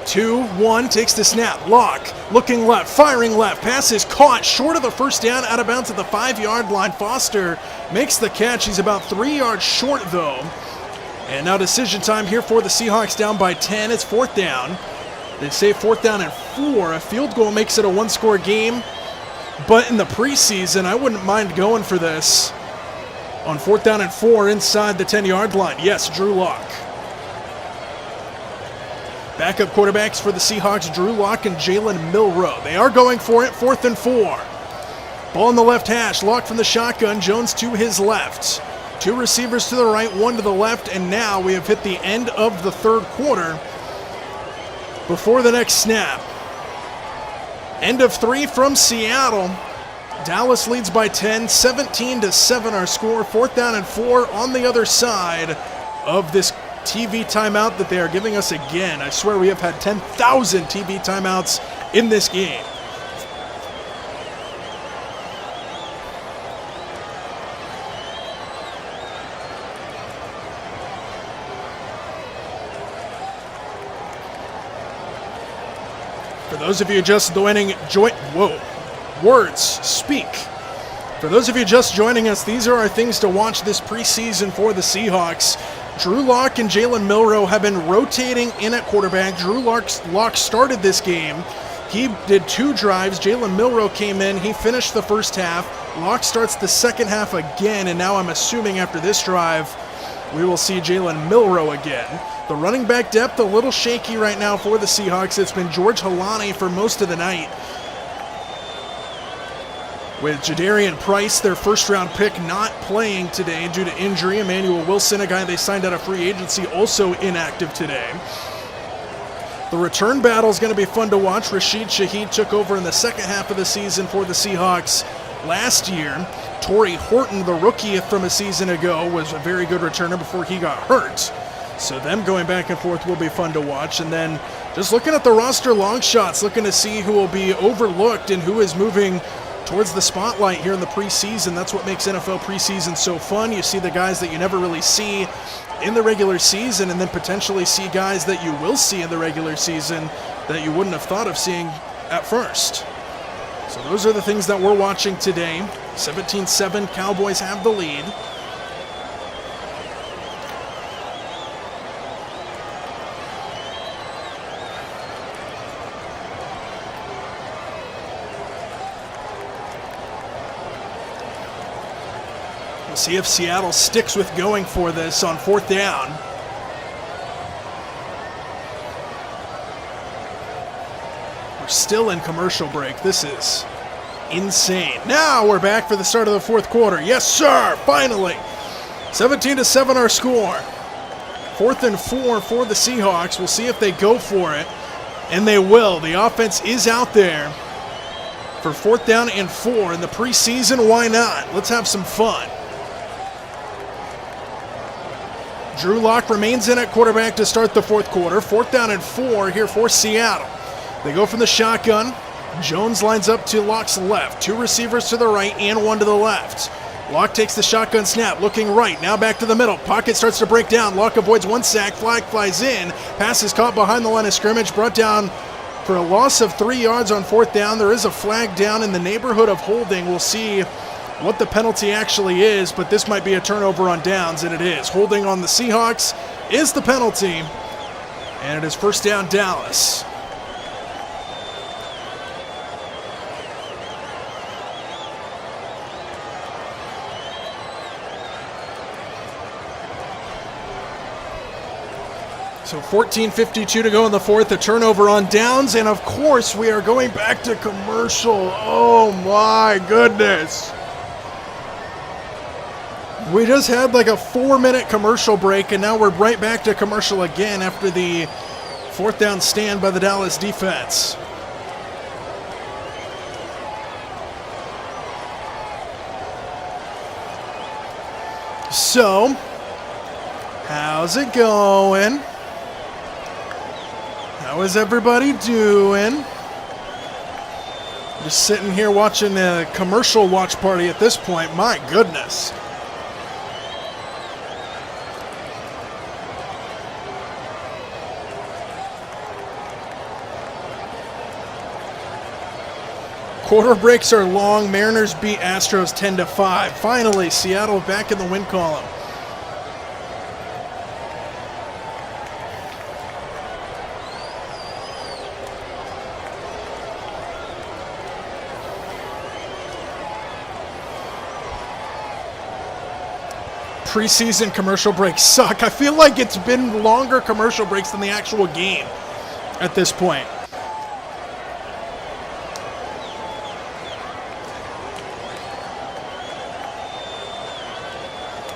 2-1, takes the snap. Locke looking left, firing left. Pass is caught short of the first down, out of bounds at the 5-yard line. Foster makes the catch. He's about 3 yards short, though. And now decision time here for the Seahawks, down by 10. It's 4th down. They say 4th down and 4. A field goal makes it a 1-score game. But in the preseason, I wouldn't mind going for this on 4th down and 4 inside the 10-yard line. Yes, Drew Lock. Backup quarterbacks for the Seahawks, Drew Lock and Jalen Milroe. They are going for it, 4th and 4. Ball in the left hash, Lock from the shotgun, Jones to his left. 2 receivers to the right, 1 to the left, and now we have hit the end of the 3rd quarter before the next snap. End of 3 from Seattle. Dallas leads by 10, 17-7 our score. 4th down and 4 on the other side of this TV timeout that they are giving us again. I swear we have had 10,000 TV timeouts in this game. For those of you just joining, words speak. For those of you just joining us, these are our things to watch this preseason for the Seahawks. Drew Lock and Jalen Milroe have been rotating in at quarterback. Drew Lock started this game. He did 2 drives. Jalen Milroe came in. He finished the first half. Lock starts the second half again, and now I'm assuming after this drive, we will see Jalen Milroe again. The running back depth a little shaky right now for the Seahawks. It's been George Halani for most of the night, with Jadarian Price, their first-round pick, not playing today due to injury. Emmanuel Wilson, a guy they signed out of free agency, also inactive today. The return battle is going to be fun to watch. Rashid Shaheed took over in the second half of the season for the Seahawks last year. Torrey Horton, the rookie from a season ago, was a very good returner before he got hurt. So them going back and forth will be fun to watch. And then just looking at the roster long shots, looking to see who will be overlooked and who is moving towards the spotlight here in the preseason. That's what makes NFL preseason so fun. You see the guys that you never really see in the regular season, and then potentially see guys that you will see in the regular season that you wouldn't have thought of seeing at first. So those are the things that we're watching today. 17-7, Cowboys have the lead. See if Seattle sticks with going for this on 4th down. We're still in commercial break. This is insane. Now we're back for the start of the 4th quarter. Yes, sir, finally. 17-7 our score. 4th and 4 for the Seahawks. We'll see if they go for it, and they will. The offense is out there for 4th down and 4 in the preseason. Why not? Let's have some fun. Drew Lock remains in at quarterback to start the 4th quarter. 4th down and 4 here for Seattle. They go from the shotgun. Jones lines up to Lock's left. 2 receivers to the right and 1 to the left. Lock takes the shotgun snap, looking right. Now back to the middle. Pocket starts to break down. Lock avoids 1 sack. Flag flies in. Pass is caught behind the line of scrimmage. Brought down for a loss of 3 yards on 4th down. There is a flag down in the neighborhood of holding. We'll see what the penalty actually is, but this might be a turnover on downs, and it is. Holding on the Seahawks is the penalty, and it is 1st down Dallas. So 14:52 to go in the 4th, a turnover on downs, and of course we are going back to commercial. Oh my goodness. We just had like a 4-minute commercial break, and now we're right back to commercial again after the 4th down stand by the Dallas defense. So, how's it going? How is everybody doing? Just sitting here watching a commercial watch party at this point. My goodness. Quarter breaks are long. Mariners beat Astros 10-5. Finally, Seattle back in the win column. Preseason commercial breaks suck. I feel like it's been longer commercial breaks than the actual game at this point.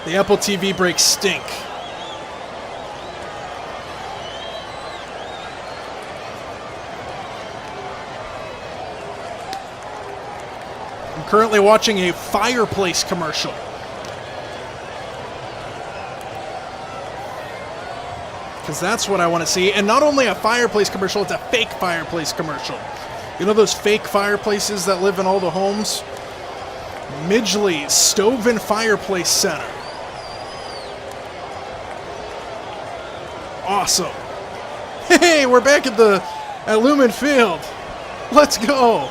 The Apple TV breaks stink. I'm currently watching a fireplace commercial. Because that's what I want to see. And not only a fireplace commercial, it's a fake fireplace commercial. You know those fake fireplaces that live in all the homes? Midgley Stove and Fireplace Center. Awesome. Hey, we're back at Lumen Field. Let's go.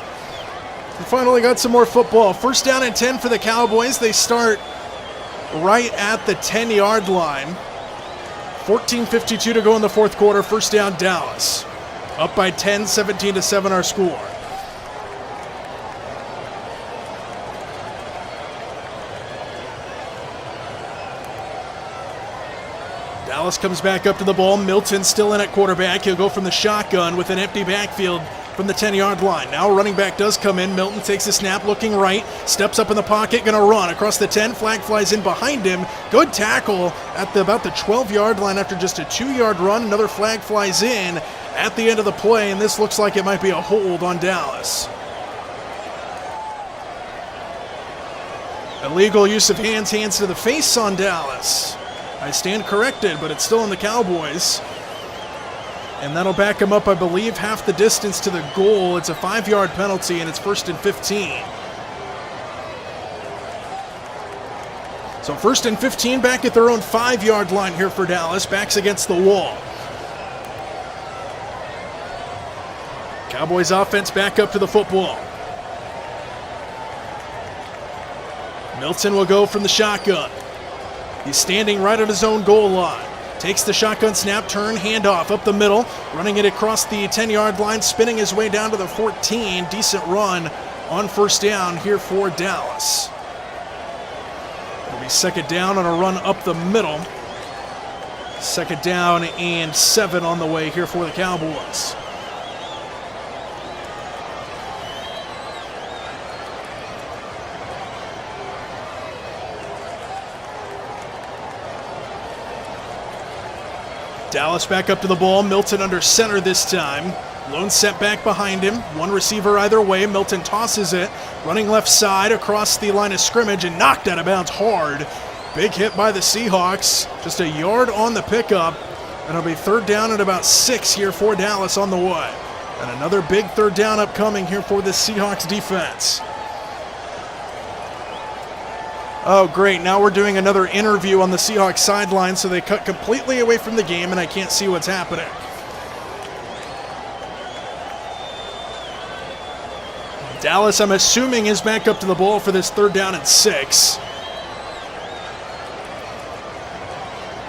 We finally got some more football. First down and 10 for the Cowboys. They start right at the 10-yard line. 14:52 to go in the fourth quarter. First down, Dallas. Up by 10, 17-7 our score. Dallas comes back up to the ball. Milton still in at quarterback. He'll go from the shotgun with an empty backfield from the 10-yard line. Now running back does come in. Milton takes a snap, looking right, steps up in the pocket, going to run across the 10. Flag flies in behind him. Good tackle at about the 12-yard line after just a 2-yard run. Another flag flies in at the end of the play, and this looks like it might be a hold on Dallas. Illegal use of hands to the face on Dallas. I stand corrected, but it's still on the Cowboys. And that'll back him up, I believe, half the distance to the goal. It's a 5-yard penalty, and it's 1st and 15. So 1st and 15 back at their own 5-yard line here for Dallas. Backs against the wall. Cowboys offense back up to the football. Milton will go from the shotgun. He's standing right at his own goal line. Takes the shotgun snap, turn, handoff up the middle, running it across the 10-yard line, spinning his way down to the 14. Decent run on first down here for Dallas. It'll be second down on a run up the middle. Second down and 7 on the way here for the Cowboys. Dallas back up to the ball. Milton under center this time. Lone set back behind him. One receiver either way. Milton tosses it. Running left side across the line of scrimmage and knocked out of bounds hard. Big hit by the Seahawks. Just a yard on the pickup. And it'll be third down and about 6 here for Dallas on the way. And another big third down upcoming here for the Seahawks defense. Oh, great. Now we're doing another interview on the Seahawks sideline, so they cut completely away from the game, and I can't see what's happening. Dallas, I'm assuming, is back up to the ball for this third down and 6.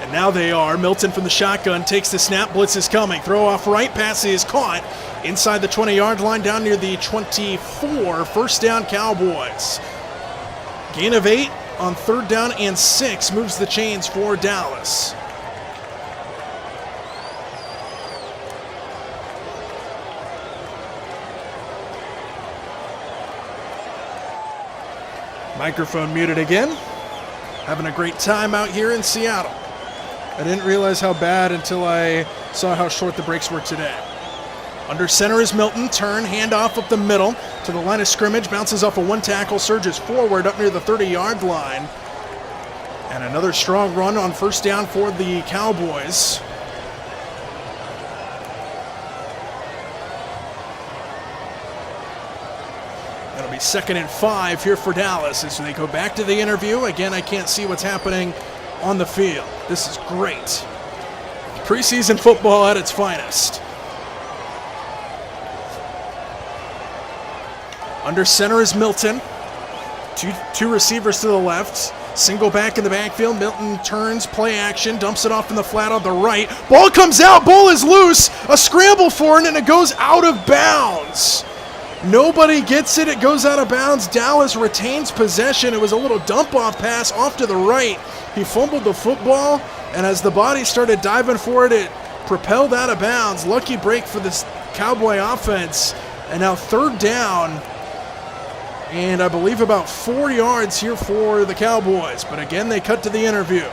And now they are. Milton from the shotgun takes the snap. Blitz is coming. Throw off right. Pass is caught inside the 20-yard line down near the 24. First down, Cowboys. Gain of 8 on third down and 6 moves the chains for Dallas. Microphone muted again. Having a great time out here in Seattle. I didn't realize how bad until I saw how short the breaks were today. Under center is Milton. Turn, handoff up the middle to the line of scrimmage. Bounces off a one tackle, surges forward up near the 30-yard line. And another strong run on first down for the Cowboys. That'll be 2nd and 5 here for Dallas as they go back to the interview. Again, I can't see what's happening on the field. This is great. Preseason football at its finest. Under center is Milton. Two receivers to the left. Single back in the backfield. Milton turns, play action, dumps it off in the flat on the right. Ball comes out, ball is loose. A scramble for it, and it goes out of bounds. Nobody gets it, it goes out of bounds. Dallas retains possession. It was a little dump-off pass off to the right. He fumbled the football, and as the body started diving for it, it propelled out of bounds. Lucky break for this Cowboy offense. And now third down, and I believe about 4 yards here for the Cowboys. But again, they cut to the interview.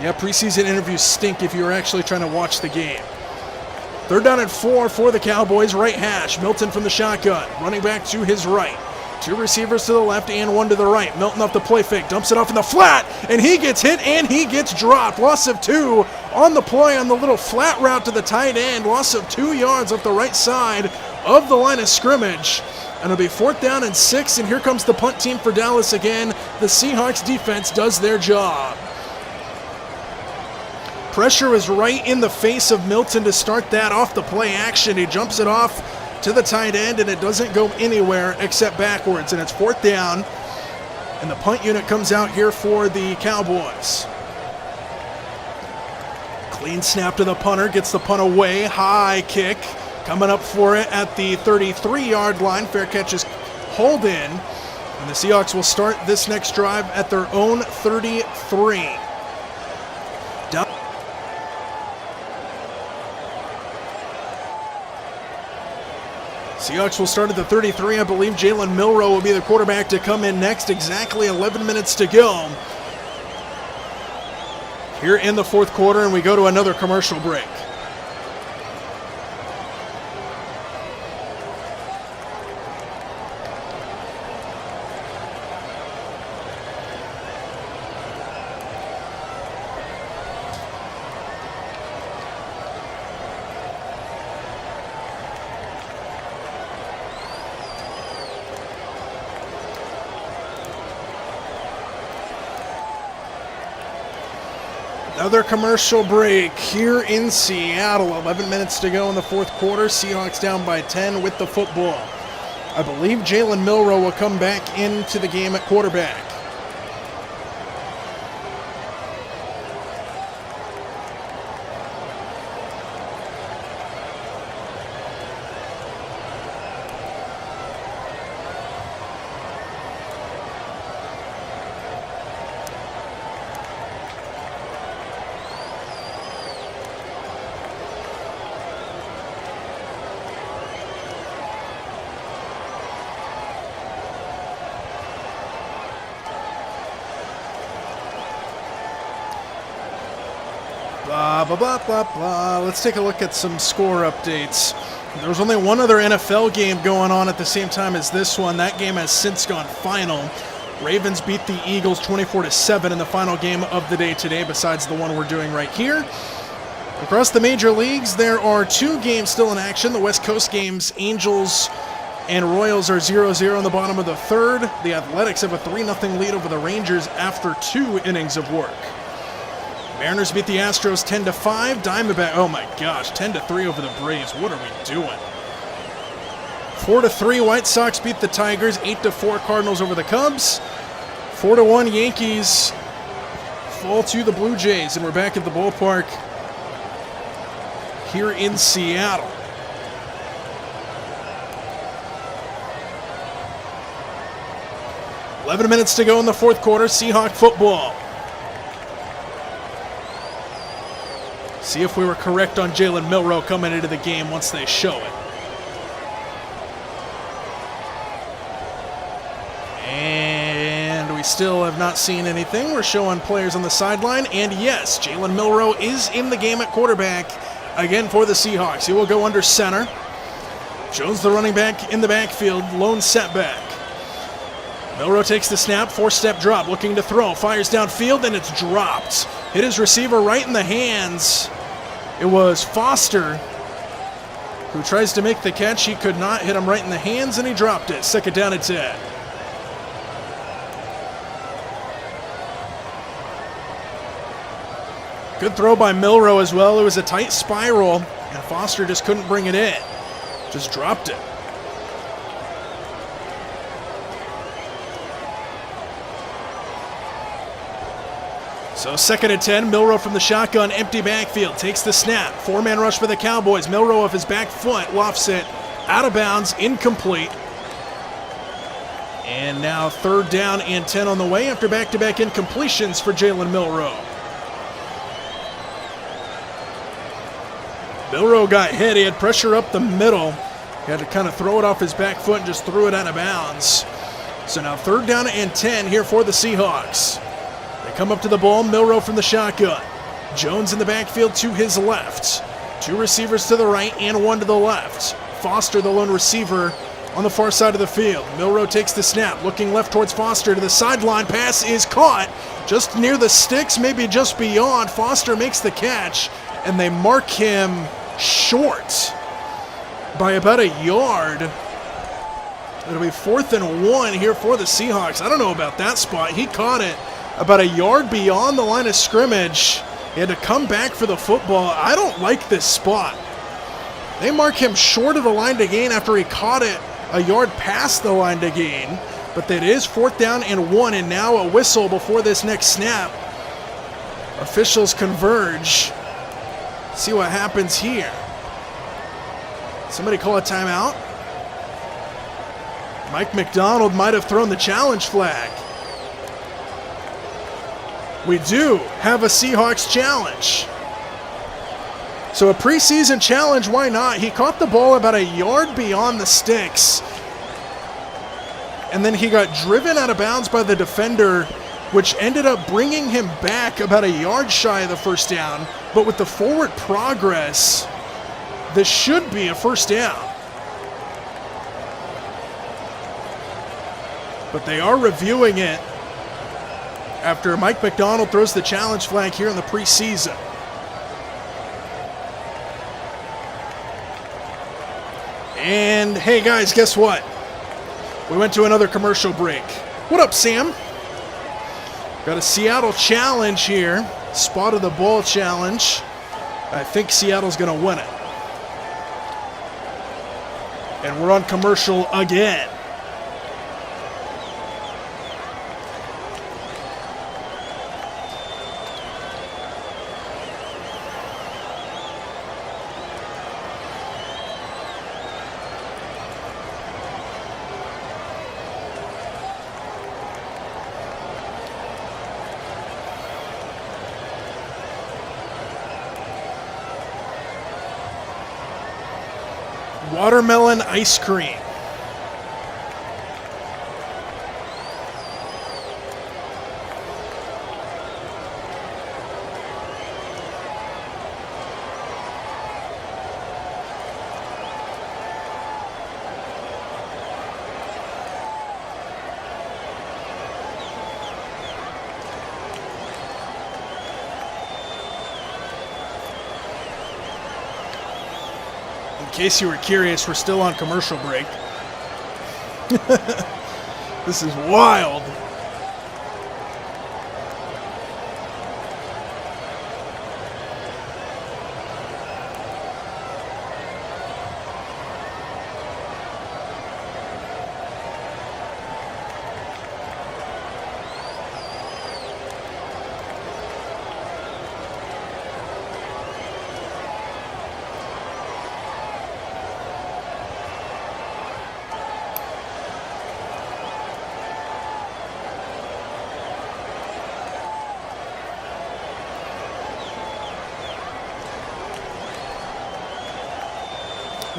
Yeah, preseason interviews stink if you're actually trying to watch the game. Third down and 4 for the Cowboys, right hash. Milton from the shotgun, running back to his right. Two receivers to the left and one to the right. Milton off the play fake, dumps it off in the flat, and he gets hit and he gets dropped. Loss of 2 on the play on the little flat route to the tight end. Loss of 2 yards off the right side of the line of scrimmage. And it'll be 4th down and 6, and here comes the punt team for Dallas again. The Seahawks defense does their job. Pressure is right in the face of Milton to start that off the play action. He jumps it off to the tight end, and it doesn't go anywhere except backwards. And it's 4th down, and the punt unit comes out here for the Cowboys. Clean snap to the punter, gets the punt away. High kick, coming up for it at the 33-yard line. Fair catch is hauled in, and the Seahawks will start this next drive at their own 33. Seahawks will start at the 33. I believe Jalen Milroe will be the quarterback to come in next. Exactly 11 minutes to go here in the 4th quarter, and we go to another commercial break. Another commercial break here in Seattle. 11 minutes to go in the 4th quarter. Seahawks down by 10 with the football. I believe Jalen Milroe will come back into the game at quarterback. Blah, blah, blah, blah, blah. Let's take a look at some score updates. There was only one other NFL game going on at the same time as this one. That game has since gone final. Ravens beat the Eagles 24-7 in the final game of the day today, besides the one we're doing right here. Across the major leagues, there are 2 games still in action. The West Coast games, Angels and Royals, are 0-0 in the bottom of the 3rd. The Athletics have a 3-0 lead over the Rangers after 2 innings of work. Mariners beat the Astros 10-5. Diamondback, oh my gosh, 10-3 over the Braves. What are we doing? 4-3, White Sox beat the Tigers. 8-4, Cardinals over the Cubs. 4-1, Yankees fall to the Blue Jays. And we're back at the ballpark here in Seattle. "11 minutes to go in the 4th quarter. Seahawk football. See if we were correct on Jalen Milroe coming into the game once they show it. And we still have not seen anything. We're showing players on the sideline. And yes, Jalen Milroe is in the game at quarterback again for the Seahawks. He will go under center. Jones, the running back, in the backfield. Lone setback. Milroe takes the snap, 4-step drop, looking to throw. Fires downfield, and it's dropped. Hit his receiver right in the hands. It was Foster who tries to make the catch. He could not. Hit him right in the hands, and he dropped it. 2nd down and 10. Good throw by Milroe as well. It was a tight spiral, and Foster just couldn't bring it in. Just dropped it. So 2nd and 10, Milroe from the shotgun, empty backfield, takes the snap. 4-man rush for the Cowboys. Milroe off his back foot, lofts it, out of bounds, incomplete. And now 3rd down and 10 on the way after back-to-back incompletions for Jalen Milroe. Milroe got hit. He had pressure up the middle. He had to kind of throw it off his back foot and just threw it out of bounds. So now 3rd down and 10 here for the Seahawks. They come up to the ball. Milroe from the shotgun. Jones in the backfield to his left. 2 receivers to the right and 1 to the left. Foster, the lone receiver, on the far side of the field. Milroe takes the snap, looking left towards Foster to the sideline. Pass is caught just near the sticks, maybe just beyond. Foster makes the catch, and they mark him short by about a yard. It'll be 4th and 1 here for the Seahawks. I don't know about that spot. He caught it about a yard beyond the line of scrimmage. He had to come back for the football. I don't like this spot. They mark him short of the line to gain after he caught it a yard past the line to gain. But that is 4th down and 1, and now a whistle before this next snap. Officials converge. See what happens here. Somebody call a timeout. Mike McDonald might have thrown the challenge flag. We do have a Seahawks challenge. So a preseason challenge, why not? He caught the ball about a yard beyond the sticks. And then he got driven out of bounds by the defender, which ended up bringing him back about a yard shy of the 1st down. But with the forward progress, this should be a 1st down. But they are reviewing it after Mike McDonald throws the challenge flag here in the preseason. And hey guys, guess what? We went to another commercial break. What up, Sam? Got a Seattle challenge here. Spot of the ball challenge. I think Seattle's going to win it. And we're on commercial again. Watermelon ice cream. In case you were curious, we're still on commercial break. This is wild.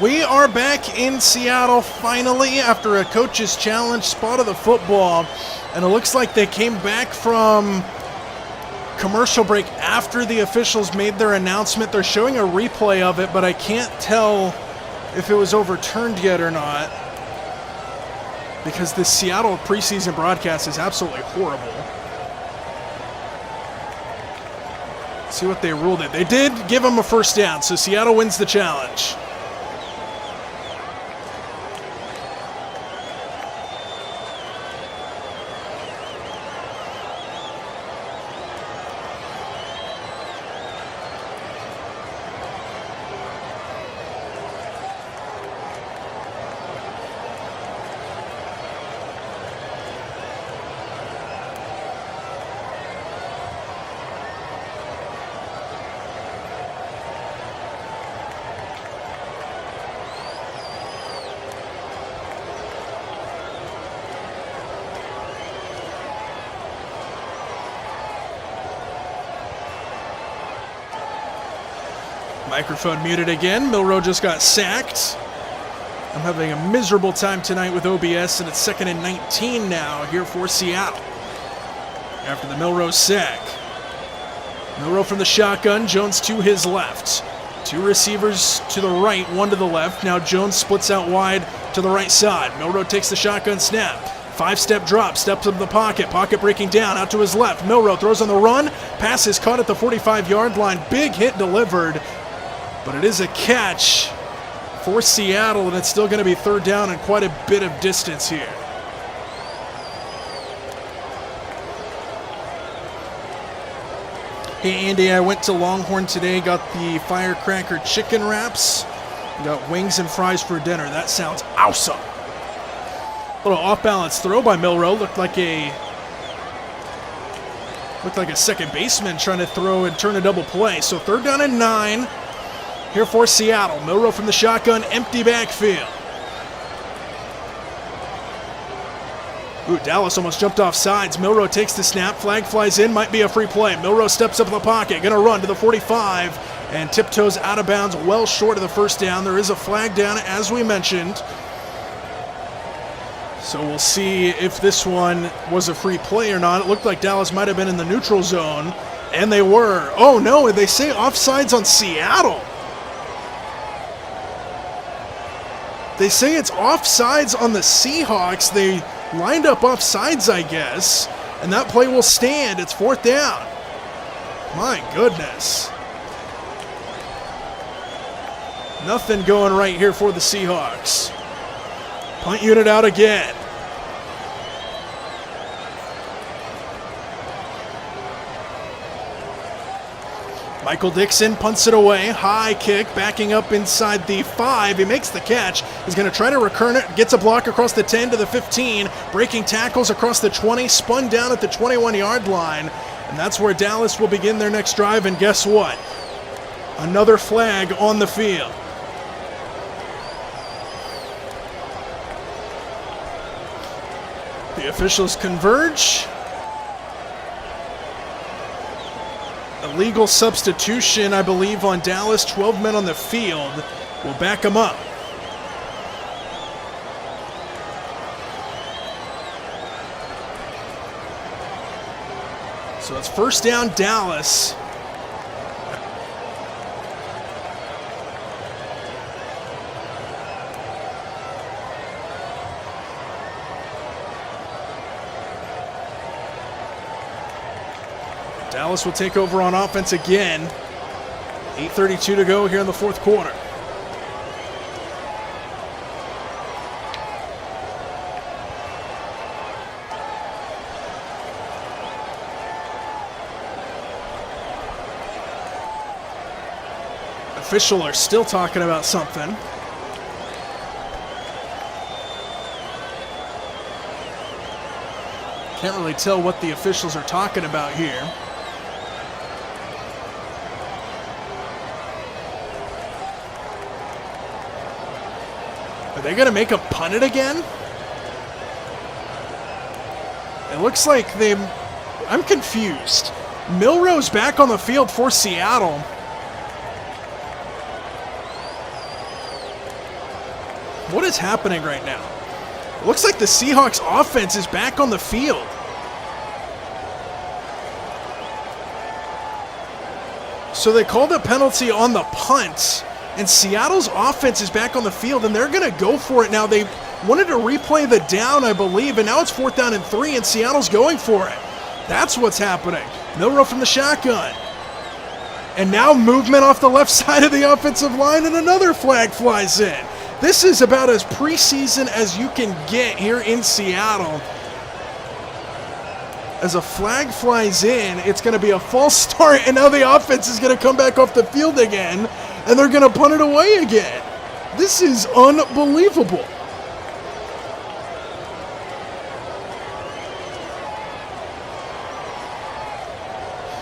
We are back in Seattle finally after a coach's challenge, spot of the football, and it looks like they came back from commercial break after the officials made their announcement. They're showing a replay of it, but I can't tell if it was overturned yet or not because the Seattle preseason broadcast is absolutely horrible. Let's see what they ruled it. They did give them a 1st down, so Seattle wins the challenge. Microphone muted again. Milroe just got sacked. I'm having a miserable time tonight with OBS, and it's 2nd and 19 now here for Seattle. After the Milroe sack. Milroe from the shotgun, Jones to his left. 2 receivers to the right, 1 to the left. Now Jones splits out wide to the right side. Milroe takes the shotgun snap. 5-step drop, steps up the pocket. Pocket breaking down, out to his left. Milroe throws on the run. Pass is caught at the 45-yard line. Big hit delivered. But it is a catch for Seattle, and it's still going to be 3rd down and quite a bit of distance here. Hey Andy, I went to Longhorn today, got the firecracker chicken wraps, got wings and fries for dinner. That sounds awesome. Little off-balance throw by Milroe, looked like a second baseman trying to throw and turn a double play. So 3rd down and 9 here for Seattle. Milroe from the shotgun, empty backfield. Ooh, Dallas almost jumped off sides. Milroe takes the snap. Flag flies in. Might be a free play. Milroe steps up in the pocket. Going to run to the 45 and tiptoes out of bounds well short of the 1st down. There is a flag down, as we mentioned. So we'll see if this one was a free play or not. It looked like Dallas might have been in the neutral zone, and they were. Oh, no, they say offsides on Seattle. They say it's offsides on the Seahawks. They lined up offsides, I guess, and that play will stand. It's 4th down. My goodness. Nothing going right here for the Seahawks. Punt unit out again. Michael Dixon punts it away. High kick, backing up inside the 5. He makes the catch. He's going to try to return it. Gets a block across the 10 to the 15. Breaking tackles across the 20. Spun down at the 21-yard line. And that's where Dallas will begin their next drive. And guess what? Another flag on the field. The officials converge. Illegal substitution, I believe, on Dallas. 12 men on the field will back them up. So it's 1st down, Dallas. Dallas will take over on offense again. 8:32 to go here in the 4th quarter. Officials are still talking about something. Can't really tell what the officials are talking about here. Are they going to make a punt it again? It looks like I'm confused. Milroe's back on the field for Seattle. What is happening right now? It looks like the Seahawks offense is back on the field. So they called a penalty on the punt. And Seattle's offense is back on the field, and they're going to go for it now. They wanted to replay the down, I believe, and now it's 4th down and 3, and Seattle's going for it. That's what's happening. Milroe from the shotgun. And now movement off the left side of the offensive line, and another flag flies in. This is about as preseason as you can get here in Seattle. As a flag flies in, it's going to be a false start, and now the offense is going to come back off the field again. And they're going to punt it away again. This is unbelievable.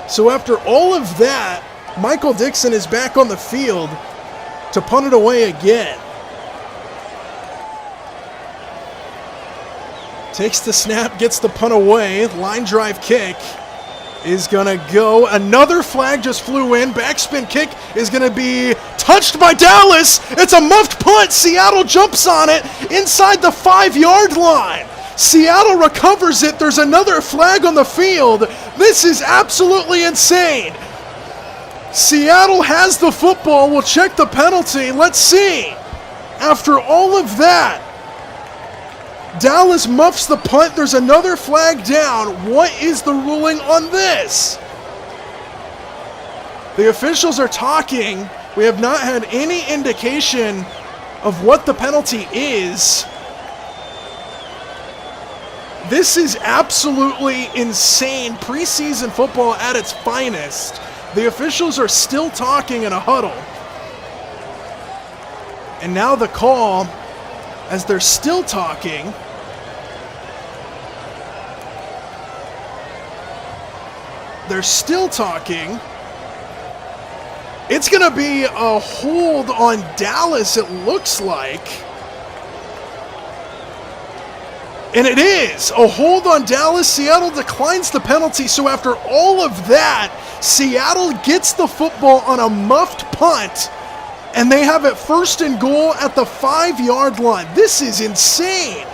So after all of that, Michael Dixon is back on the field to punt it away again. Takes the snap, gets the punt away. Line drive kick. is going to go. Another flag just flew in. Backspin kick is going to be touched by Dallas. It's a muffed punt. Seattle jumps on it inside the 5-yard line. Seattle recovers it. There's another flag on the field. This is absolutely insane. Seattle has the football. We'll check the penalty. Let's see. After all of that, Dallas muffs the punt. There's another flag down. What is the ruling on this? The officials are talking. We have not had any indication of what the penalty is. This is absolutely insane. Preseason football at its finest. The officials are still talking in a huddle. And now the call, as they're still talking, it's going to be a hold on Dallas, it looks like. And it is a hold on Dallas. Seattle declines the penalty. So after all of that, Seattle gets the football on a muffed punt, and they have it 1st and goal at the 5-yard line. This is insane.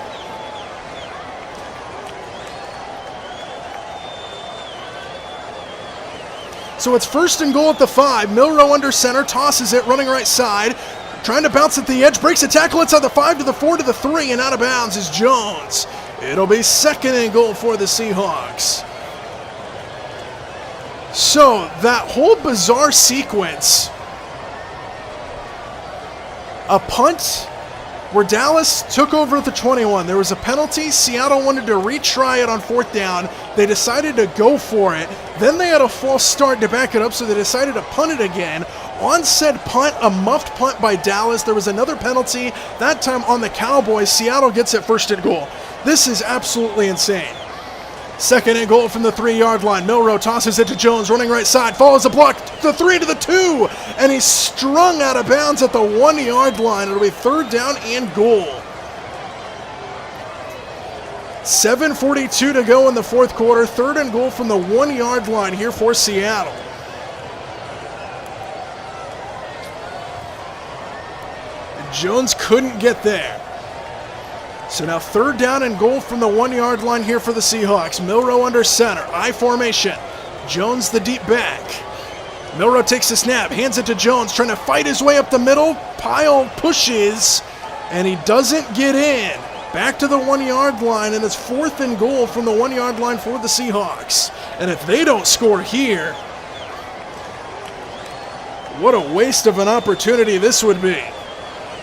So it's 1st and goal at the 5. Milroe under center, tosses it, running right side. Trying to bounce at the edge, breaks a tackle inside the 5 to the 4 to the 3, and out of bounds is Jones. It'll be 2nd and goal for the Seahawks. So that whole bizarre sequence, a punt where Dallas took over at the 21. There was a penalty. Seattle wanted to retry it on 4th down. They decided to go for it. Then they had a false start to back it up, so they decided to punt it again. On said punt, a muffed punt by Dallas. There was another penalty, that time on the Cowboys. Seattle gets it 1st and goal. This is absolutely insane. 2nd and goal from the 3-yard line. Milroe tosses it to Jones, running right side, follows the block, the 3 to the 2, and he's strung out of bounds at the 1-yard line. It'll be 3rd down and goal. 7:42 to go in the 4th quarter. 3rd and goal from the 1-yard line here for Seattle. Jones couldn't get there. So now 3rd down and goal from the 1-yard line here for the Seahawks. Milroe under center, I formation. Jones the deep back. Milroe takes the snap, hands it to Jones, trying to fight his way up the middle. Pile pushes, and he doesn't get in. Back to the 1-yard line, and it's 4th and goal from the 1-yard line for the Seahawks. And if they don't score here, what a waste of an opportunity this would be.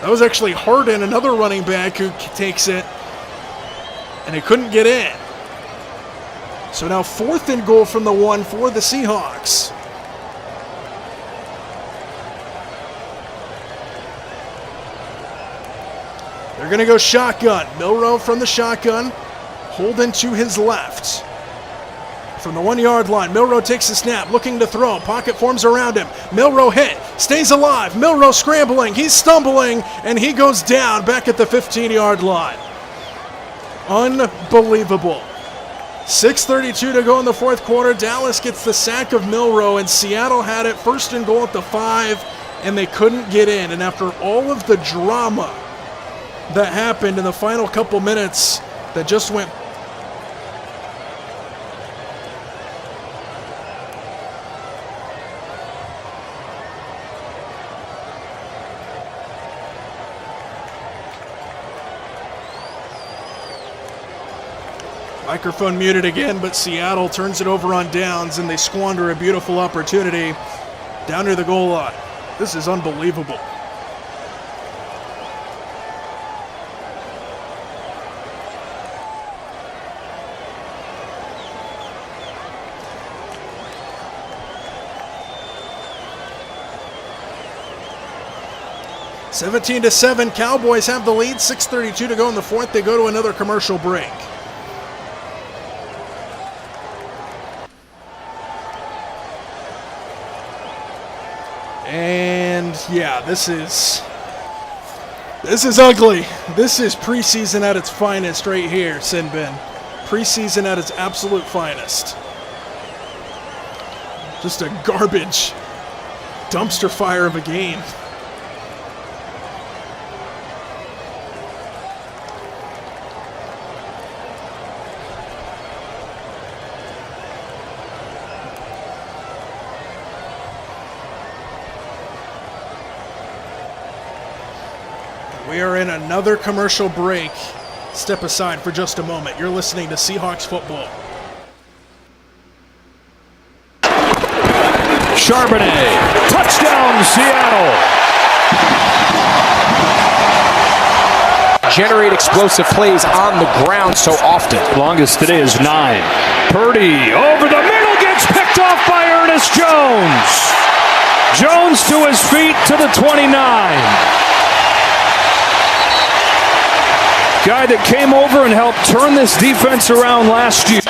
That was actually Harden, another running back, who takes it, and he couldn't get in. So now 4th and goal from the 1 for the Seahawks. They're going to go shotgun. Milroe from the shotgun, Holden to his left. From the 1-yard line, Milroe takes the snap, looking to throw. Pocket forms around him. Milroe hit, stays alive. Milroe scrambling, he's stumbling, and he goes down back at the 15-yard line. Unbelievable. 6:32 to go in the 4th quarter. Dallas gets the sack of Milroe, and Seattle had it 1st and goal at the 5, and they couldn't get in. And after all of the drama that happened in the final couple minutes that just went microphone muted again, but Seattle turns it over on downs, and they squander a beautiful opportunity down near the goal line. This is unbelievable. (17-7), Cowboys have the lead. 6:32 to go in the 4th. They go to another commercial break. And yeah, this is ugly. This is preseason at its finest right here, Sinbin. Preseason at its absolute finest. Just a garbage dumpster fire of a game. We are in another commercial break. Step aside for just a moment. You're listening to Seahawks football. Charbonnet, touchdown Seattle. Generate explosive plays on the ground so often. Longest today is 9. Purdy over the middle, gets picked off by Ernest Jones. Jones to his feet to the 29. Guy that came over and helped turn this defense around last year.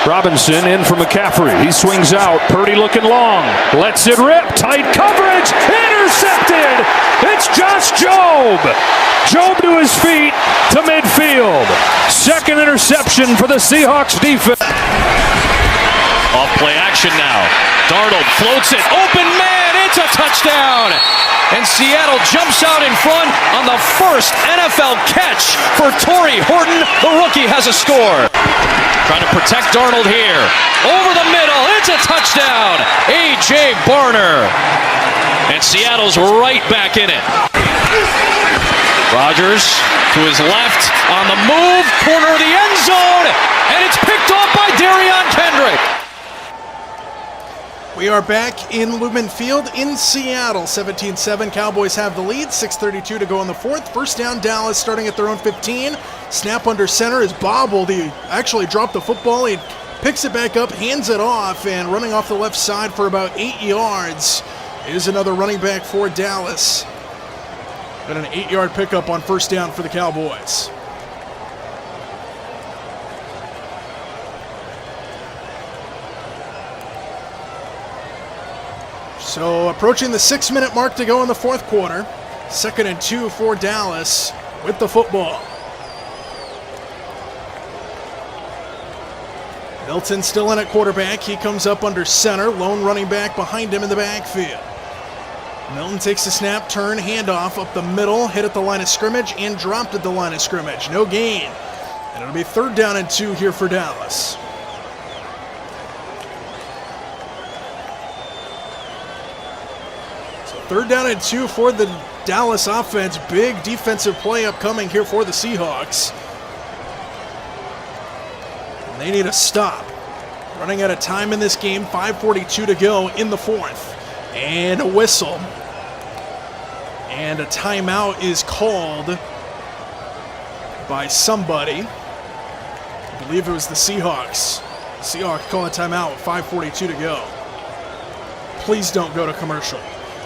Robinson in for McCaffrey. He swings out. Purdy looking long. Lets it rip. Tight coverage. Intercepted. It's Josh Jobe. Jobe to his feet to midfield. Second interception for the Seahawks defense. Off play action now. Darnold floats it. Open man. It's a touchdown. And Seattle jumps out in front on the first NFL catch for Torrey Horton. The rookie has a score. Trying to protect Darnold here. Over the middle. It's a touchdown. A.J. Barner. And Seattle's right back in it. Rodgers to his left on the move. Corner of the end zone. And it's picked off by Darion Kendrick. We are back in Lumen Field in Seattle. 17-7. Cowboys have the lead. 6:32 to go in the fourth. First down, Dallas starting at their own 15. Snap under center is bobbled. He actually dropped the football. He picks it back up, hands it off, and running off the left side for about 8 yards is another running back for Dallas. Got an 8-yard pickup on first down for the Cowboys. So approaching the 6-minute mark to go in the fourth quarter. 2nd and 2 for Dallas with the football. Milton still in at quarterback. He comes up under center. Lone running back behind him in the backfield. Milton takes the snap, turn, handoff up the middle, hit at the line of scrimmage, and dropped at the line of scrimmage. No gain. And it'll be 3rd down and 2 here for Dallas. So 3rd down and 2 for the Dallas offense. Big defensive play upcoming here for the Seahawks. And they need a stop. Running out of time in this game. 5:42 to go in the fourth. And a whistle. And a timeout is called by somebody. I believe it was the Seahawks. The Seahawks call a timeout with 5:42 to go. Please don't go to commercial.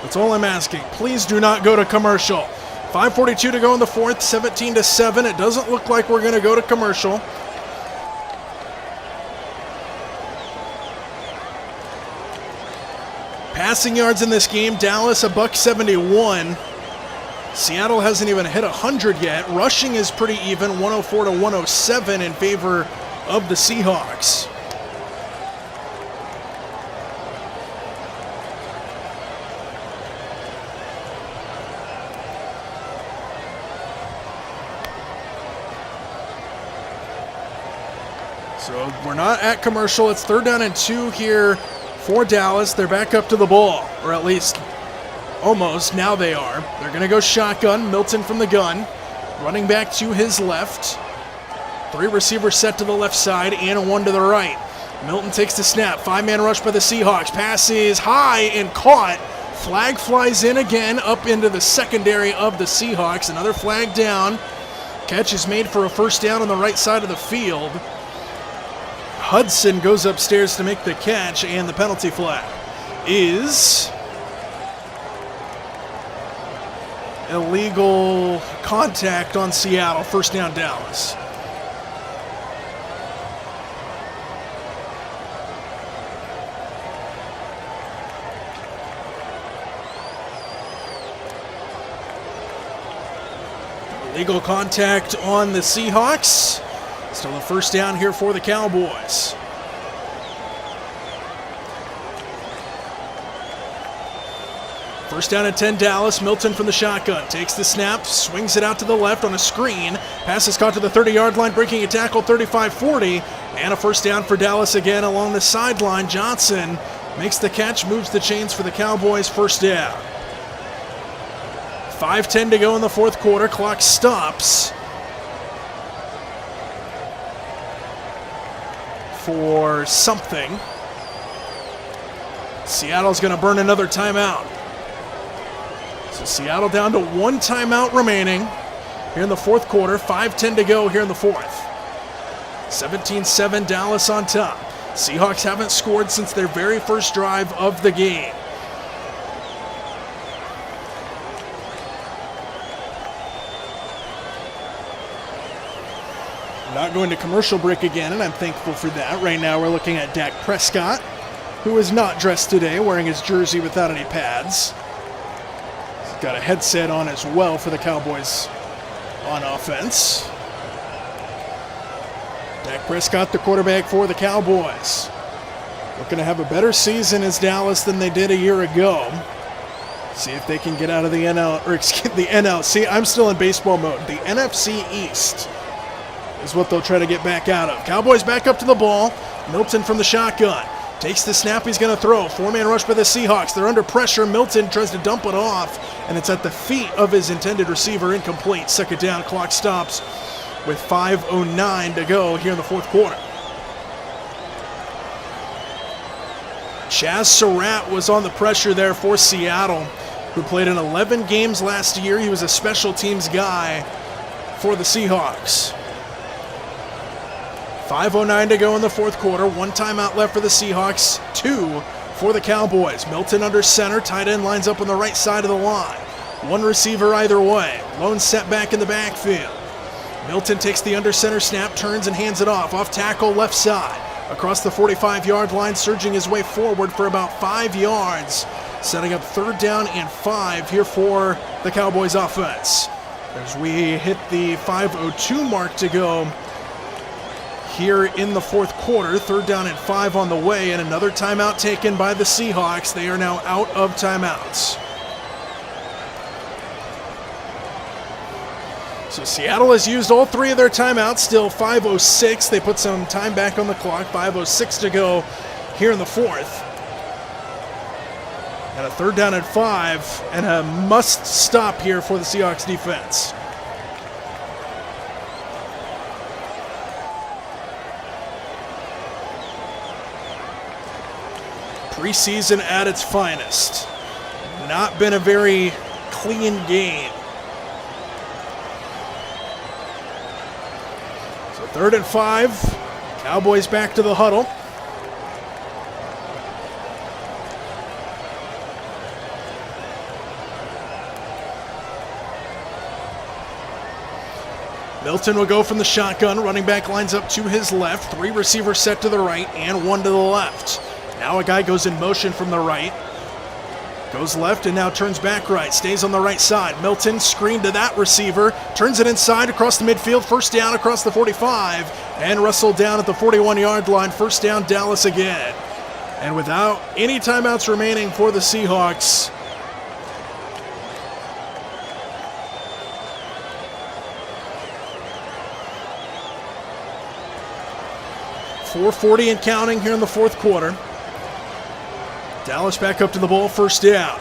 That's all I'm asking. Please do not go to commercial. 5:42 to go in the fourth, 17-7. It doesn't look like we're going to go to commercial. Passing yards in this game, Dallas a $171. Seattle hasn't even hit 100 yet. Rushing is pretty even, 104 to 107 in favor of the Seahawks. So we're not at commercial. It's 3rd down and 2 here for Dallas. They're back up to the ball, or at least almost. Now they are. They're going to go shotgun. Milton from the gun. Running back to his left. 3 receivers set to the left side and 1 to the right. Milton takes the snap. 5-man rush by the Seahawks. Pass is high and caught. Flag flies in again up into the secondary of the Seahawks. Another flag down. Catch is made for a first down on the right side of the field. Hudson goes upstairs to make the catch, and the penalty flag is illegal contact on Seattle. First down, Dallas. Illegal contact on the Seahawks. Still a first down here for the Cowboys. First down and 10, Dallas. Milton from the shotgun. Takes the snap, swings it out to the left on a screen. Pass is caught to the 30-yard line, breaking a tackle 35-40. And a first down for Dallas again along the sideline. Johnson makes the catch, moves the chains for the Cowboys. First down. 5:10 to go in the fourth quarter. Clock stops for something. Seattle's going to burn another timeout. So Seattle down to one timeout remaining here in the fourth quarter. 5:10 to go here in the fourth. 17-7, Dallas on top. Seahawks haven't scored since their very first drive of the game. Not going to commercial break again, and I'm thankful for that. Right now we're looking at Dak Prescott, who is not dressed today, wearing his jersey without any pads. He's got a headset on as well for the Cowboys on offense. Dak Prescott, the quarterback for the Cowboys. Looking to have a better season as Dallas than they did a year ago. See if they can get out of the NFC. I'm still in baseball mode. The NFC East is what they'll try to get back out of. Cowboys back up to the ball. Milton from the shotgun. Takes the snap, he's going to throw. Four-man rush by the Seahawks. They're under pressure. Milton tries to dump it off, and it's at the feet of his intended receiver. Incomplete. Second down. Clock stops with 5:09 to go here in the fourth quarter. Chaz Surratt was on the pressure there for Seattle, who played in 11 games last year. He was a special teams guy for the Seahawks. 5:09 to go in the fourth quarter. One timeout left for the Seahawks, two for the Cowboys. Milton under center. Tight end lines up on the right side of the line. One receiver either way. Lone setback in the backfield. Milton takes the under center snap, turns and hands it off. Off tackle left side. Across the 45-yard line, surging his way forward for about 5 yards. Setting up third down and 5 here for the Cowboys offense. As we hit the 5:02 mark to go here in the fourth quarter. Third down and 5 on the way, and another timeout taken by the Seahawks. They are now out of timeouts. So Seattle has used all 3 of their timeouts. Still 5:06. They put some time back on the clock. 5:06 to go here in the fourth. And a third down and 5, and a must stop here for the Seahawks defense. Preseason at its finest. Not been a very clean game. So 3rd and 5. Cowboys back to the huddle. Milton will go from the shotgun. Running back lines up to his left. 3 receivers set to the right and 1 to the left. Now a guy goes in motion from the right. Goes left and now turns back right. Stays on the right side. Milton screen to that receiver. Turns it inside across the midfield. First down across the 45. And wrestled down at the 41-yard line. First down, Dallas again. And without any timeouts remaining for the Seahawks, .440 and counting here in the fourth quarter. Dallas back up to the ball, first down.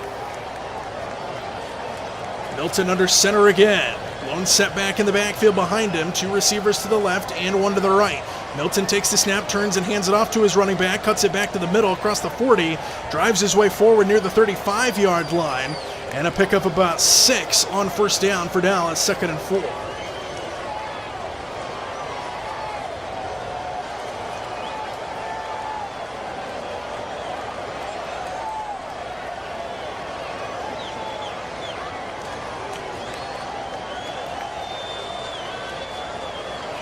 Milton under center again. Lone setback in the backfield behind him. 2 receivers to the left and 1 to the right. Milton takes the snap, turns and hands it off to his running back. Cuts it back to the middle across the 40. Drives his way forward near the 35-yard line. And a pickup about 6 on first down for Dallas, 2nd and 4.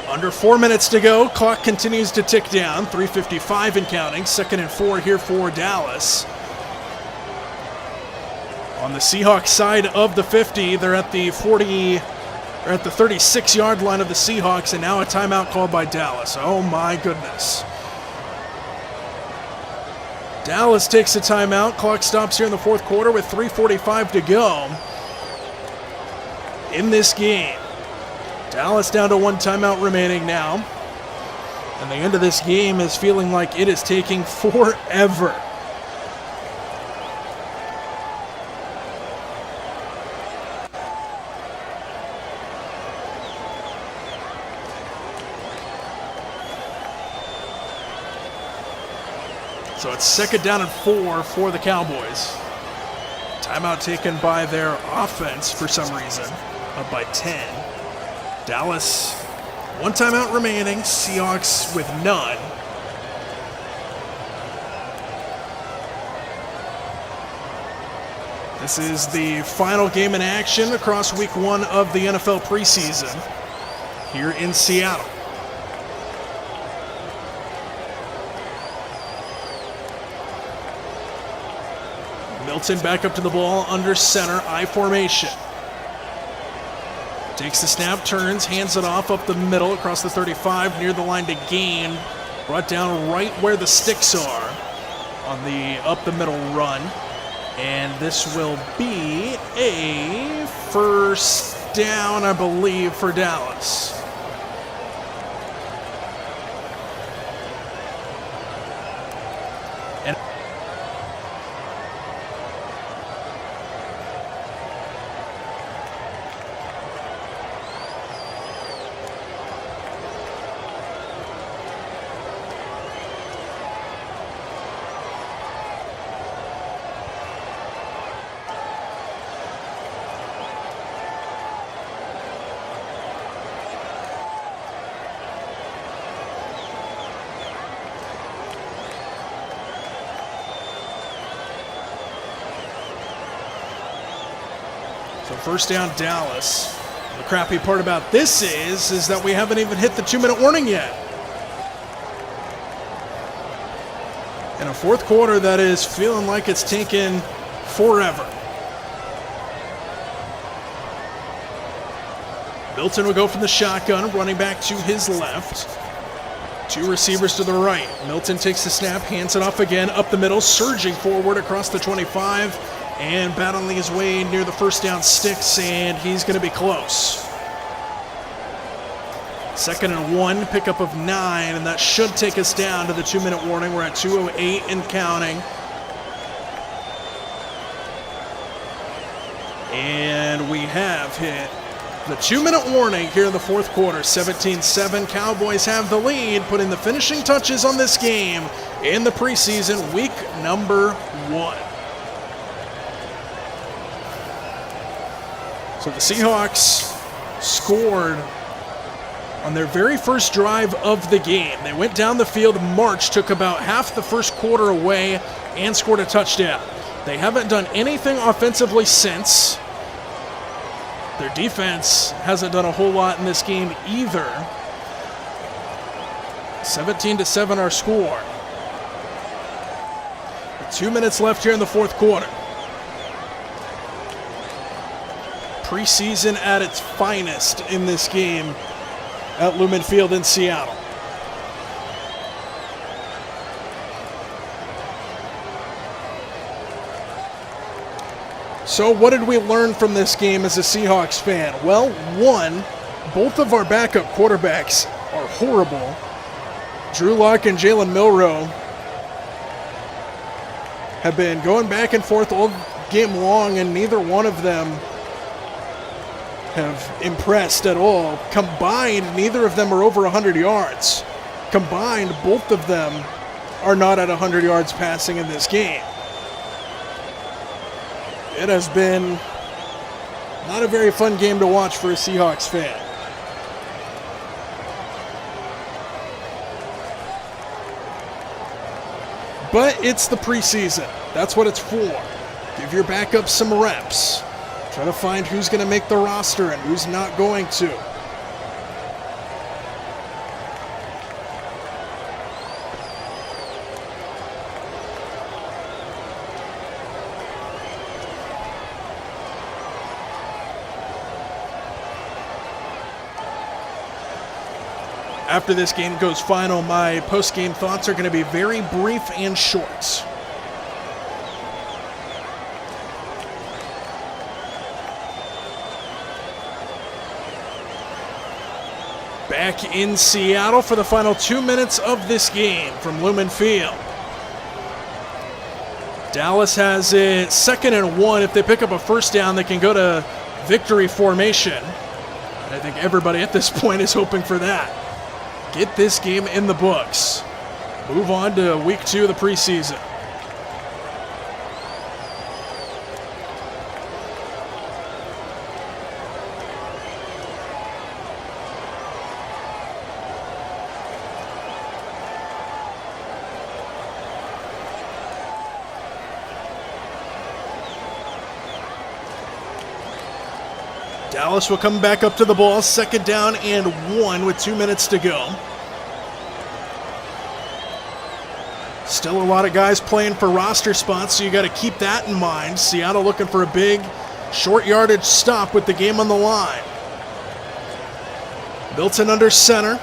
Under 4 minutes to go. Clock continues to tick down. 3:55 and counting. 2nd and 4 here for Dallas. On the Seahawks side of the 50, they're at the 36-yard line of the Seahawks, and now a timeout called by Dallas. Oh my goodness. Dallas takes a timeout. Clock stops here in the fourth quarter with 3:45 to go in this game. Dallas down to one timeout remaining now. And the end of this game is feeling like it is taking forever. So it's second down and 4 for the Cowboys. Timeout taken by their offense for some reason, up by 10. Dallas, one timeout remaining. Seahawks with none. This is the final game in action across week 1 of the NFL preseason here in Seattle. Milton back up to the ball under center, I formation. Takes the snap, turns, hands it off up the middle across the 35 near the line to gain. Brought down right where the sticks are on the up the middle run. And this will be a first down, I believe, for Dallas. So first down, Dallas. The crappy part about this is that we haven't even hit the 2-minute warning yet. In a fourth quarter that is feeling like it's taken forever. Milton will go from the shotgun, running back to his left. 2 receivers to the right. Milton takes the snap, hands it off again, up the middle, surging forward across the 25. And battling his way near the first down sticks, and he's going to be close. 2nd and 1, pickup of 9, and that should take us down to the 2-minute warning. We're at 2:08 and counting. And we have hit the 2-minute warning here in the fourth quarter. 17-7, Cowboys have the lead, putting the finishing touches on this game in the preseason, week number 1. So the Seahawks scored on their very first drive of the game. They went down the field, marched, took about half the first quarter away, and scored a touchdown. They haven't done anything offensively since. Their defense hasn't done a whole lot in this game either. 17-7 our score. 2 minutes left here in the fourth quarter. Preseason at its finest in this game at Lumen Field in Seattle. So what did we learn from this game as a Seahawks fan? Well, one, both of our backup quarterbacks are horrible. Drew Lock and Jalen Milroe have been going back and forth all game long, and neither one of them have impressed at all. Combined, neither of them are over 100 yards. Combined, both of them are not at 100 yards passing in this game. It has been not a very fun game to watch for a Seahawks fan. But it's the preseason. That's what it's for. Give your backups some reps. Try to find who's going to make the roster and who's not going to. After this game goes final, my post-game thoughts are going to be very brief and short. back in Seattle for the final 2 minutes of this game from Lumen Field. Dallas has it 2nd and 1. If they pick up a first down, they can go to victory formation. And I think everybody at this point is hoping for that. Get this game in the books. Move on to week 2 of the preseason. Dallas will come back up to the ball, 2nd down and 1 with 2 minutes to go. Still a lot of guys playing for roster spots, so you got to keep that in mind. Seattle looking for a big, short yardage stop with the game on the line. Milton under center.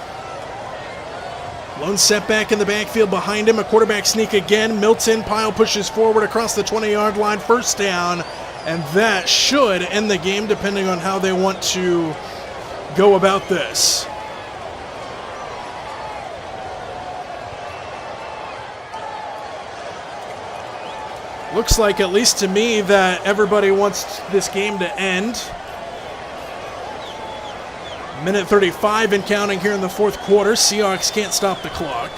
Lone setback in the backfield behind him. A quarterback sneak again. Milton pile pushes forward across the 20-yard line. First down. And that should end the game depending on how they want to go about this. Looks like, at least to me, that everybody wants this game to end. Minute 35 and counting here in the 4th quarter. Seahawks can't stop the clock.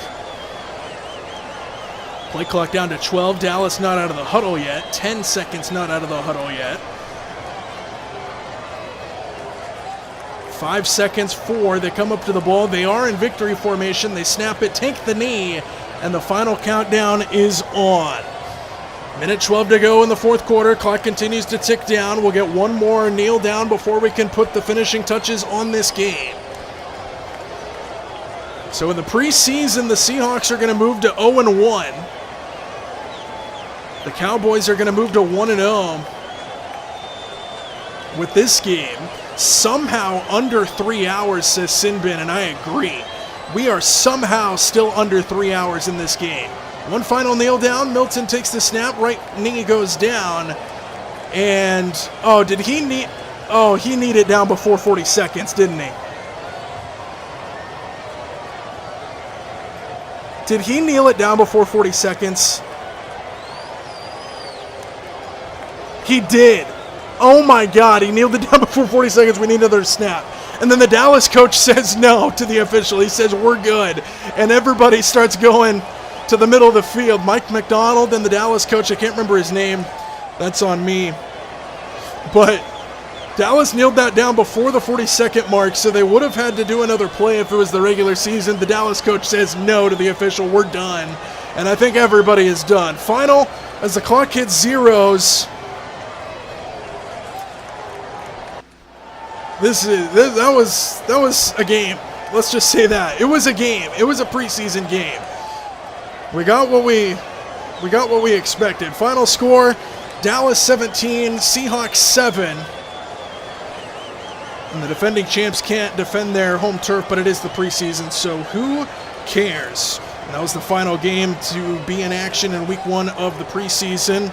Play clock down to 12. Dallas not out of the huddle yet. 10 seconds not out of the huddle yet. 5 seconds, 4. They come up to the ball. They are in victory formation. They snap it, take the knee, and the final countdown is on. Minute 12 to go in the 4th quarter. Clock continues to tick down. We'll get one more kneel down before we can put the finishing touches on this game. So in the preseason, the Seahawks are going to move to 0-1. The Cowboys are going to move to 1-0 with this game. Somehow under 3 hours, says Sinbin, and I agree. We are somehow still under 3 hours in this game. One final kneel down. Milton takes the snap. Right knee goes down. And, he kneed it down before 40 seconds, didn't he? Did he kneel it down before 40 seconds? He did. Oh my God, he kneeled it down before 40 seconds. We need another snap. And then the Dallas coach says no to the official. He says, we're good. And everybody starts going to the middle of the field. Mike McDonald and the Dallas coach, I can't remember his name. That's on me. But Dallas kneeled that down before the 40-second mark, so they would have had to do another play if it was the regular season. The Dallas coach says no to the official. We're done. And I think everybody is done. Final, as the clock hits zeros. That was a game. Let's just say that. It was a game. It was a preseason game. We got what we expected. Final score, Dallas 17, Seahawks 7. And the defending champs can't defend their home turf, but it is the preseason, so who cares? And that was the final game to be in action in week 1 of the preseason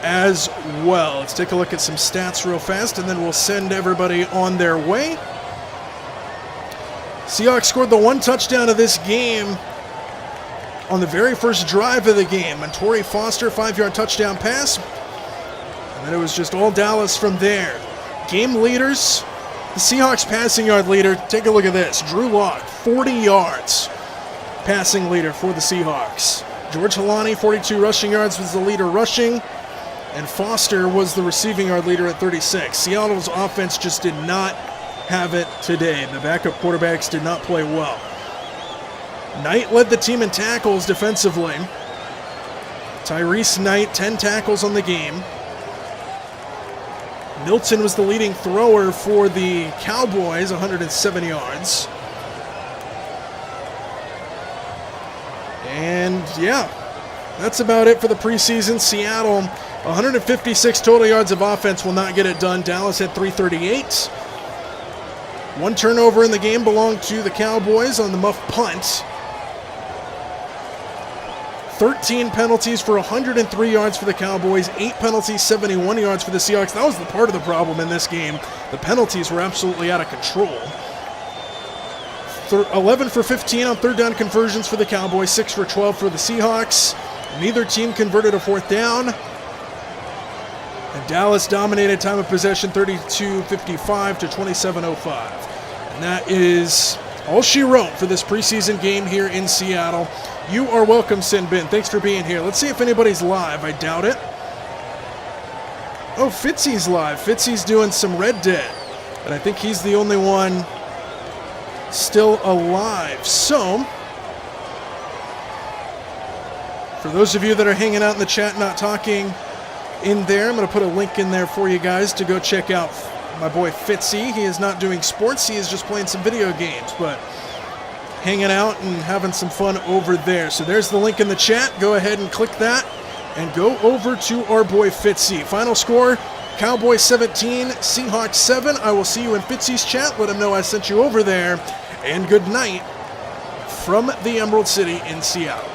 as well. Let's take a look at some stats real fast, and then we'll send everybody on their way. Seahawks scored the 1 touchdown of this game on the very first drive of the game. And Torrey Foster, 5-yard touchdown pass. And then it was just all Dallas from there. Game leaders, the Seahawks passing yard leader, take a look at this. Drew Lock, 40 yards passing leader for the Seahawks. George Halani, 42 rushing yards, was the leader rushing. And Foster was the receiving yard leader at 36. Seattle's offense just did not have it today. The backup quarterbacks did not play well. Knight led the team in tackles defensively. Tyrese Knight, 10 tackles on the game. Milton was the leading thrower for the Cowboys, 107 yards. And yeah, that's about it for the preseason. Seattle, 156 total yards of offense, will not get it done. Dallas had 338. 1 turnover in the game belonged to the Cowboys on the muff punt. 13 penalties for 103 yards for the Cowboys, 8 penalties, 71 yards for the Seahawks. That was the part of the problem in this game. The penalties were absolutely out of control. 11 for 15 on third down conversions for the Cowboys, 6 for 12 for the Seahawks. Neither team converted a fourth down. And Dallas dominated time of possession 32-55 to 27-05. And that is all she wrote for this preseason game here in Seattle. You are welcome, Sin Bin. Thanks for being here. Let's see if anybody's live. I doubt it. Oh, Fitzy's live. Fitzy's doing some Red Dead. And I think he's the only one still alive. So, for those of you that are hanging out in the chat, not talking in there, I'm going to put a link in there for you guys to go check out my boy Fitzy. He is not doing sports. He is just playing some video games, but hanging out and having some fun over there. So there's the link in the chat. Go ahead and click that and go over to our boy Fitzy. Final score, Cowboys 17, Seahawks 7. I will see you in Fitzy's chat. Let him know I sent you over there. And good night from the Emerald City in Seattle.